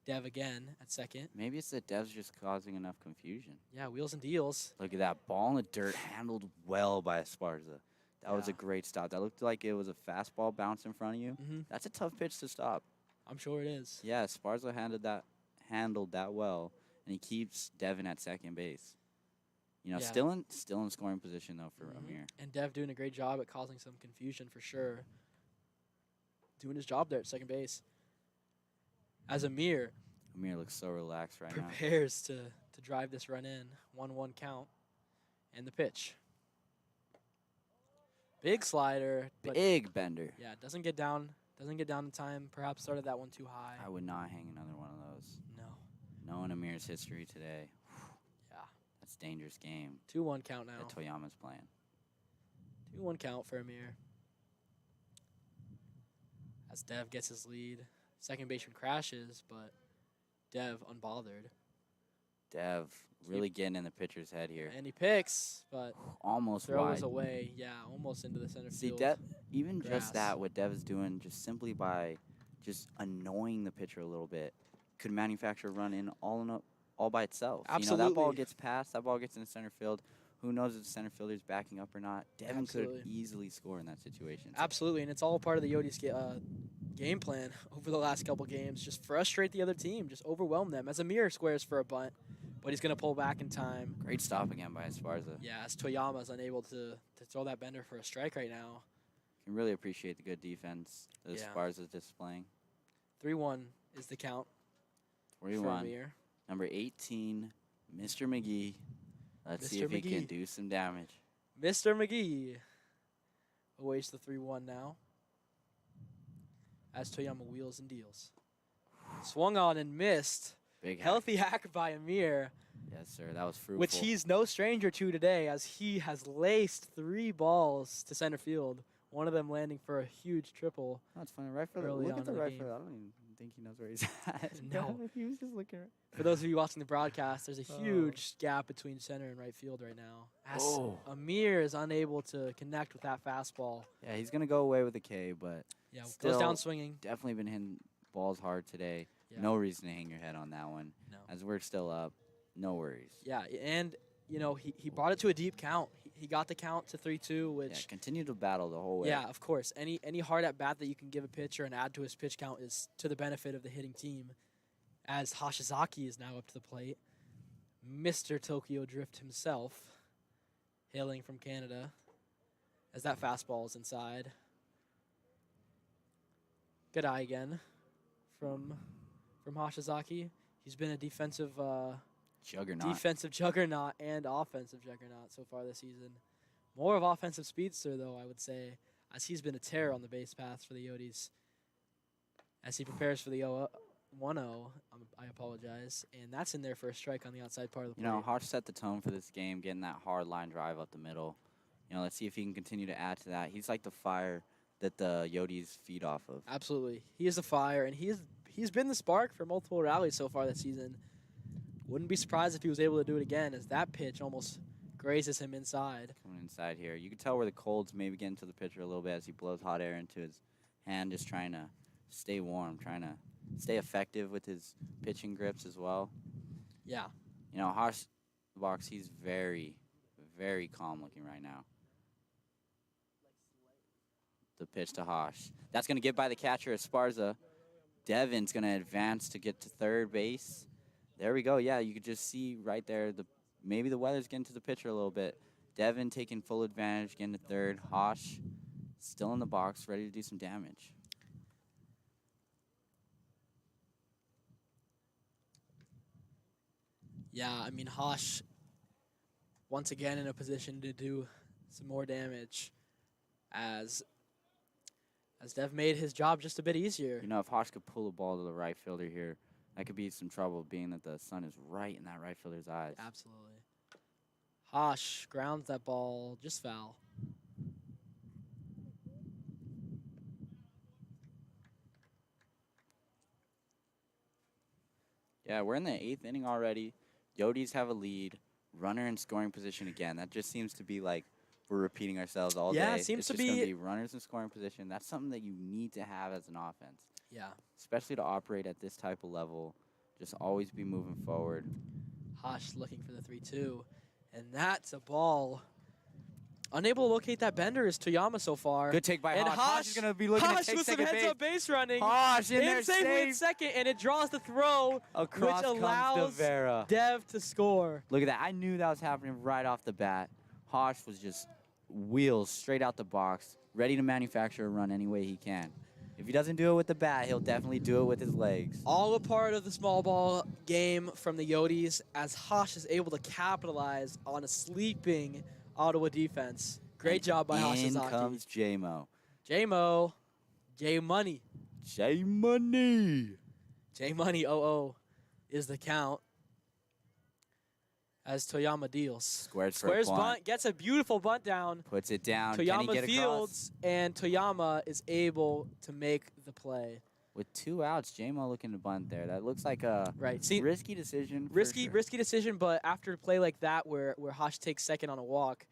Dev again at second. Maybe it's that Dev's just causing enough confusion. Yeah, wheels and deals. Look at that ball in the dirt, handled well by Esparza. That was a great stop. That looked like it was a fastball bounce in front of you. That's a tough pitch to stop. I'm sure it is. Yeah, Esparza handled that well, and he keeps Devin at second base. You know, still in scoring position though for Amir. And Dev doing a great job at causing some confusion for sure. Doing his job there at second base. As Amir looks so relaxed right now. Prepares to drive this run in. 1-1 count. And the pitch. Big slider. Big bender. Yeah, doesn't get down in time. Perhaps started that one too high. I would not hang another one of those. No. Knowing Amir's history today. Yeah. dangerous game 2-1 count now. that Toyama's playing. 2-1 count for Amir. As Dev gets his lead. Second baseman crashes, but Dev unbothered. Dev really getting in the pitcher's head here. And he picks, but Almost throw wide. was away. Yeah, almost into the center See, field. Dev, even grass. just that, what Dev is doing, just simply by just annoying the pitcher a little bit, could manufacture a run in all by itself. Absolutely. You know, that ball gets passed, that ball gets in the center field. Who knows if the center fielder's backing up or not? Devin Absolutely. could easily score in that situation. Absolutely, and it's all part of the Yotes game plan over the last couple games. Just frustrate the other team, just overwhelm them. As Amir squares for a bunt, but he's going to pull back in time. Great stop again by Esparza. Yeah, as Toyama's unable to throw that bender for a strike right now. Can really appreciate the good defense that Yeah. Esparza's displaying. 3-1 is the count for 3-1. Amir. Number 18, Mr. McGee. Let's see Mr. if he can McGee. do some damage. Mr. McGee awaits the 3-1 now. As Toyama wheels and deals. Swung on and missed. Big hack. Healthy hack by Amir, Yes, sir. That was fruitful. which he's no stranger to today, as he has laced 3 balls to center field. One of them landing for a huge triple. That's funny. Right fielder. early Look on at the in the right game. fielder. I don't even think he knows where he's at. No. He was just looking. For those of you watching the broadcast, there's a Oh. huge gap between center and right field right now. As Oh. Amir is unable to connect with that fastball. Yeah, he's gonna go away with a K, but Yeah, Still- goes down swinging. definitely been hitting balls hard today. Yeah. No reason to hang your head on that one. No. As we're still up, no worries. Yeah, and you know he brought it to a deep count. He got the count to 3-2, Yeah, which continue to battle the whole way. yeah, of course. Any hard at bat that you can give a pitcher and add to his pitch count is to the benefit of the hitting team. As Hashizaki is now up to the plate, Mr. Tokyo Drift himself, hailing from Canada, as that fastball is inside. Good eye again from Hashizaki. He's been a defensive juggernaut and offensive juggernaut so far this season. More of offensive speedster, though, I would say, as he's been a terror on the base paths for the Yotes. As he prepares for the 1-0, I apologize, and that's in there for a strike on the outside part of the You plate. know, Hodge set the tone for this game, getting that hard line drive up the middle. You know, let's see if he can continue to add to that. He's like the fire that the Yotes feed off of. Absolutely. He is a fire, and he's been the spark for multiple rallies so far this season. Wouldn't be surprised if he was able to do it again, as that pitch almost grazes him inside. Coming inside here. You can tell where the cold's maybe getting to the pitcher a little bit as he blows hot air into his hand, just trying to stay warm, trying to stay effective with his pitching grips as well. Yeah. You know, Hosh box, he's very, very calm looking right now. The pitch to Hosh. That's going to get by the catcher, Esparza. Devin's going to advance to get to third base. There we go. Yeah, you could just see right there, maybe the weather's getting to the pitcher a little bit. Devin taking full advantage, getting to third. Hosh still in the box, ready to do some damage. Yeah, I mean, Hosh, once again in a position to do some more damage as Dev made his job just a bit easier. You know, if Hosh could pull a ball to the right fielder here, that could be some trouble, being that the sun is right in that right fielder's eyes. Absolutely. Hosh grounds that ball just foul. Yeah, we're in the 8th inning already. Yotes have a lead. Runner in scoring position again. That just seems to be like we're repeating ourselves all Yeah, day. it seems it's to just gonna be- be runners in scoring position. That's something that you need to have as an offense, Yeah. especially to operate at this type of level. Just always be moving forward. Hosh looking for the 3-2. And that's a ball. Unable to locate that bender is Toyama so far. Good take by and Hosh. Hosh is going to be looking Hosh to take with some second base. heads-up base running. Hosh in there safely in safe. second, and it draws the throw, Across which comes allows Devera. Dev to score. Look at that. I knew that was happening right off the bat. Hosh was just wheels straight out the box, ready to manufacture a run any way he can. If he doesn't do it with the bat, he'll definitely do it with his legs. All a part of the small ball game from the Yotes, as Hosh is able to capitalize on a sleeping Ottowa defense. Great job by In Hashizaki. comes J-Mo. J-Mo, J-Money. J-Money. J-Money 0-0 is the count. as Toyama deals. Squares bunt, gets a beautiful bunt down. Puts it down. Can he Toyama get fields, and Toyama is able to make the play. With 2 outs, J-Mo looking to bunt there. That looks like a risky decision. Risky decision, but after a play like that where Hosh takes second on a walk,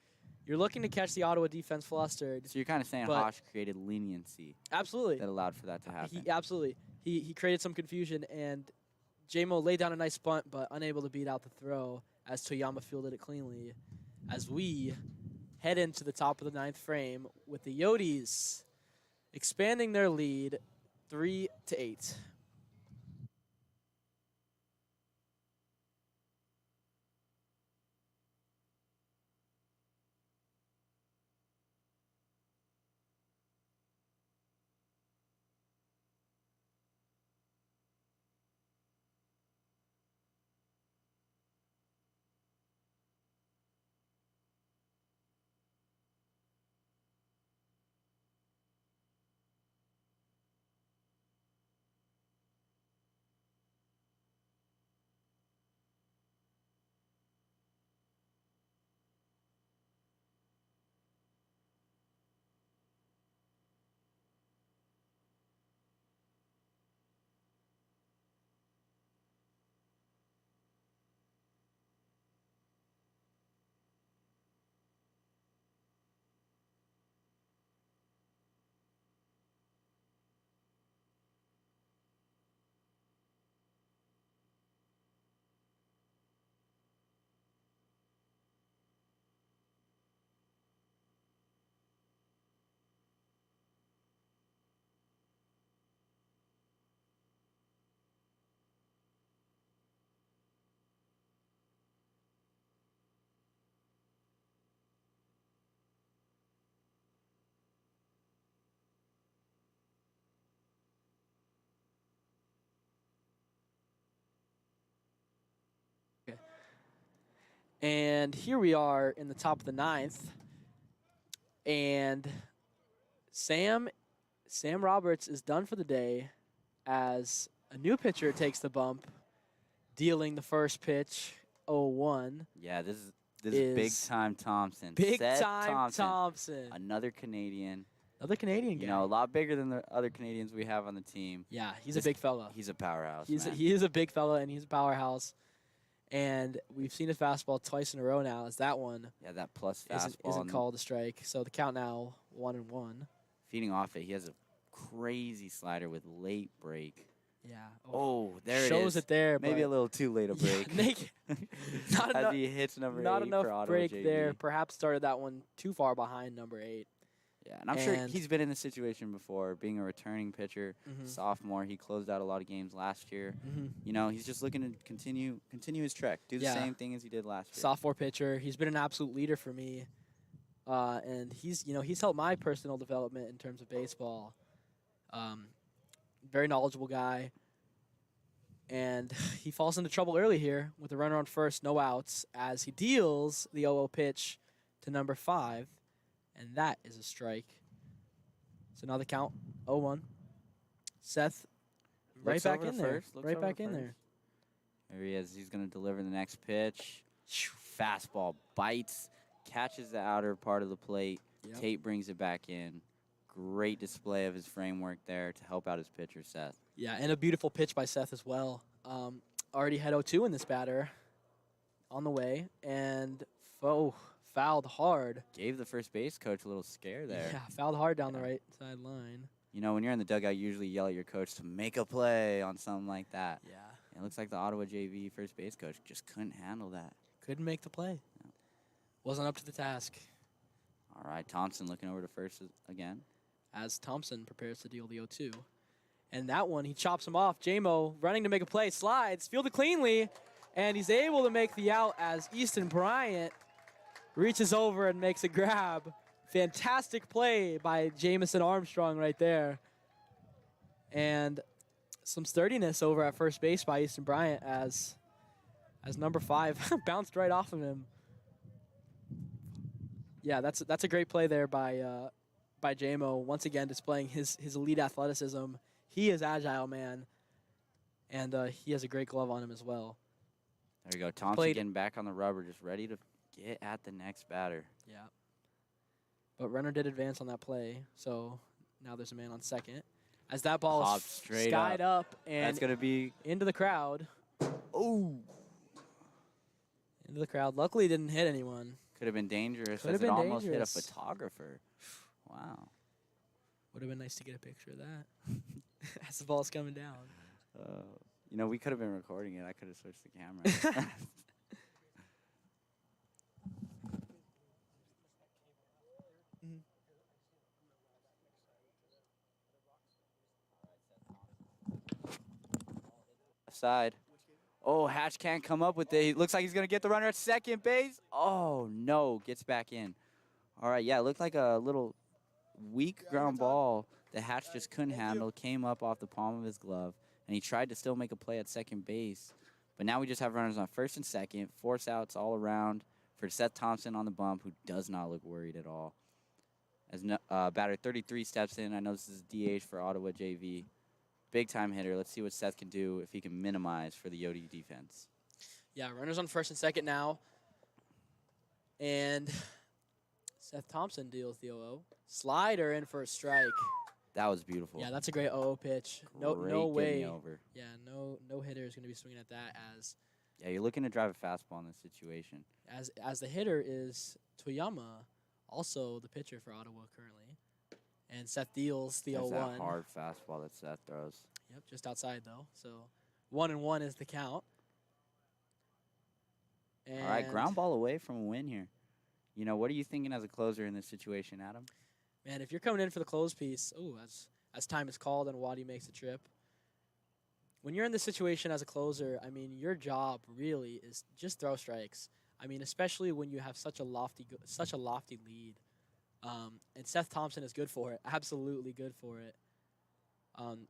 you're looking to catch the Ottawa defense flustered. So you're kind of saying Hosh created leniency. Absolutely. That allowed for that to happen. He created some confusion, and J-Mo laid down a nice bunt, but unable to beat out the throw as Toyama fielded it cleanly. As we head into the top of the 9th frame with the Coyotes expanding their lead 3-8. And here we are in the top of the 9th. And Sam Roberts is done for the day as a new pitcher takes the bump, dealing the first pitch, 0-1. Yeah, this is big-time Thompson. Big-time Thompson. Another Canadian. Another Canadian guy. You know, a lot bigger than the other Canadians we have on the team. Yeah, he's a big fella. He's a powerhouse, He is a big fella, and he's a powerhouse. And we've seen his fastball twice in a row now, as that one that plus fastball isn't called a strike. So the count now 1-1. Feeding off it, he has a crazy slider with late break. Yeah. Oh, there it is. Shows it there. Maybe a little too late a break. Not enough, as he hits number 8 not for enough Ottowa break JV. there. Perhaps started that one too far behind number 8. Yeah, and I'm sure he's been in this situation before, being a returning pitcher, sophomore. He closed out a lot of games last year. You know, he's just looking to continue his trek, do the same thing as he did last year. Sophomore pitcher. He's been an absolute leader for me, and he's helped my personal development in terms of baseball. Very knowledgeable guy, and he falls into trouble early here with a runner on first, no outs, as he deals the 0-0 pitch to number 5. And that is a strike. So now the count 0-1. Seth right back in there. Right back in there. There he is. He's going to deliver the next pitch. Fastball bites, catches the outer part of the plate. Yep. Tate brings it back in. Great display of his framework there to help out his pitcher, Seth. Yeah, and a beautiful pitch by Seth as well. Already had 0-2 in this batter on the way. And fouled hard. Gave the first base coach a little scare there. Yeah, fouled hard down the right side line. You know, when you're in the dugout, you usually yell at your coach to make a play on something like that. Yeah. It looks like the Ottawa JV first base coach just couldn't handle that. Couldn't make the play. No. Wasn't up to the task. All right, Thompson looking over to first again. As Thompson prepares to deal the 0-2. And that one, he chops him off. J-Mo running to make a play, slides, fielded cleanly, and he's able to make the out as Easton Bryant reaches over and makes a grab. Fantastic play by Jamison Armstrong right there. And some sturdiness over at first base by Easton Bryant as number 5 bounced right off of him. Yeah, that's a great play there by J-Mo, once again displaying his elite athleticism. He is agile, man, and he has a great glove on him as well. There we go. Thompson getting back on the rubber, just ready to get at the next batter. Yeah. But runner did advance on that play, so now there's a man on second. As that ball Popped is straight skied up and That's going to be into the crowd. Oh. Into the crowd. Luckily, it didn't hit anyone. Could have been dangerous. Could have it been almost dangerous. hit a photographer. Wow. Would have been nice to get a picture of that as the ball's coming down. You know, we could have been recording it. I could have switched the camera. Side. Oh, Hatch can't come up with it. He looks like he's going to get the runner at second base. Oh, no. Gets back in. All right, yeah, it looked like a little weak ground ball that Hatch just couldn't handle. Came up off the palm of his glove, and he tried to still make a play at second base. But now we just have runners on first and second. Force outs all around for Seth Thompson on the bump, who does not look worried at all. As batter 33 steps in. I know this is DH for Ottowa JV. Big-time hitter. Let's see what Seth can do if he can minimize for the Yodi defense. Yeah, runners on first and second now. And Seth Thompson deals the 0-0. Slider in for a strike. That was beautiful. Yeah, that's a great 0-0 pitch. No Great way. getting over. Yeah, no hitter is going to be swinging at that Yeah, you're looking to drive a fastball in this situation. as the hitter is Toyama, also the pitcher for Ottawa currently. And Seth deals the 0-1. That's that hard fastball that Seth throws. Yep, just outside though. So 1-1 is the count. And all right, ground ball away from a win here. You know, what are you thinking as a closer in this situation, Adam? Man, if you're coming in for the close piece, as time is called and Waddy makes a trip. When you're in this situation as a closer, I mean, your job really is just throw strikes. I mean, especially when you have such a lofty lead. And Seth Thompson is good for it, absolutely good for it.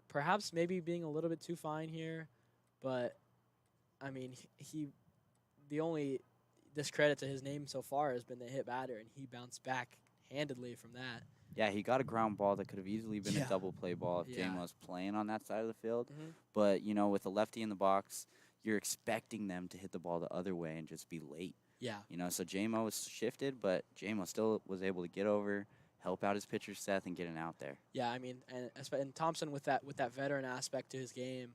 Perhaps maybe being a little bit too fine here, but I mean, the only discredit to his name so far has been the hit batter, and he bounced back handedly from that. Yeah, he got a ground ball that could have easily been a double play ball if Jame was playing on that side of the field. But, you know, with a lefty in the box, you're expecting them to hit the ball the other way and just be late. Yeah. You know, so J-Mo was shifted, but J-Mo still was able to get over, help out his pitcher Seth, and get an out there. Yeah, I mean, and Thompson with that veteran aspect to his game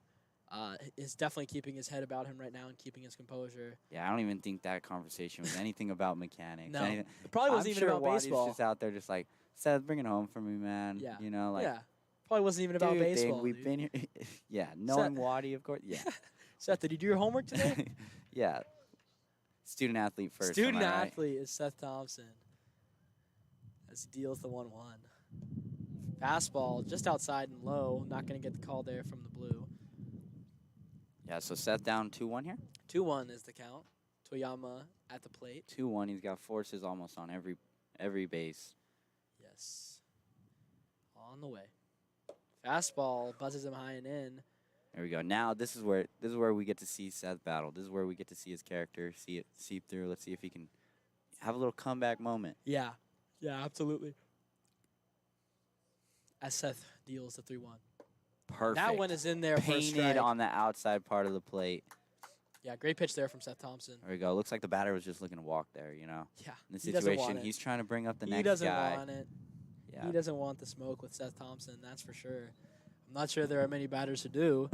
is definitely keeping his head about him right now and keeping his composure. Yeah, I don't even think that conversation was anything about mechanics. No, it probably wasn't even about baseball. Just out there just like, Seth, bring it home for me, man. Yeah. You know, like. Yeah. Probably wasn't even about baseball. We've been here. Yeah, knowing Waddy, of course. Yeah. Seth, did you do your homework today? Yeah. Student athlete first. Student athlete is Seth Thompson as he deals the 1-1. Fastball just outside and low. Not going to get the call there from the blue. Yeah, so Seth down 2-1 here? 2-1 is the count. Toyama at the plate. 2-1. He's got forces almost on every base. Yes. On the way. Fastball buzzes him high and in. There we go. Now this is where we get to see Seth battle. This is where we get to see his character, see it seep through. Let's see if he can have a little comeback moment. Yeah. Yeah, absolutely. As Seth deals the 3-1. Perfect. That one is in there for a strike. Painted on the outside part of the plate. Yeah, great pitch there from Seth Thompson. There we go. Looks like the batter was just looking to walk there, you know. Yeah. In the situation, he's trying to bring up the next guy. He doesn't want it. Yeah. He doesn't want the smoke with Seth Thompson, that's for sure. I'm not sure there are many batters who do.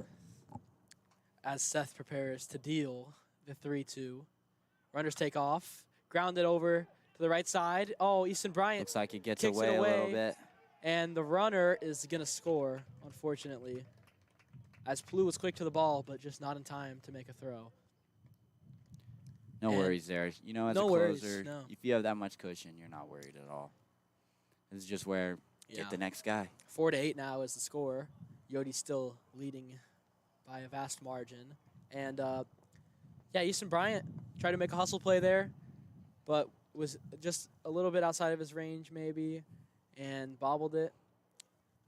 As Seth prepares to deal the 3-2. Runners take off. Grounded over to the right side. Oh, Easton Bryant looks like it gets kicks away it a little bit. And the runner is going to score, unfortunately. As Plu was quick to the ball, but just not in time to make a throw. No worries there. You know, as a closer, if you have that much cushion, you're not worried at all. This is just where get the next guy. 4-8 now is the score. Yodi's still leading by a vast margin. And, yeah, Easton Bryant tried to make a hustle play there, but was just a little bit outside of his range maybe and bobbled it.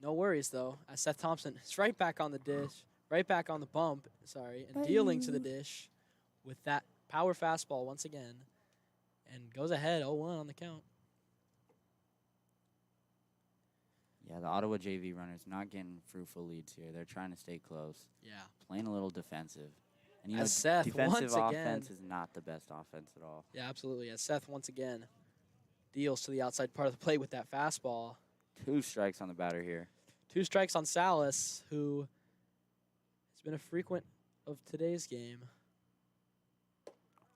No worries, though, as Seth Thompson is right back on the dish, right back on the bump, and dealing to the dish with that power fastball once again and goes ahead 0-1 on the count. Yeah, the Ottowa JV runners not getting fruitful leads here. They're trying to stay close. Yeah. Playing a little defensive. And, As Seth defensive once again. offense is not the best offense at all. Yeah, absolutely. As Seth once again deals to the outside part of the plate with that fastball. 2 strikes on the batter here. 2 strikes on Salas, who has been a frequent of today's game.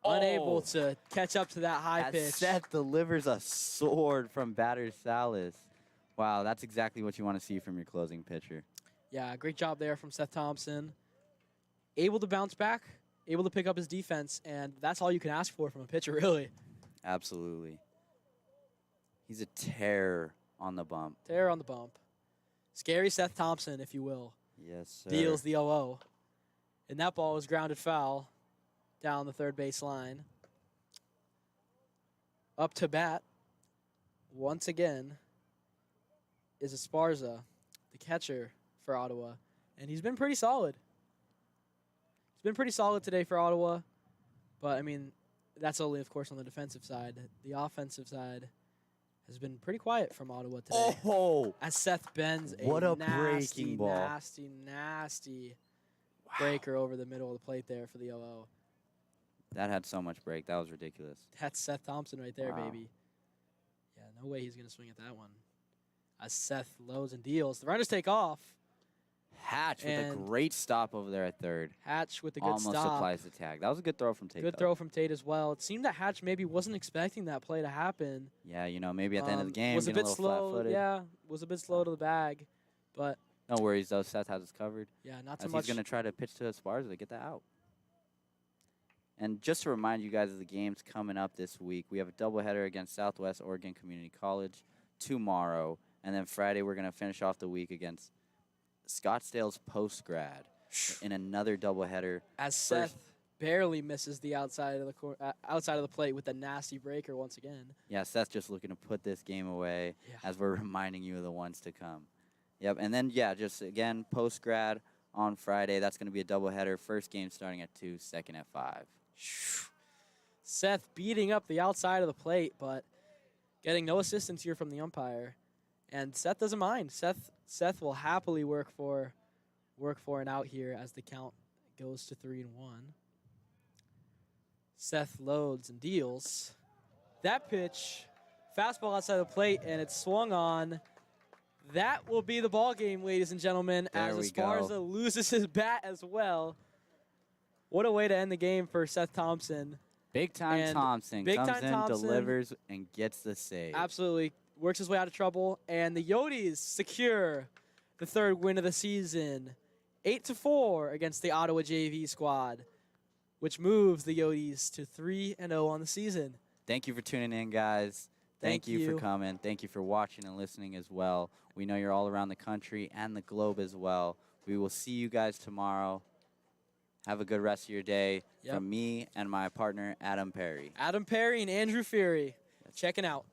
Unable to catch up to that high As pitch. Seth delivers a sword from batter Salas. Wow, that's exactly what you want to see from your closing pitcher. Yeah, great job there from Seth Thompson. Able to bounce back, able to pick up his defense, and that's all you can ask for from a pitcher, really. Absolutely. He's a terror on the bump. Terror on the bump. Scary Seth Thompson, if you will. Yes, sir. Deals the 0-0. And that ball was grounded foul down the third base line. Up to bat, once again, is Esparza, the catcher for Ottawa. And he's been pretty solid. He's been pretty solid today for Ottawa. But, I mean, that's only, of course, on the defensive side. The offensive side has been pretty quiet from Ottawa today. Oh! As Seth bends What a nasty, breaking ball. nasty breaker over the middle of the plate there for the 0-0. That had so much break. That was ridiculous. That's Seth Thompson right there, Wow. baby. Yeah, no way he's going to swing at that one. As Seth loads and deals. The runners take off. Hatch with a And great stop over there at third. Hatch with a good Almost stop. supplies the tag. That was a good throw from Tate. Good though. throw from Tate as well. It seemed that Hatch maybe wasn't expecting that play to happen. Yeah, you know, maybe at the end of the game, was a getting bit little slow. flat-footed. Yeah, was a bit slow to the bag. But, No worries, though. Seth has us covered. yeah, not so As much. he's going to try to pitch to Esparza to get that out. And just to remind you guys of the games coming up this week, we have a doubleheader against Southwest Oregon Community College tomorrow. And then Friday, we're going to finish off the week against Scottsdale's Post-Grad in another doubleheader. As Seth barely misses the outside of the outside of the plate with a nasty breaker once again. Yeah, Seth just looking to put this game away as we're reminding you of the ones to come. Yep, and then, yeah, just, again, Post-Grad on Friday. That's going to be a doubleheader. First game starting at 2, second at 5. Seth beating up the outside of the plate, but getting no assistance here from the umpire. And Seth doesn't mind. Seth will happily work for an out here as the count goes to 3-1. Seth loads and deals. That pitch, fastball outside the plate, and it's swung on. That will be the ball game, ladies and gentlemen, as Esparza loses his bat as well. What a way to end the game for Seth Thompson. Big time Thompson comes in, delivers, and gets the save. Absolutely. Works his way out of trouble. And the Coyotes secure the third win of the season. 8-4 against the Ottawa JV squad, which moves the Coyotes to 3-0 on the season. Thank you for tuning in, guys. Thank you for coming. Thank you for watching and listening as well. We know you're all around the country and the globe as well. We will see you guys tomorrow. Have a good rest of your day. From me and my partner, Adam Perry. Adam Perry and Andrew Fury. Checking out.